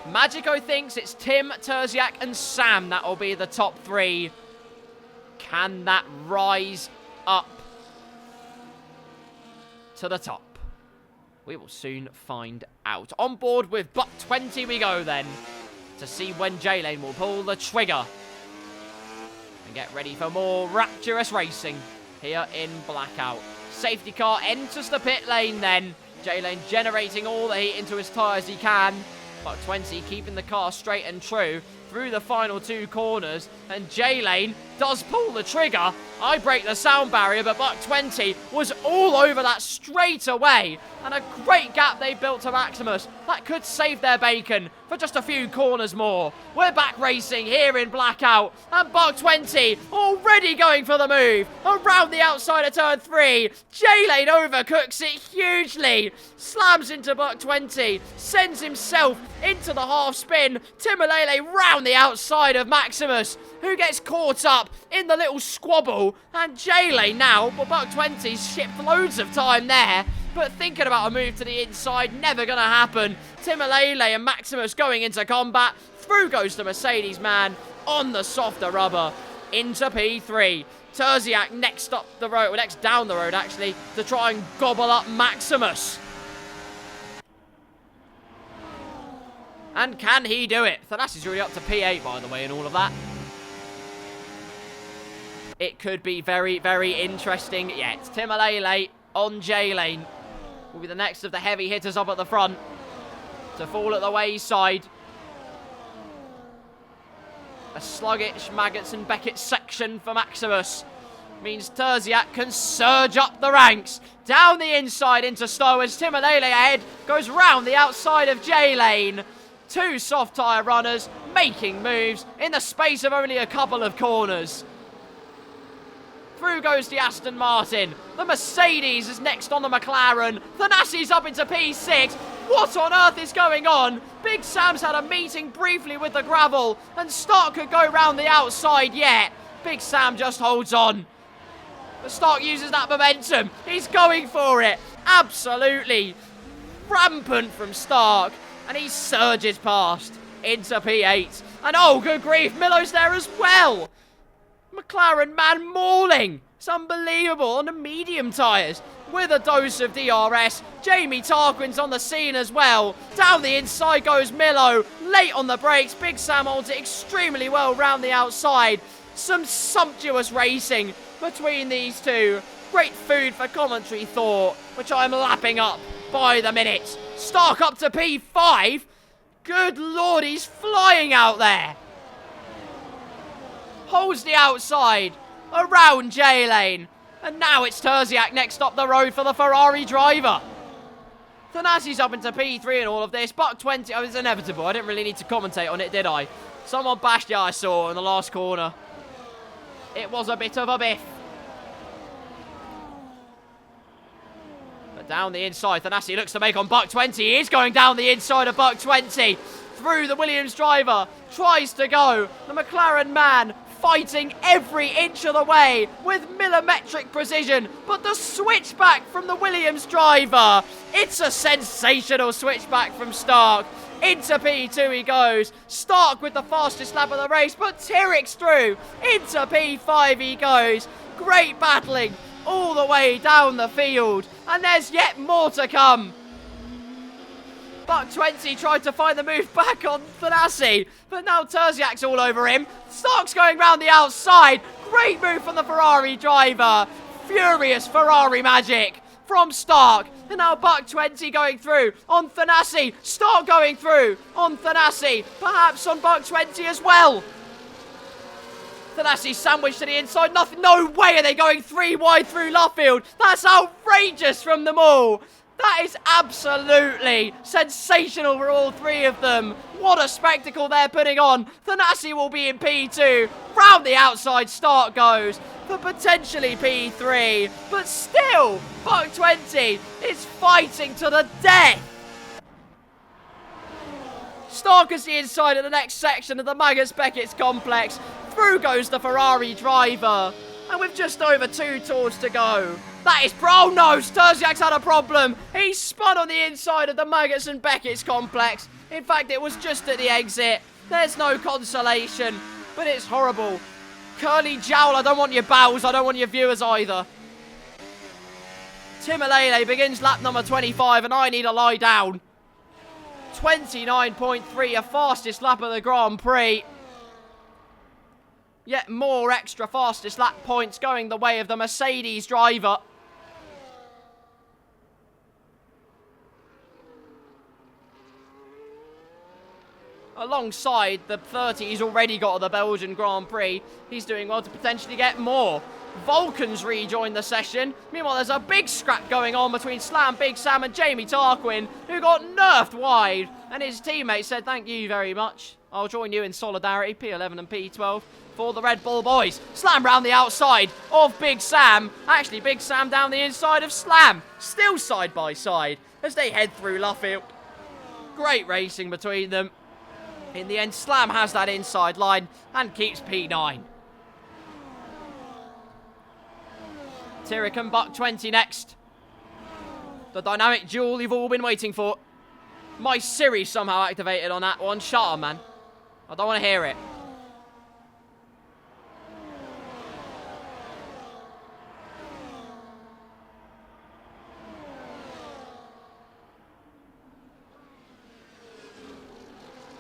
Magico thinks it's Tim, Terziak, and Sam that will be the top 3. Can that rise up to the top? We will soon find out. On board with Buck 20 we go then, to see when J-Lane will pull the trigger and get ready for more rapturous racing here in Blackout. Safety car enters the pit lane then. J-Lane generating all the heat into his tyres he can. Buck 20 keeping the car straight and true through the final 2 corners. And J-Lane does pull the trigger. I break the sound barrier, but Buck 20 was all over that straight away. And a great gap they built to Maximus. That could save their bacon for just a few corners more. We're back racing here in Blackout. And Buck 20 already going for the move. Around the outside of turn 3. J-Lane overcooks it hugely. Slams into Buck 20. Sends himself into the half spin. Timalele round the outside of Maximus, who gets caught up in the little squabble. And J-Lane now, well, Buck 20's shipped loads of time there, but thinking about a move to the inside, never going to happen. Timalele and Maximus going into combat. Through goes the Mercedes man on the softer rubber into P3. Terziak next up the road, well, next down the road actually, to try and gobble up Maximus. And can he do it? Thanasi's already up to P8, by the way, and all of that. It could be very, very interesting yet. Timalele on J-Lane will be the next of the heavy hitters up at the front to fall at the wayside. A sluggish Maggots and Beckett section for Maximus. Means Terziak can surge up the ranks. Down the inside into Stowe as Timalele ahead goes round the outside of J-Lane. Two soft tyre runners making moves in the space of only a couple of corners. Through goes the Aston Martin. The Mercedes is next on the McLaren. Thanassi's up into P6. What on earth is going on? Big Sam's had a meeting briefly with the gravel, and Stark could go round the outside yet. Big Sam just holds on. But Stark uses that momentum. He's going for it. Absolutely rampant from Stark. And he surges past into P8. And oh, good grief, Millo's there as well. McLaren man mauling. It's unbelievable on the medium tyres. With a dose of DRS. Jamie Tarquin's on the scene as well. Down the inside goes Millo. Late on the brakes. Big Sam holds it extremely well round the outside. Some sumptuous racing between these two. Great food for commentary thought, which I'm lapping up by the minute. Stark up to P5. Good lord, he's flying out there. Holds the outside around J-Lane. And now it's Terziak next up the road for the Ferrari driver. Thanassi's up into P3 and all of this. Buck 20, oh, it's inevitable. I didn't really need to commentate on it, did I? Someone bashed, yeah, I saw in the last corner. It was a bit of a biff. But down the inside, Thanassi looks to make on Buck 20. He is going down the inside of Buck 20. Through the Williams driver. Tries to go. The McLaren man fighting every inch of the way with millimetric precision. But the switchback from the Williams driver. It's a sensational switchback from Stark. Into P2 he goes. Stark with the fastest lap of the race, but Tyrrell's through. Into P5 he goes. Great battling all the way down the field. And there's yet more to come. Buck 20 tried to find the move back on Thanassi, but now Terziak's all over him. Stark's going round the outside. Great move from the Ferrari driver. Furious Ferrari magic from Stark. And now Buck 20 going through on Thanassi. Stark going through on Thanassi. Perhaps on Buck 20 as well. Thanassi sandwiched to the inside. Nothing. No way are they going three wide through Luffield. That's outrageous from them all. That is absolutely sensational for all three of them. What a spectacle they're putting on. Thanassi will be in P2. Round the outside, Stark goes for potentially P3. But still, Buck 20 is fighting to the death. Stark is the inside of the next section of the Maggotts-Beckett's complex. Through goes the Ferrari driver. And with just over 2 tours to go, that is... Oh no, Terziak's had a problem. He spun on the inside of the Maggotts and Beckett's complex. In fact, it was just at the exit. There's no consolation, but it's horrible. Curly Jowl, I don't want your bowels. I don't want your viewers either. Timalele begins lap number 25, and I need to lie down. 29.3, a fastest lap of the Grand Prix. Yet more extra fastest lap points going the way of the Mercedes driver. Alongside the 30 he's already got at the Belgian Grand Prix, he's doing well to potentially get more. Vulcans rejoin the session. Meanwhile, there's a big scrap going on between Slam, Big Sam and Jamie Tarquin, who got nerfed wide. And his teammates said, thank you very much. I'll join you in solidarity, P11 and P12. For the Red Bull boys. Slam round the outside of Big Sam. Actually, Big Sam down the inside of Slam. Still side by side as they head through Luffield. Great racing between them. In the end, Slam has that inside line and keeps P9. Tyrrell and Buck 20 next. The dynamic duel you've all been waiting for. My Siri somehow activated on that one. Shut up, man. I don't want to hear it.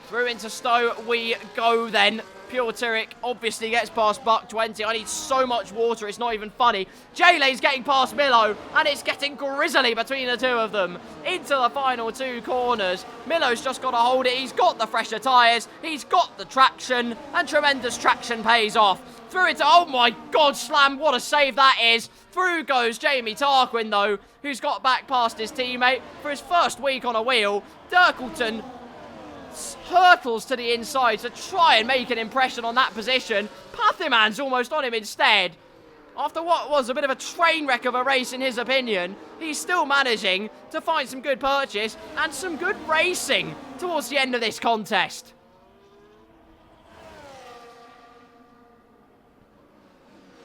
Through into Stowe we go then. Pure Tyrrell obviously gets past Buck 20. I need so much water, it's not even funny. J-Lane's getting past Milo, and it's getting grisly between the two of them. Into the final two corners. Milo's just got to hold it. He's got the fresher tyres. He's got the traction, and tremendous traction pays off. Through it, oh my god, Slam, what a save that is. Through goes Jamie Tarquin, though, who's got back past his teammate for his first week on a wheel. Dirkleton hurtles to the inside to try and make an impression on that position. Pathiman's almost on him instead. After what was a bit of a train wreck of a race in his opinion, he's still managing to find some good purchase and some good racing towards the end of this contest.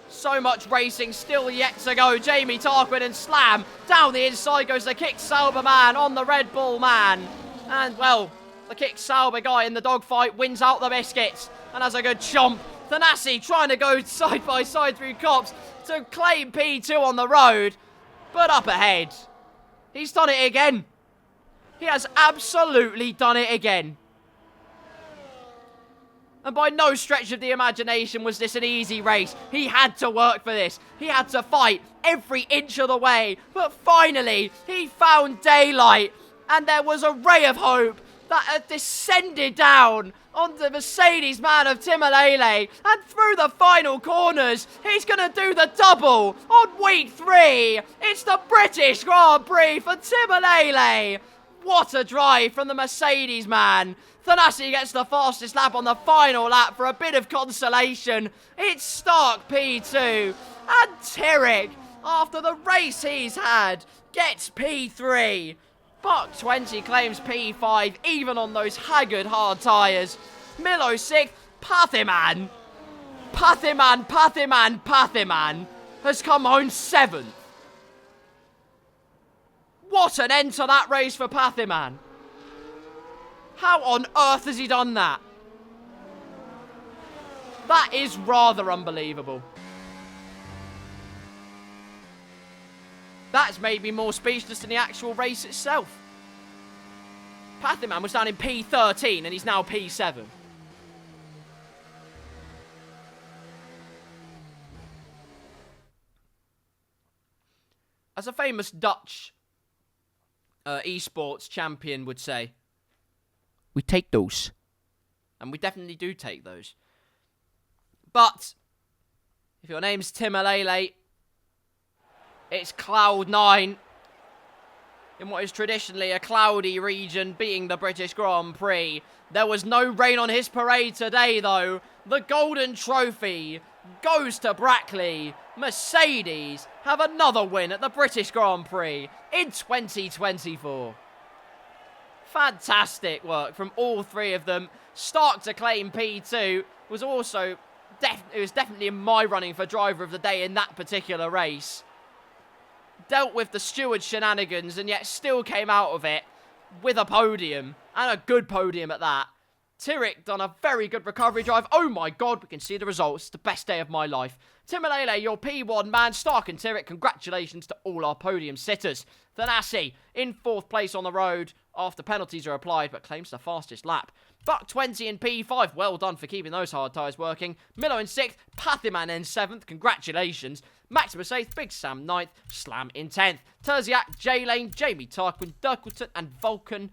So much racing still yet to go. Jamie Tarquin and Slam. Down the inside goes the Kick Sauber man on the Red Bull man. And, well, the Kick Sauber guy in the dogfight wins out the biscuits and has a good chomp. Thanasi trying to go side by side through cops to claim P2 on the road. But up ahead, he's done it again. He has absolutely done it again. And by no stretch of the imagination was this an easy race. He had to work for this. He had to fight every inch of the way. But finally, he found daylight. And there was a ray of hope that had descended down onto the Mercedes man of Timalele. And through the final corners, he's going to do the double on week 3. It's the British Grand Prix for Timalele. What a drive from the Mercedes man. Thanasi gets the fastest lap on the final lap for a bit of consolation. It's Stark P2. And Tyrrell, after the race he's had, gets P3. Buck 20 claims P5, even on those haggard hard tyres. Milo 6th. Pathiman has come home 7th. What an end to that race for Pathiman. How on earth has he done that? That is rather unbelievable. That's made me more speechless than the actual race itself. Pathiman was down in P13 and he's now P7. As a famous Dutch esports champion would say, we take those. And we definitely do take those. But if your name's Timalele, it's Cloud 9 in what is traditionally a cloudy region, being the British Grand Prix. There was no rain on his parade today, though. The Golden Trophy goes to Brackley. Mercedes have another win at the British Grand Prix in 2024. Fantastic work from all three of them. Stark to claim P2 was also definitely in my running for driver of the day in that particular race. Dealt with the steward shenanigans and yet still came out of it with a podium, and a good podium at that. Tyrrell done a very good recovery drive. Oh my god, we can see the results. The best day of my life. Timalele, your P1 man. Stark and Tyrrell, congratulations to all our podium sitters. Thanasi in 4th place on the road after penalties are applied, but claims the fastest lap. Buck 20 in P5, well done for keeping those hard tyres working. Milo in 6th, Pathiman in 7th, congratulations. Maximus 8th, Big Sam 9th, Slam in 10th. Terziak, J-Lane, Jamie Tarquin, Dirkleton and Vulcan,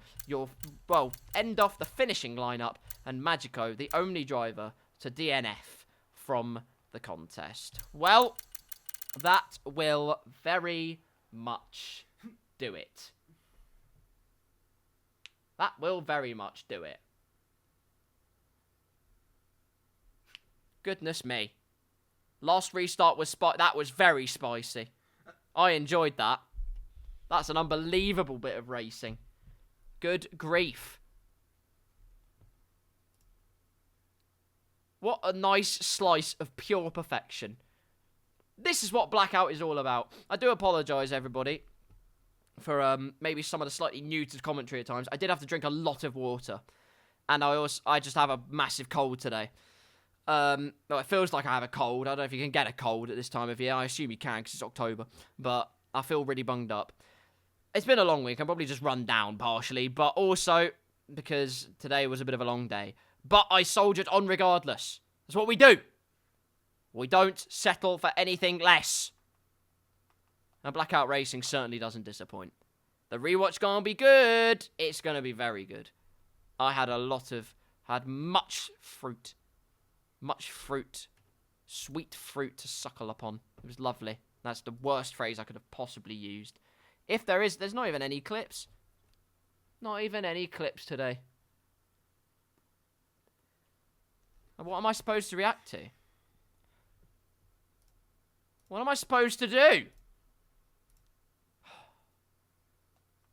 end off the finishing lineup. And Magico, the only driver to DNF from the contest. Well, that will very much do it. That will very much do it. Goodness me. Last restart was that was very spicy. I enjoyed that. That's an unbelievable bit of racing. Good grief. What a nice slice of pure perfection. This is what Blackout is all about. I do apologise, everybody, for maybe some of the slightly new to the commentary at times. I did have to drink a lot of water. And I just have a massive cold today. Well, it feels like I have a cold. I don't know if you can get a cold at this time of year. I assume you can because it's October. But I feel really bunged up. It's been a long week. I'm probably just run down partially. But also because today was a bit of a long day. but I soldiered on regardless. That's what we do. We don't settle for anything less. And Blackout Racing certainly doesn't disappoint. The rewatch gonna be good. It's gonna be very good. I had much fruit. Much fruit. Sweet fruit to suckle upon. It was lovely. That's the worst phrase I could have possibly used. If there's not even any clips. Not even any clips today. And what am I supposed to react to? What am I supposed to do?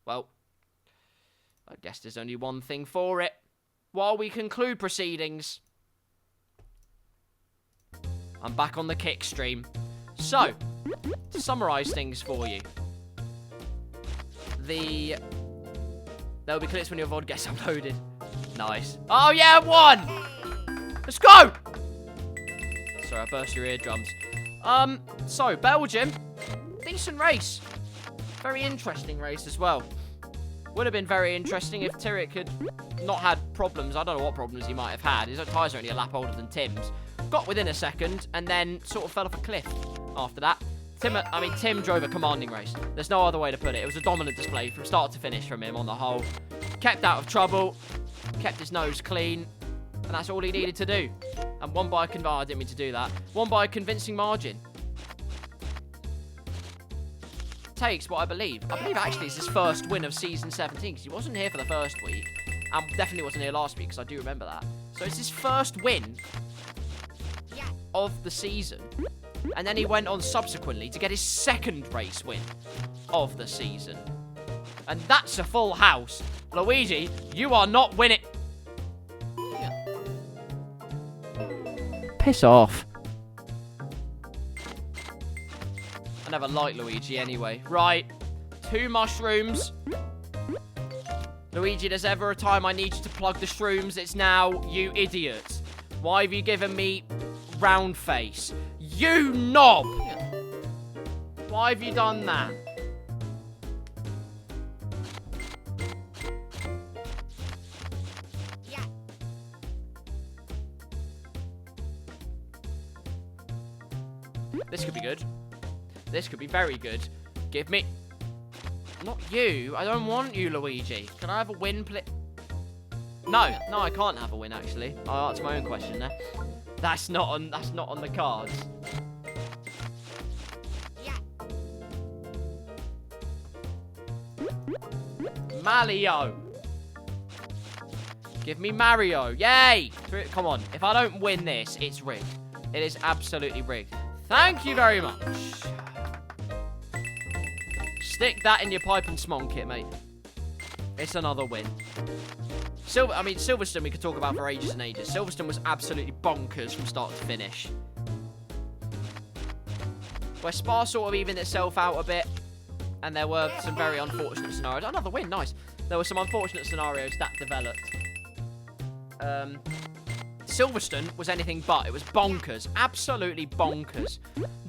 Well, I guess there's only one thing for it. While we conclude proceedings, I'm back on the kick stream. So, to summarise things for you. There'll be clips when your VOD gets uploaded. Nice. Oh yeah, I won! Let's go! Sorry, I burst your eardrums. So, Belgium. Decent race. Very interesting race as well. Would have been very interesting if Tyrrell had not had problems. I don't know what problems he might have had. His tyres are only a lap older than Tim's. Got within a second and then sort of fell off a cliff after that. Tim drove a commanding race. There's no other way to put it. It was a dominant display from start to finish from him on the whole. Kept out of trouble. Kept his nose clean. And that's all he needed to do. And won by I didn't mean to do that. Won by a convincing margin. Takes what I believe actually it's his first win of season 17 because he wasn't here for the first week and definitely wasn't here last week because I do remember that. So it's his first win of the season, and then he went on subsequently to get his second race win of the season, and that's a full house. Luigi, you are not winning. Piss off. I never liked Luigi anyway. Right. 2 mushrooms. Luigi, there's ever a time I need you to plug the shrooms, it's now, you idiot. Why have you given me round face? You knob! Why have you done that? This could be good. This could be very good. Give me... Not you. I don't want you, Luigi. Can I have a win, please? No, I can't have a win, actually. I answered my own question there. That's not on the cards. Mario. Give me Mario. Yay! Come on. If I don't win this, it's rigged. It is absolutely rigged. Thank you very much. Stick that in your pipe and smonk it, mate. It's another win. Silverstone we could talk about for ages and ages. Silverstone was absolutely bonkers from start to finish. Where Spa sort of evened itself out a bit. And there were some very unfortunate scenarios. Another win, nice. There were some unfortunate scenarios that developed. Silverstone was anything but. It was bonkers. Absolutely bonkers.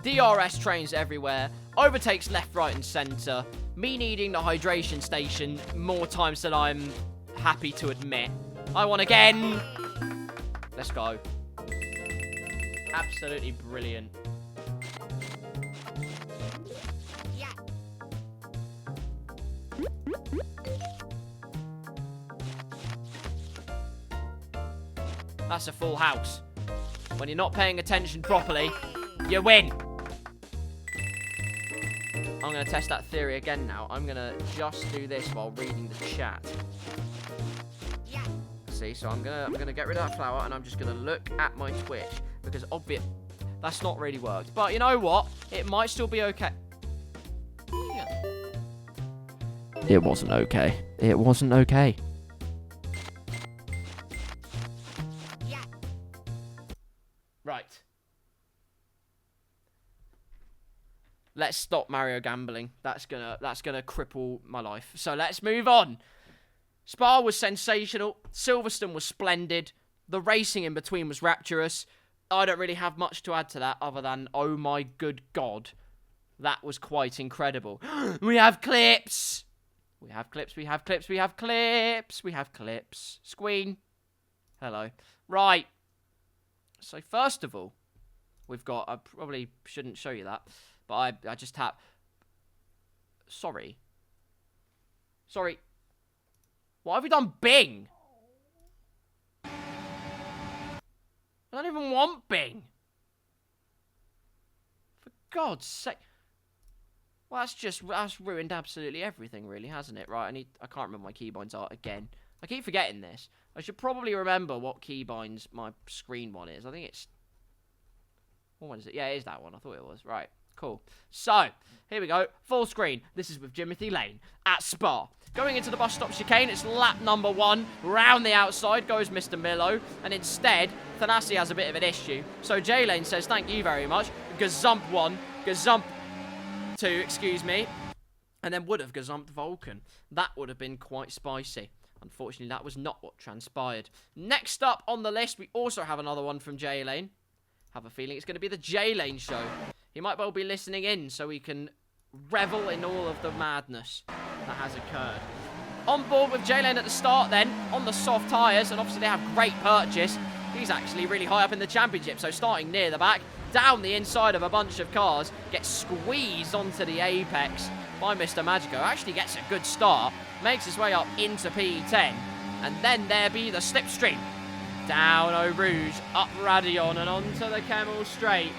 DRS trains everywhere. Overtakes left, right, and centre. Me needing the hydration station more times than I'm happy to admit. I won again. Let's go. Absolutely brilliant. That's a full house. When you're not paying attention properly, you win. I'm going to test that theory again now. I'm going to just do this while reading the chat. See, so I'm gonna get rid of that flower and I'm just going to look at my Twitch. Because that's not really worked. But you know what? It might still be okay. It wasn't okay. It wasn't okay. Right. Let's stop Mario gambling. That's gonna cripple my life. So let's move on. Spa was sensational. Silverstone was splendid. The racing in between was rapturous. I don't really have much to add to that other than, oh my good God, that was quite incredible. We have clips. We have clips. We have clips. We have clips. We have clips. Squeen. Hello. Right. So first of all, we've got... I probably shouldn't show you that, but I just tap... Sorry. Sorry. Why have we done Bing? I don't even want Bing. For God's sake. Well, that's ruined absolutely everything, really, hasn't it? Right, I can't remember my keybinds are again. I keep forgetting this. I should probably remember what keybinds my screen one is. I think it's... What one is it? Yeah, it is that one. I thought it was. Right, cool. So, here we go. Full screen. This is with Timothy Lane at Spa. Going into the bus stop chicane, it's lap number 1. Round the outside goes Mr. Milo. And instead, Thanasi has a bit of an issue. So J-Lane says, thank you very much. Gazump 1. Gazump 2, excuse me. And then would have gazumped Vulcan. That would have been quite spicy. Unfortunately, that was not what transpired. Next up on the list, we also have another one from J-Lane. Have a feeling it's going to be the J-Lane show. He might well be listening in so we can revel in all of the madness that has occurred. On board with J-Lane at the start then, on the soft tyres, and obviously they have great purchase. He's actually really high up in the championship, so starting near the back, down the inside of a bunch of cars, gets squeezed onto the apex by Mr. Magico. Actually gets a good start, makes his way up into P10, and then there be the slipstream. Down Eau Rouge, up Radion, and onto the Kemmel Straight.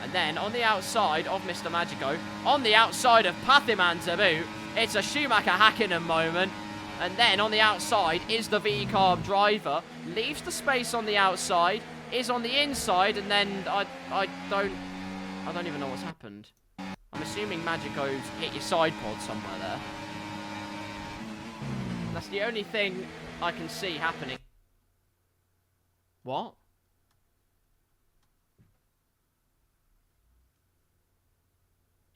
And then on the outside of Mr. Magico, on the outside of Pathiman to boot, it's a Schumacher-Hakkinen moment. And then on the outside is the V-Carb driver, leaves the space on the outside, is on the inside, and then I don't even know what's happened. I'm assuming Magico's hit your side pod somewhere there. That's the only thing I can see happening. What?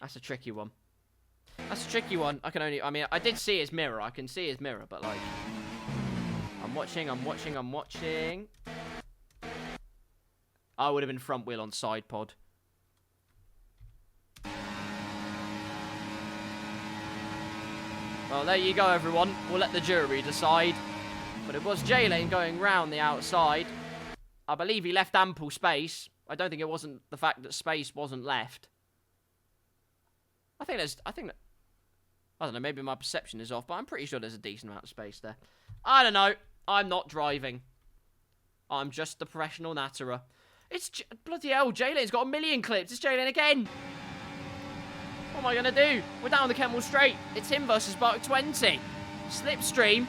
That's a tricky one. That's a tricky one. I mean, I did see his mirror. I can see his mirror, but like... I'm watching. I would have been front wheel on side pod. Well, there you go, everyone. We'll let the jury decide. But it was J-Lane going round the outside. I believe he left ample space. I don't think it wasn't the fact that space wasn't left. I don't know, maybe my perception is off, but I'm pretty sure there's a decent amount of space there. I don't know. I'm not driving. I'm just the professional natterer. It's bloody hell, J-Lane's got a million clips. It's J-Lane again. What am I going to do? We're down the Kemmel Straight. It's him versus Buck 20. Slipstream.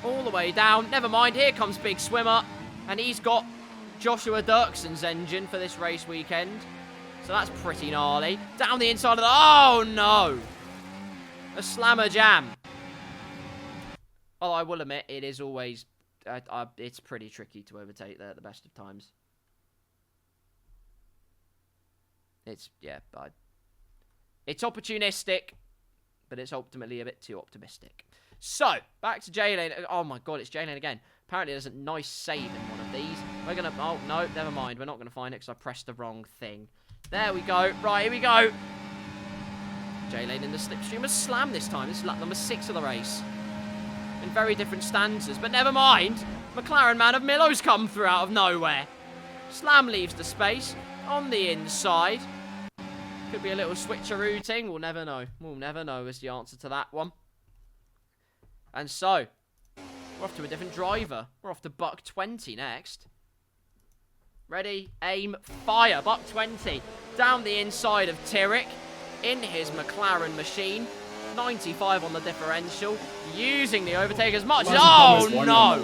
All the way down. Never mind, here comes Big Swimmer. And he's got Joshua Dirkson's engine for this race weekend. So that's pretty gnarly. Down the inside of the... Oh, no. A slammer jam. Although I will admit, it is always... it's pretty tricky to overtake there at the best of times. It's... Yeah, it's opportunistic, but it's ultimately a bit too optimistic. So, back to J-Lane. Oh, my God, it's J-Lane again. Apparently, there's a nice save in one of these. We're going to... Oh, no, never mind. We're not going to find it because I pressed the wrong thing. There we go. Right, here we go. J-Lane in the slipstream has slammed this time. This is lap number 6 of the race. In very different stanzas. But never mind. McLaren man of Milo's come through out of nowhere. Slam leaves the space. On the inside. Could be a little switcheroo thing. We'll never know. We'll never know is the answer to that one. And so, we're off to a different driver. We're off to Buck 20 next. Ready, aim, fire. Buck 20 down the inside of Tyrrell in his McLaren machine. 95 on the differential. Using the overtake as much as... Oh, no!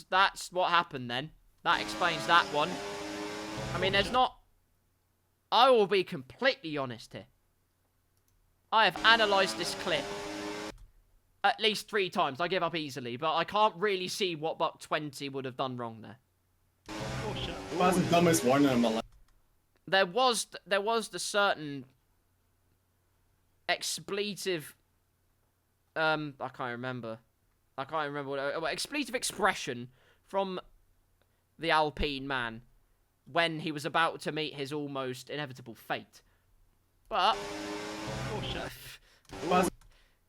That's what happened then. That explains that one. I mean, there's not... I will be completely honest here. I have analysed this clip at least 3 times. I give up easily, but I can't really see what Buck 20 would have done wrong there.
Oh shit.
It was the dumbest one in my life.
There was the certain expletive I can't remember what expletive expression from the Alpine man when he was about to meet his almost inevitable fate. But
Oh shit.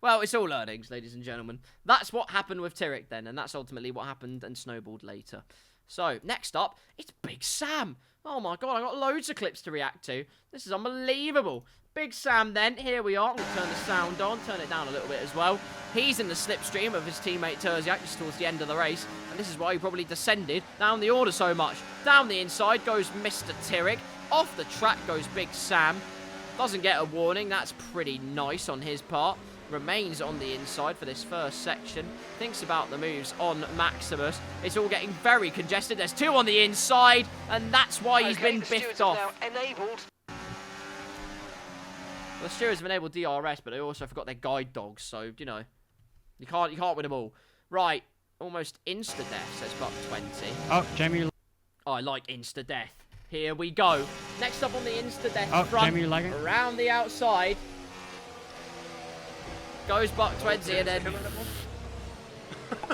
Well, it's all learnings, ladies and gentlemen. That's what happened with Tyrrell then, and that's ultimately what happened and snowballed later. So, next up, it's Big Sam. Oh my god, I got loads of clips to react to. This is unbelievable. Big Sam then, here we are. We'll turn the sound on, turn it down a little bit as well. He's in the slipstream of his teammate Terziak just towards the end of the race, and this is why he probably descended down the order so much. Down the inside goes Mr. Tyrrell. Off the track goes Big Sam. Doesn't get a warning, that's pretty nice on his part. Remains on the inside for this first section. Thinks about the moves on Maximus. It's all getting very congested. There's 2 on the inside, and that's why he's been biffed off. The stewards have enabled DRS, but they also forgot their guide dogs, so, you know, you can't win them all. Right, almost insta-death, says Buck 20.
Oh, Jamie.
Oh, I like insta-death. Here we go. Next up on the insta-death front,
Jamie, like it?
around the outside. Goes Buck 20, and then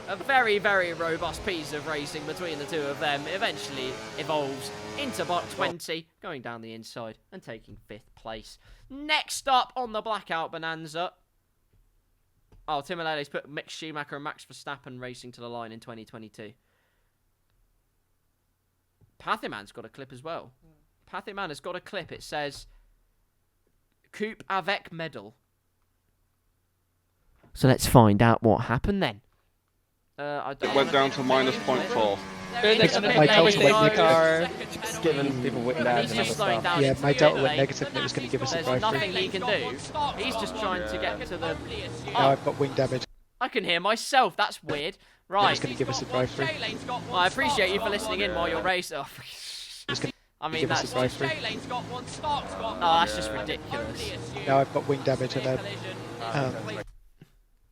a very, very robust piece of racing between the two of them eventually evolves into Buck 20, going down the inside and taking 5th place. Next up on the Blackout Bonanza. Oh, Tim Alele's put Mick Schumacher and Max Verstappen racing to the line in 2022. Pathyman's got a clip as well. Pathyman has got a clip. It says, Coupe avec medal. So let's find out what happened then.
It went down to minus 0.4.
My Delta went negative. Just giving people wing damage and other stuff. Yeah, my Delta went negative and it was going to give us a drive through.
There's nothing he can do. He's just trying to get to the...
Now I've got wing damage.
I can hear myself. That's weird. Right.
It's going to give us a drive through.
Well, I appreciate you for listening in while you're racing. Oh, I mean,
give us
that's...
a drive through.
Oh, that's just ridiculous.
Now I've got wing damage and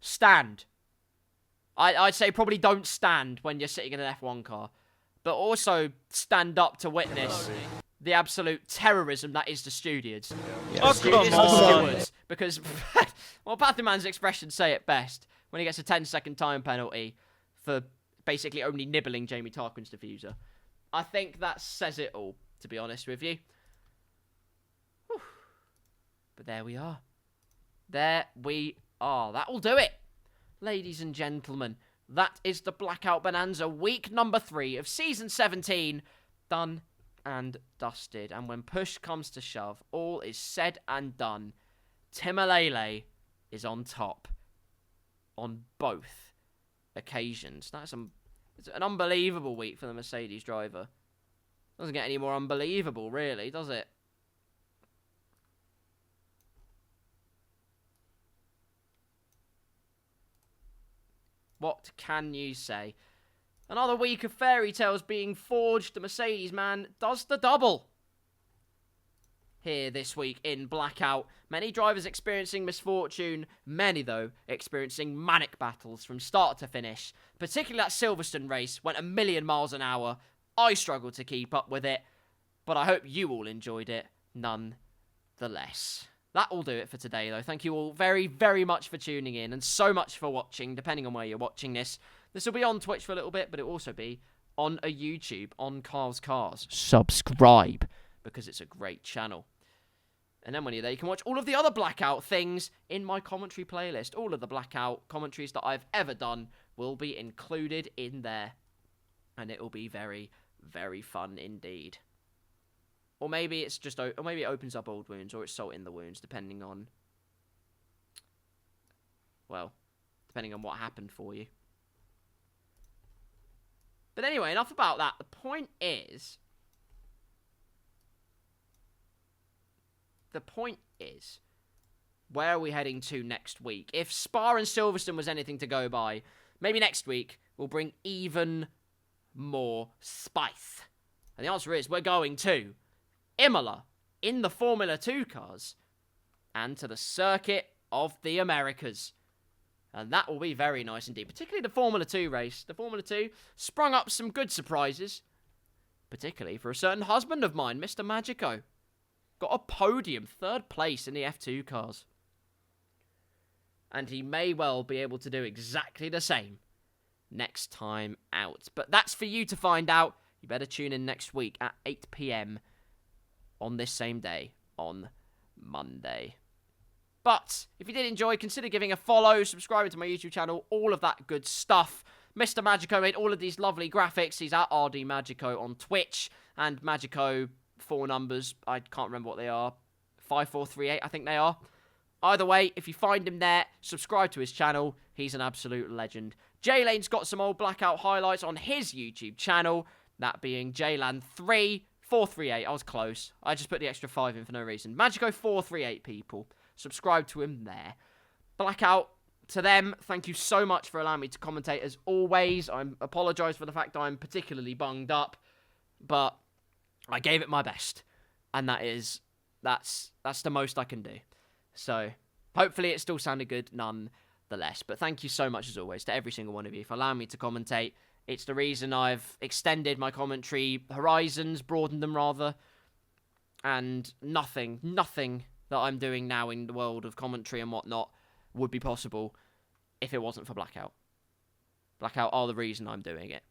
Stand. I'd say probably don't stand when you're sitting in an F1 car. But also stand up to witness the absolute terrorism that is the stewards.
yeah.
Stewards. Because, well, Pathyman's expressions say it best when he gets a 10-second time penalty for basically only nibbling Jamie Tarquin's diffuser. I think that says it all, to be honest with you. Whew. But there we are. There we are. That'll do it. Ladies and gentlemen, that is the Blackout Bonanza, week number 3 of season 17, done and dusted. And when push comes to shove, all is said and done. Timalele is on top on both occasions. It's an unbelievable week for the Mercedes driver. Doesn't get any more unbelievable, really, does it? What can you say? Another week of fairy tales being forged. The Mercedes man does the double. Here this week in Blackout. Many drivers experiencing misfortune. Many, though, experiencing manic battles from start to finish. Particularly that Silverstone race went a million miles an hour. I struggled to keep up with it. But I hope you all enjoyed it nonetheless. That will do it for today, though. Thank you all very, very much for tuning in and so much for watching, depending on where you're watching this. This will be on Twitch for a little bit, but it will also be on a YouTube, on KarlsCars. Subscribe, because it's a great channel. And then when you're there, you can watch all of the other Blackout things in my commentary playlist. All of the Blackout commentaries that I've ever done will be included in there. And it will be very, very fun indeed. Or maybe it's just, or maybe it opens up old wounds, or it's salt in the wounds, depending on, well, depending on what happened for you. But anyway, enough about that. The point is, where are we heading to next week? If Spa and Silverstone was anything to go by, maybe next week we'll bring even more spice. And the answer is, we're going to Imola in the Formula 2 cars and to the Circuit of the Americas. And that will be very nice indeed, particularly the Formula 2 race. The Formula 2 sprung up some good surprises, particularly for a certain husband of mine, Mr. Magico. Got a podium, 3rd place in the F2 cars. And he may well be able to do exactly the same next time out. But that's for you to find out. You better tune in next week at 8 p.m. on this same day, on Monday. But if you did enjoy, consider giving a follow, subscribing to my YouTube channel, all of that good stuff. Mr. Magico made all of these lovely graphics. He's at RD Magico on Twitch, and Magico 4 numbers. I can't remember what they are. 5438, I think they are. Either way, if you find him there, subscribe to his channel. He's an absolute legend. J-Lane's got some old Blackout highlights on his YouTube channel, that being JLan3438. I was close. I just put the extra 5 in for no reason. Magico438, people. Subscribe to him there. Blackout, to them, thank you so much for allowing me to commentate as always. I apologise for the fact I'm particularly bunged up, but I gave it my best. And that's the most I can do. So, hopefully it still sounded good nonetheless. But thank you so much, as always, to every single one of you for allowing me to commentate. It's the reason I've extended my commentary horizons, broadened them rather. And nothing that I'm doing now in the world of commentary and whatnot would be possible if it wasn't for Blackout. Blackout are the reason I'm doing it.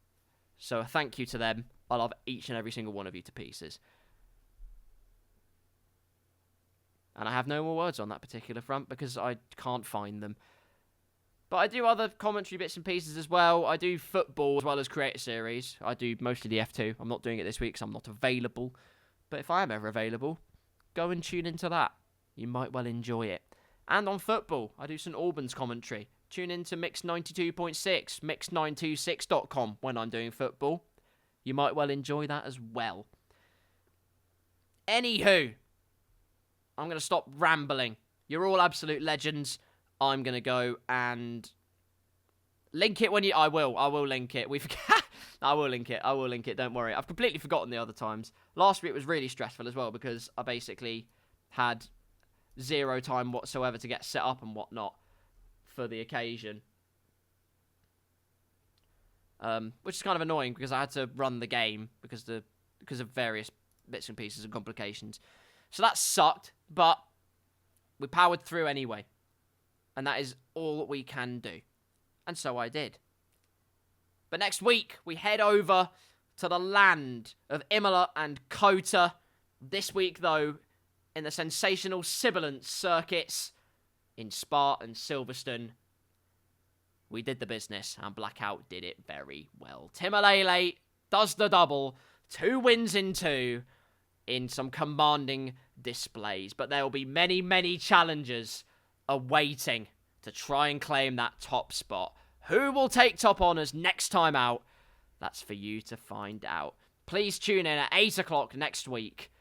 So, thank you to them. I love each and every single one of you to pieces. And I have no more words on that particular front because I can't find them. But I do other commentary bits and pieces as well. I do football as well as create a series. I do mostly the F2. I'm not doing it this week because I'm not available. But if I am ever available, go and tune into that. You might well enjoy it. And on football, I do St Albans commentary. Tune into Mix 92.6, mix926.com when I'm doing football. You might well enjoy that as well. Anywho, I'm going to stop rambling. You're all absolute legends. I'm going to go and link it when you... I will link it. I will link it. Don't worry. I've completely forgotten the other times. Last week was really stressful as well because I basically had 0 time whatsoever to get set up and whatnot for the occasion. Which is kind of annoying because I had to run the game because of various bits and pieces and complications. So that sucked, but we powered through anyway. And that is all we can do. And so I did. But next week, we head over to the land of Imola and Kota. This week, though, in the sensational Sibilant circuits in Spa and Silverstone, we did the business, and Blackout did it very well. Timalele does the double, 2 wins in 2, in some commanding displays. But there will be many, many challengers awaiting to try and claim that top spot. Who will take top honours next time out? That's for you to find out. Please tune in at 8 o'clock next week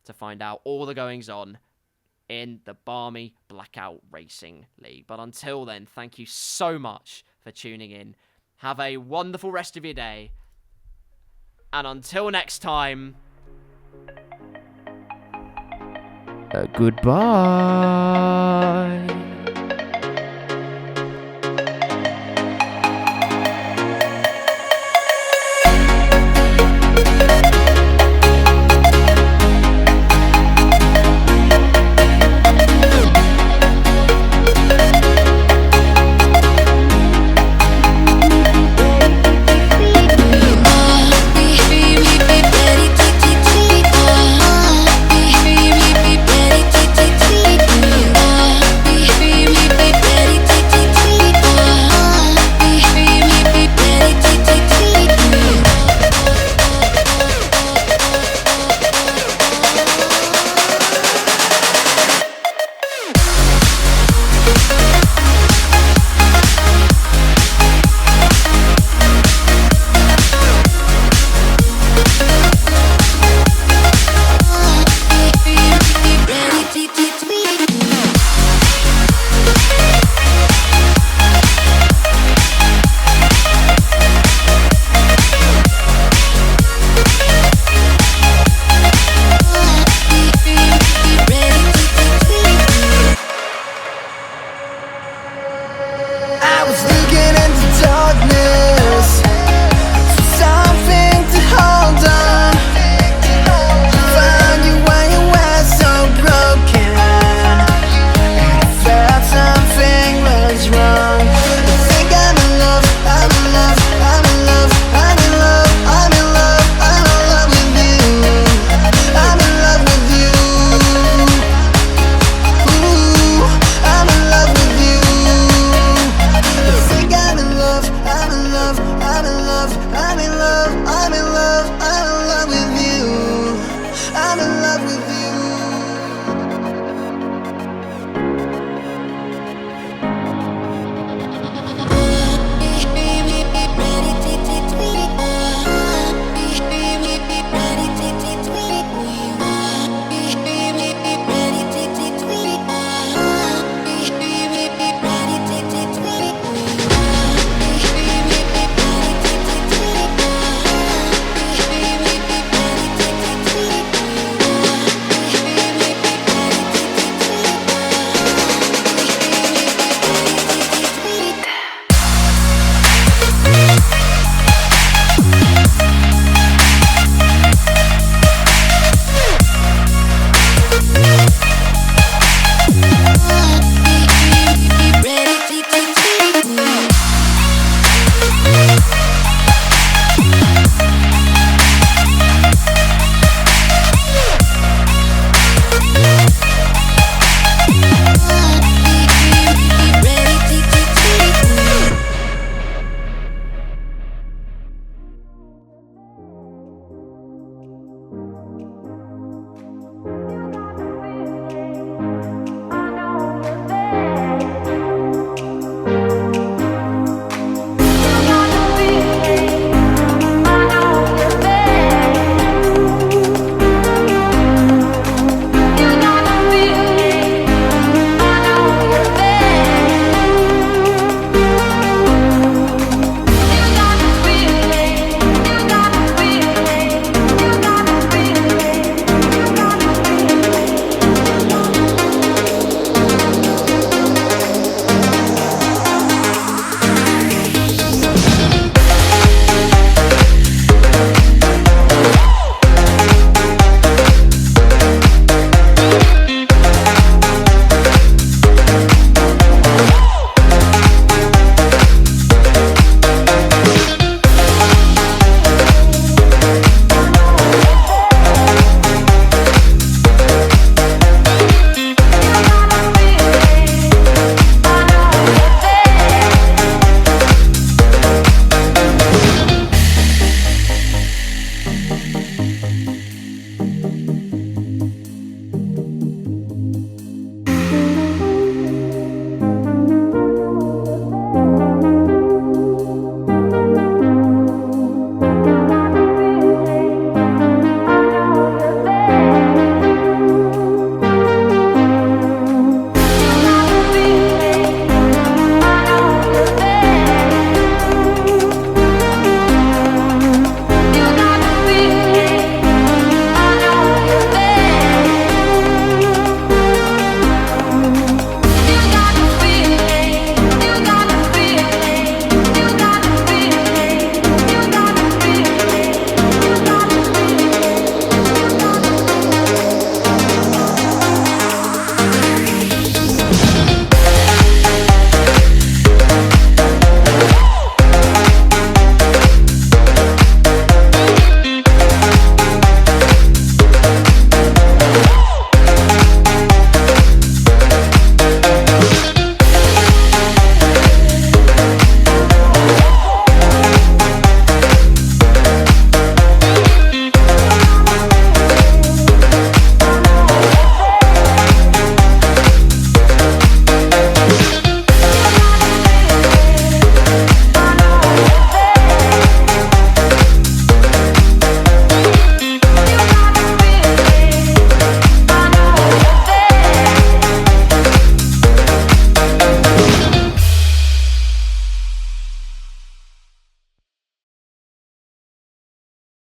to find out all the goings-on in the balmy Blackout Racing League. But until then, thank you so much for tuning in. Have a wonderful rest of your day. And until next time, goodbye. I was